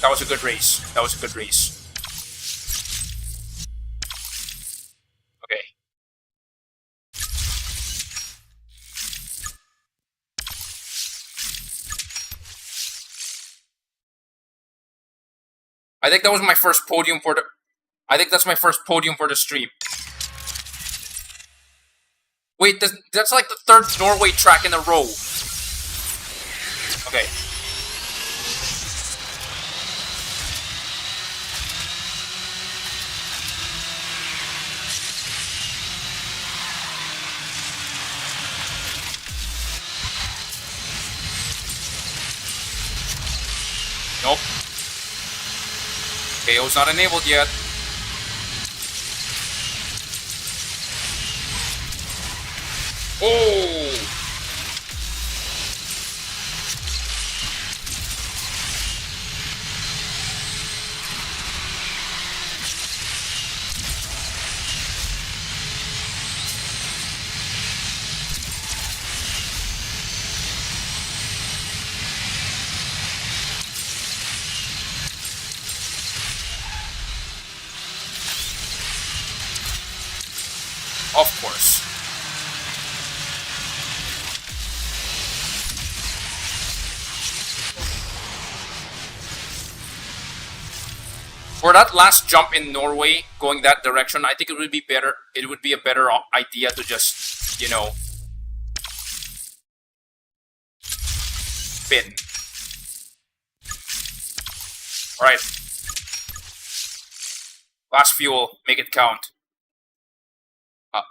That was a good race. That was a good race. Okay. I think that was my first podium for the... I think that's my first podium for the stream. Wait, that's like the 3rd Norway track in a row. Okay. Nope. KO's not enabled yet. Oh! Of course. For that last jump in Norway, going that direction, I think it would be better. It would be a better idea to just, you know, spin. All right. Last fuel, make it count.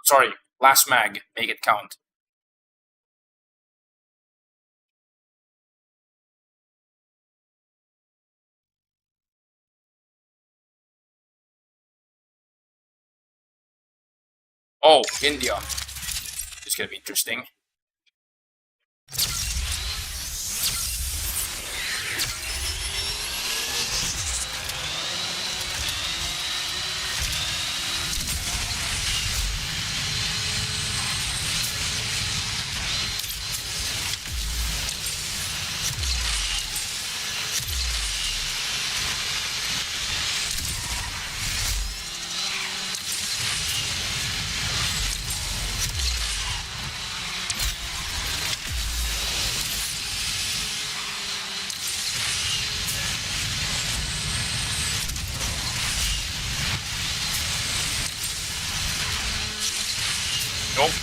Sorry, last mag, make it count. Oh, India. This is gonna be interesting.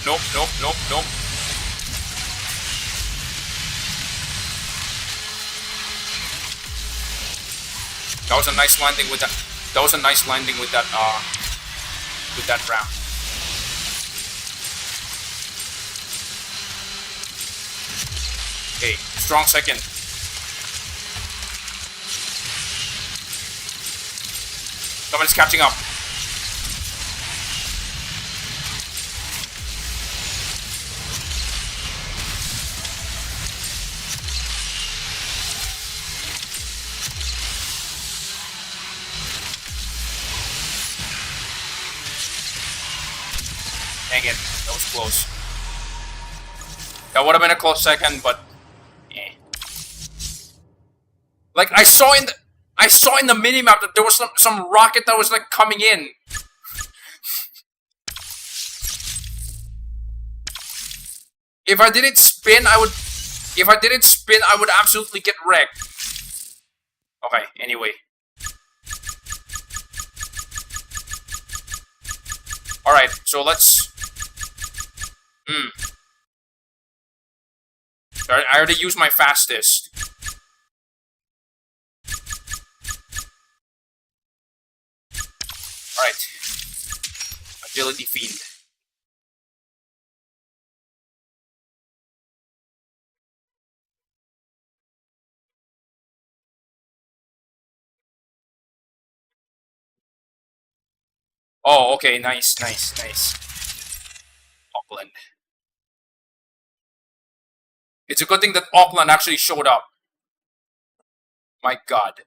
Nope. That was a nice landing with that. That was a nice landing with that ramp. Okay, strong second. Somebody's catching up. Dang it, that was close. That would have been a close second, but eh. Like I saw in the minimap that there was some rocket that was like coming in. If I didn't spin, I would absolutely get wrecked. Okay, anyway. Alright, so let's... I already used my fastest. Alright. Agility Fiend. Oh, okay, nice. Auckland. It's a good thing that Auckland actually showed up. My god.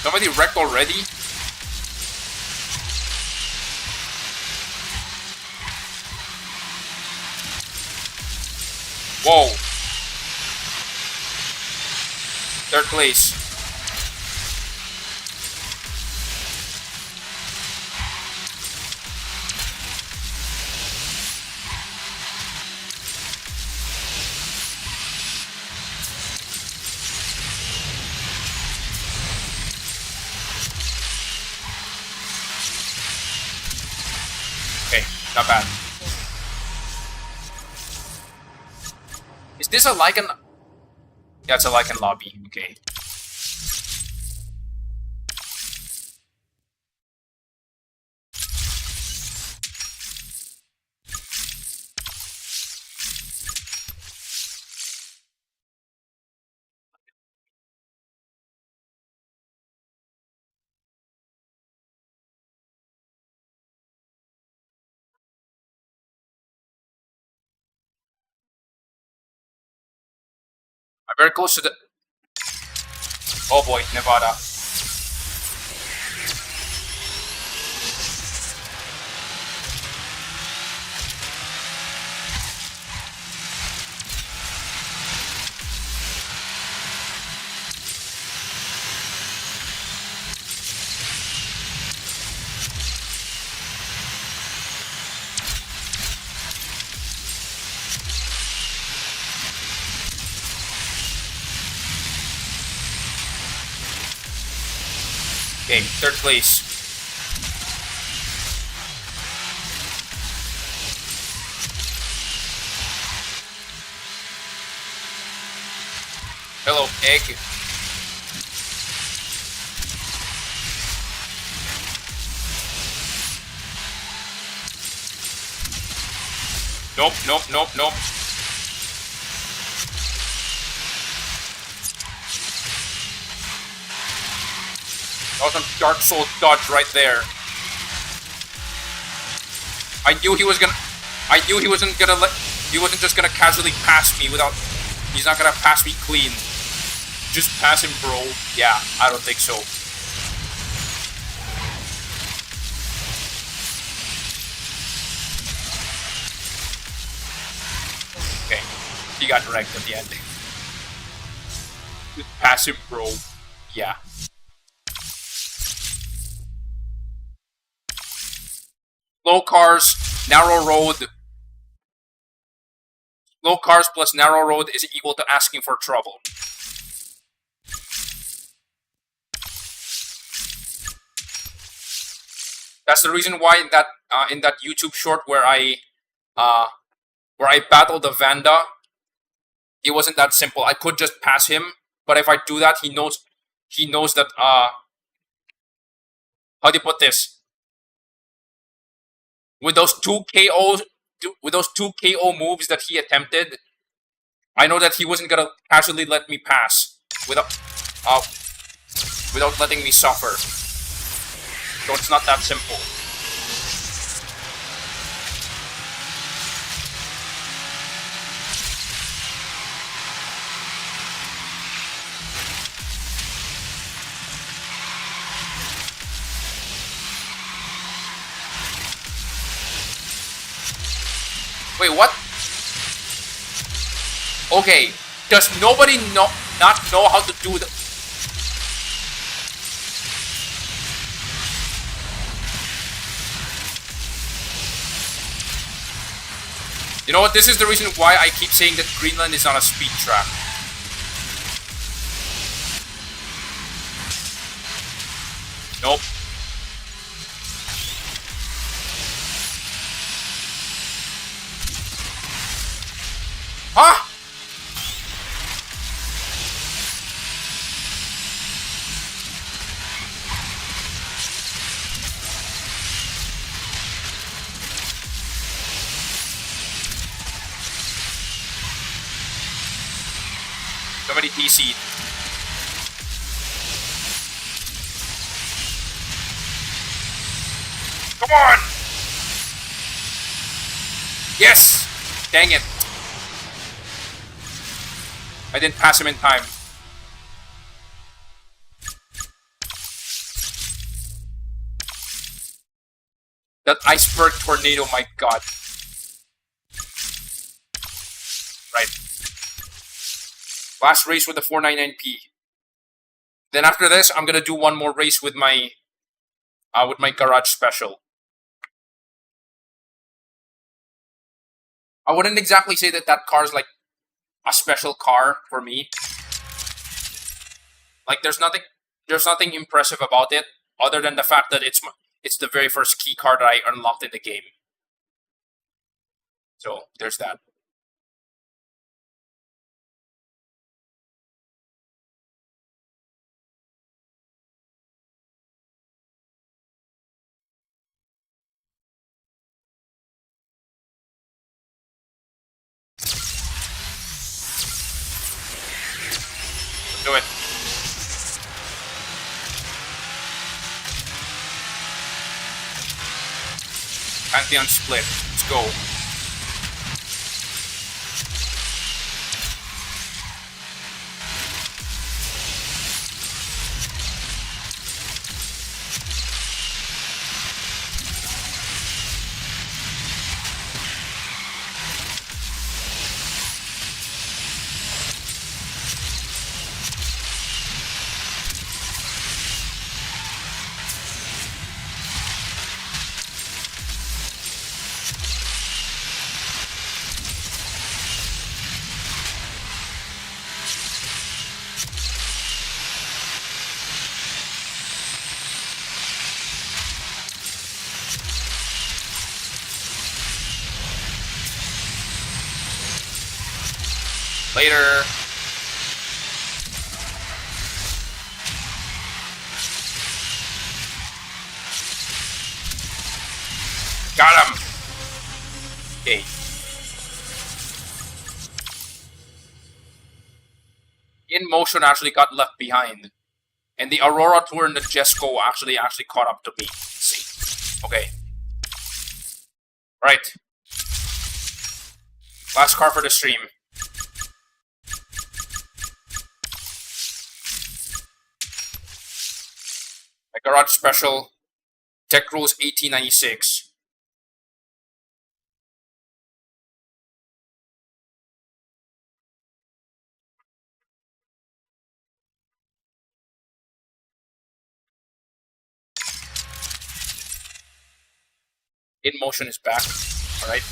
Somebody wrecked already? Whoa. Third place. Okay, not bad. Is this a Lycan? Yeah, it's a Lycan lobby. Okay. I'm very close to the... Oh boy, Nevada. Okay, third place. Hello, egg. Nope. That was some Dark Souls dodge right there. I knew he wasn't just gonna casually pass me without... He's not gonna pass me clean. Just pass him, bro. Yeah, I don't think so. Okay, he got wrecked at the end. Just pass him, bro. Yeah. Low cars, narrow road. Low cars plus narrow road is equal to asking for trouble. That's the reason why that in that YouTube short where I battled the Vanda, it wasn't that simple. I could just pass him, but if I do that, he knows that how do you put this? With those two KO moves that he attempted, I know that he wasn't gonna casually let me pass without letting me suffer. So it's not that simple. Wait, what? Okay, does nobody not know how to do the... You know what? This is the reason why I keep saying that Greenland is on a speed trap. Nope. Huh? Somebody DC'd. Come on! Yes! Dang it. I didn't pass him in time. That iceberg tornado, my god. Right. Last race with the 499p. Then after this, I'm gonna do one more race with my garage special. I wouldn't exactly say that that car's like a special car for me. Like there's nothing impressive about it other than the fact that it's the very first key card that I unlocked in the game. So there's that. Do it. Pantheon split. Let's go. Later. Got him. Okay. In Motion actually got left behind, and the Aurora Tour and the Jesco actually caught up to me. Let's see. Okay. Right. Last car for the stream. My garage special, Tech Rules 1896. In Motion is back. Alright.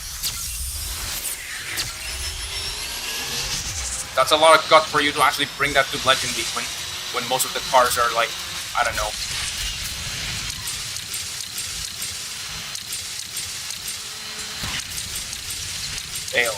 That's a lot of gut for you to actually bring that to Legend League when most of the cars are like, I don't know. Fail.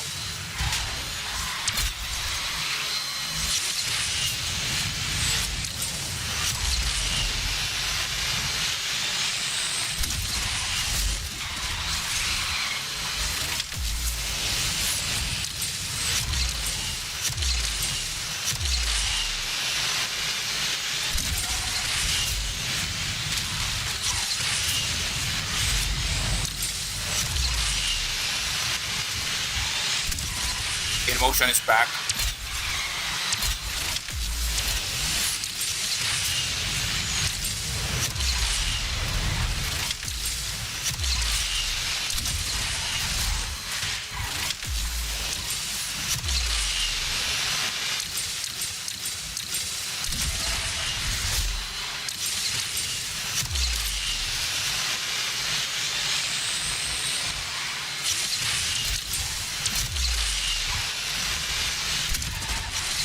Motion is back.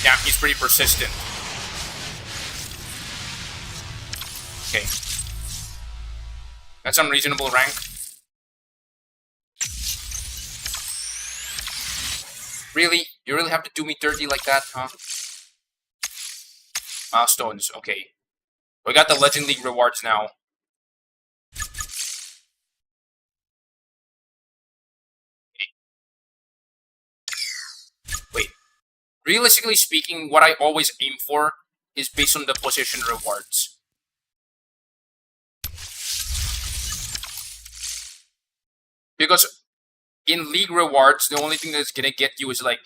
Yeah, he's pretty persistent. Okay. That's unreasonable rank. Really? You really have to do me dirty like that, huh? Milestones, okay. We got the Legend League rewards now. Wait. Realistically speaking, what I always aim for is based on the position rewards. Because in league rewards, the only thing that's gonna get you is like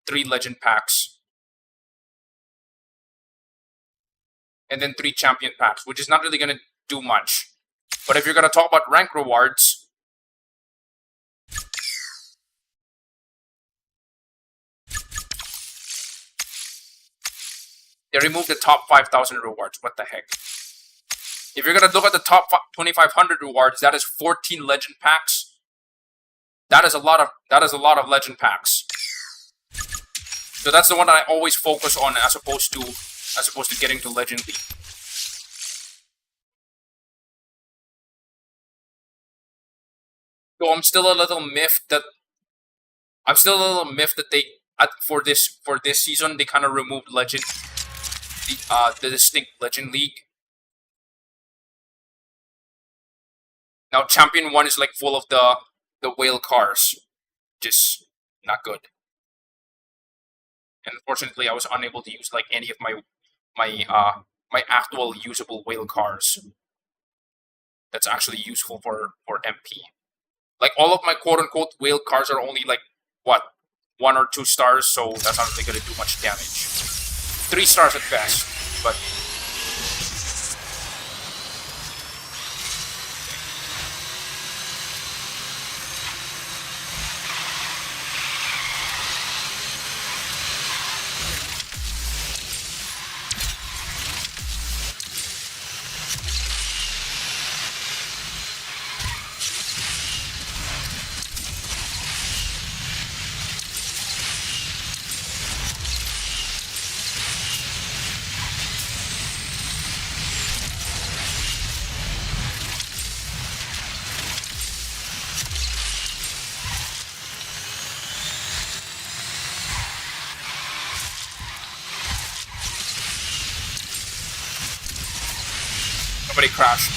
3 legend packs. And then 3 champion packs, which is not really gonna do much. But if you're gonna talk about rank rewards, they removed the top 5,000 rewards. What the heck? If you're gonna look at the top 2,500 rewards, that is 14 legend packs. That is a lot of legend packs. So that's the one that I always focus on as opposed to getting to Legend League. So I'm still a little miffed that they for this season they kind of removed the distinct Legend League. Now Champion 1 is like full of the whale cars, which is not good. And unfortunately, I was unable to use like any of my actual usable whale cars. That's actually useful for MP. Like all of my quote-unquote whale cars are only like what, 1 or 2 stars, so that's not really gonna do much damage. 3 stars at best, but somebody crashed.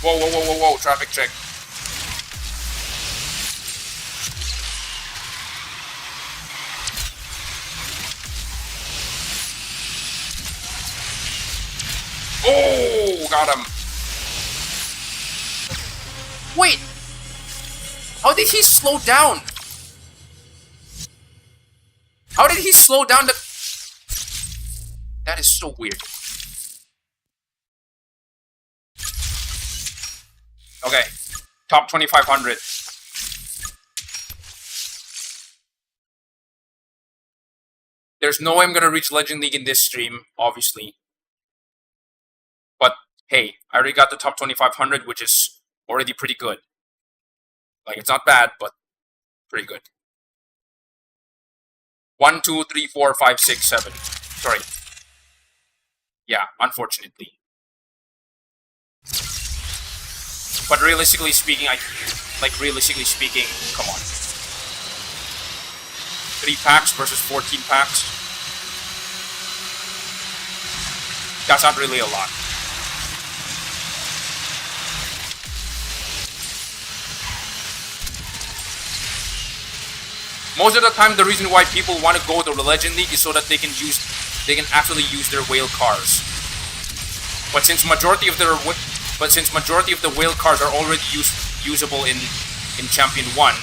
Whoa, whoa, whoa, whoa, whoa, traffic check. Oh, got him. Wait, how did he slow down? How did he slow down the... That is so weird. Okay, top 2,500. There's no way I'm gonna reach Legend League in this stream, obviously. But hey, I already got the top 2,500, which is already pretty good. Like, it's not bad, but pretty good. 1, 2, 3, 4, 5, 6, 7. Sorry. Yeah, unfortunately. But realistically speaking, realistically speaking, come on. 3 packs versus 14 packs. That's not really a lot. Most of the time, the reason why people want to go to the Legend League is so that they can actually use their whale cars. But since majority of the whale cars are already usable in Champion 1,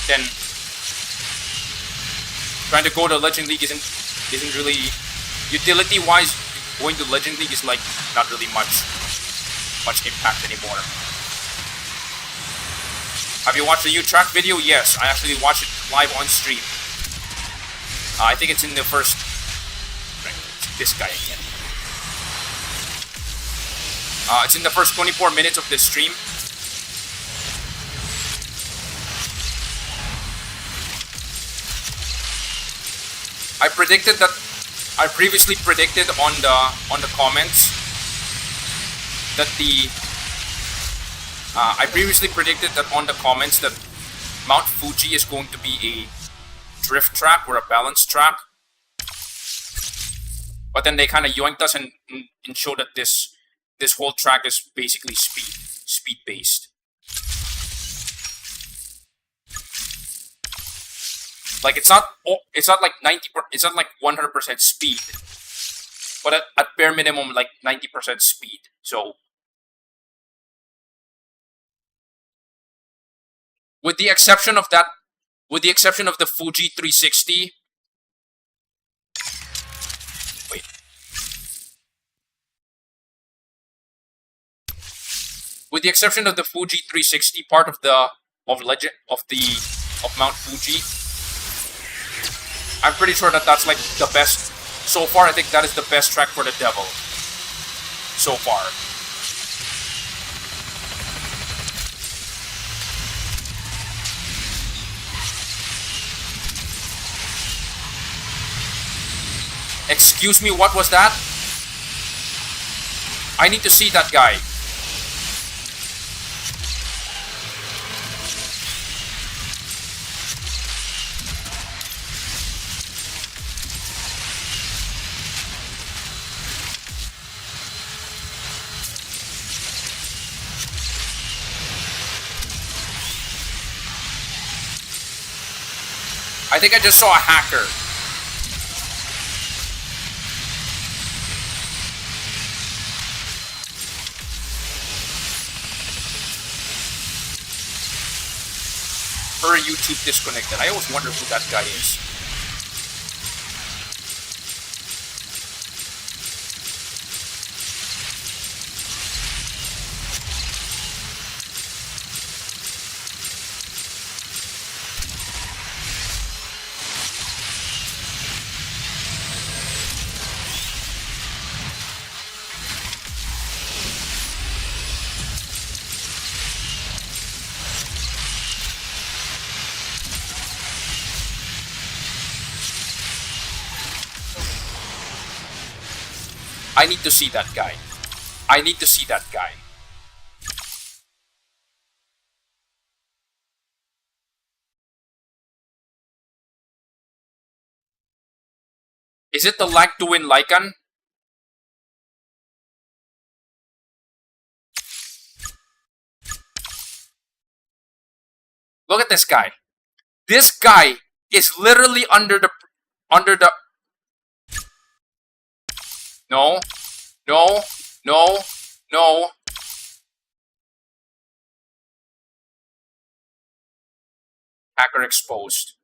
then trying to go to Legend League isn't really, utility wise, going to Legend League is like not really much impact anymore. Have you watched the U-Track video? Yes, I actually watched it live on stream. I think it's in the first... This guy again. It's in the first 24 minutes of this stream. I previously predicted on the comments that Mount Fuji is going to be a drift track or a balance track. But then they kind of yoinked us and showed that this whole track is basically speed based. Like it's not like 100% speed, but at bare minimum like 90% speed. So with the exception of the Fuji 360. Wait. With the exception of the Fuji 360 part of Mount Fuji, I'm pretty sure that's like the best so far. I think that is the best track for the devil so far. Excuse me, what was that? I need to see that guy. I think I just saw a hacker. Her YouTube disconnected. I always wonder who that guy is. I need to see that guy. I need to see that guy. Is it the lag to win Lycan? Look at this guy. This guy is literally under the No, no, no, no. Hacker exposed.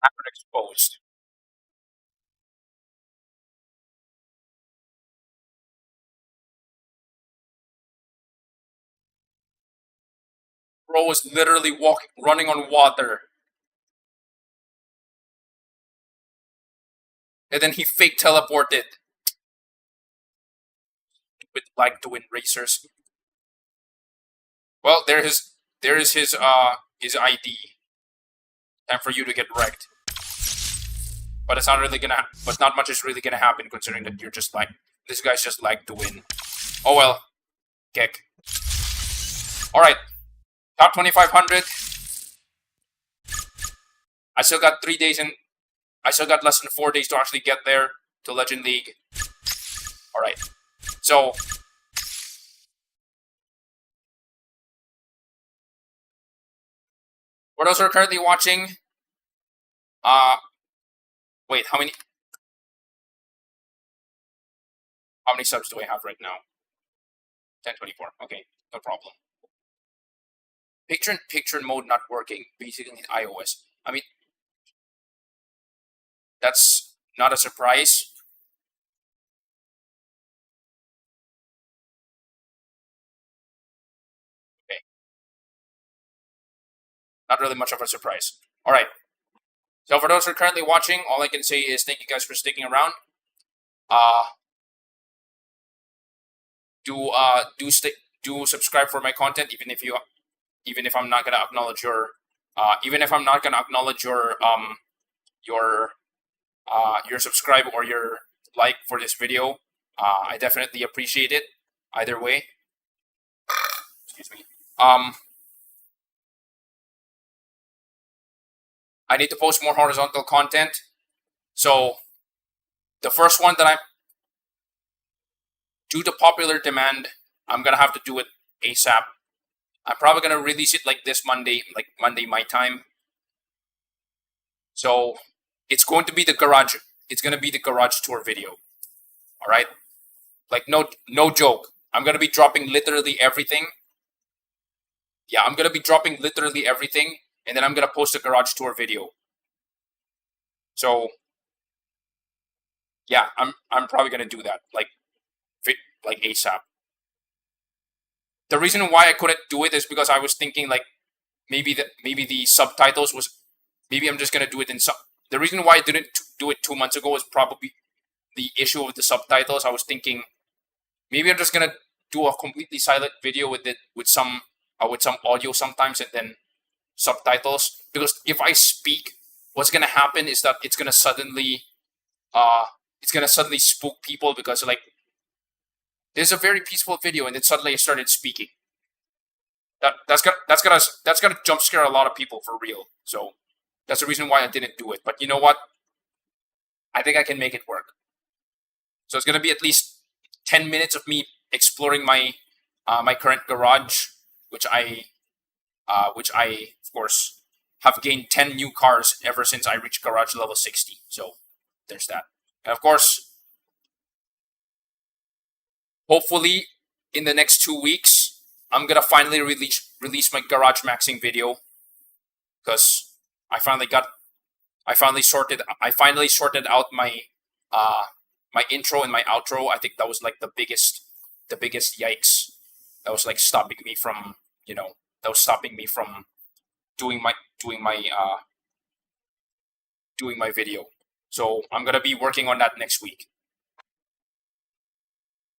Hacker exposed. Bro was literally running on water. And then he fake teleported. With like to win racers. Well, there is his ID. Time for you to get wrecked. But it's not really gonna. But not much is really gonna happen considering that you're just like this guy's just like to win. Oh well, kick. All right, top 2500. I still got 3 days and I still got less than 4 days to actually get there to Legend League. All right, so. For those who are currently watching, wait, how many subs do I have right now? 1024. Okay, no problem. Picture mode not working, basically in iOS. I mean, that's not a surprise. Okay. Not really much of a surprise. All right. So for those who are currently watching, all I can say is thank you guys for sticking around. Do subscribe for my content, even if I'm not gonna acknowledge your your subscribe or your like for this video. I definitely appreciate it. Either way. Excuse me. I need to post more horizontal content. So the first one that due to popular demand, I'm gonna have to do it ASAP. I'm probably gonna release it like this Monday, like Monday my time. So it's going to be the garage. It's gonna be the garage tour video. All right, like no joke. I'm gonna be dropping literally everything. Yeah, I'm gonna be dropping literally everything, and then I'm gonna post a garage tour video. So yeah, I'm probably gonna do that like ASAP. The reason why I couldn't do it is because I was thinking like maybe the subtitles was maybe I'm just gonna do it in sub. The reason why I didn't do it 2 months ago was probably the issue of the subtitles. I was thinking maybe I'm just gonna do a completely silent video with some audio sometimes and then subtitles, because if I speak, what's gonna happen is that it's gonna suddenly spook people, because like there's a very peaceful video and then suddenly I started speaking. That's gonna jump scare a lot of people for real. So that's the reason why I didn't do it. But you know what? I think I can make it work. So it's gonna be at least 10 minutes of me exploring my my current garage, which I of course have gained 10 new cars ever since I reached garage level 60. So there's that. And of course, hopefully in the next 2 weeks, I'm gonna finally release my garage maxing video, because I finally sorted out my my intro and my outro. I think that was like the biggest yikes. That was like stopping me from doing my video. So I'm gonna be working on that next week.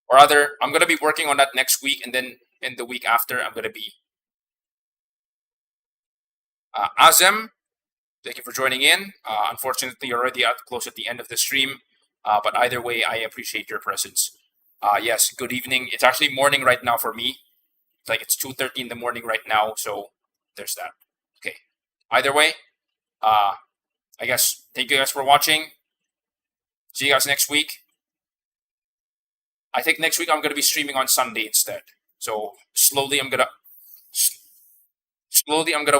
Or rather, I'm gonna be working on that next week, and then in the week after, I'm gonna be Azem. Thank you for joining in. Unfortunately, you're already close at the end of the stream, but either way, I appreciate your presence. Yes, good evening. It's actually morning right now for me. It's like it's 2:30 in the morning right now, so there's that. Okay. Either way, I guess thank you guys for watching. See you guys next week. I think next week I'm gonna be streaming on Sunday instead. So slowly I'm gonna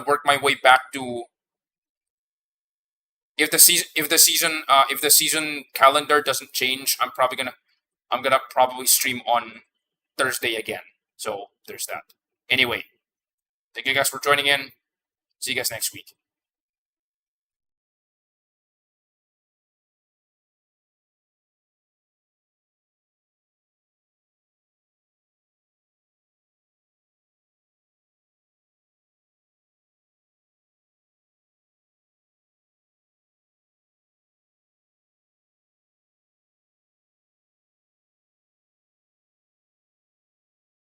work my way back to, if the season calendar doesn't change, I'm gonna probably stream on Thursday again. So there's that. Anyway, thank you guys for joining in. See you guys next week.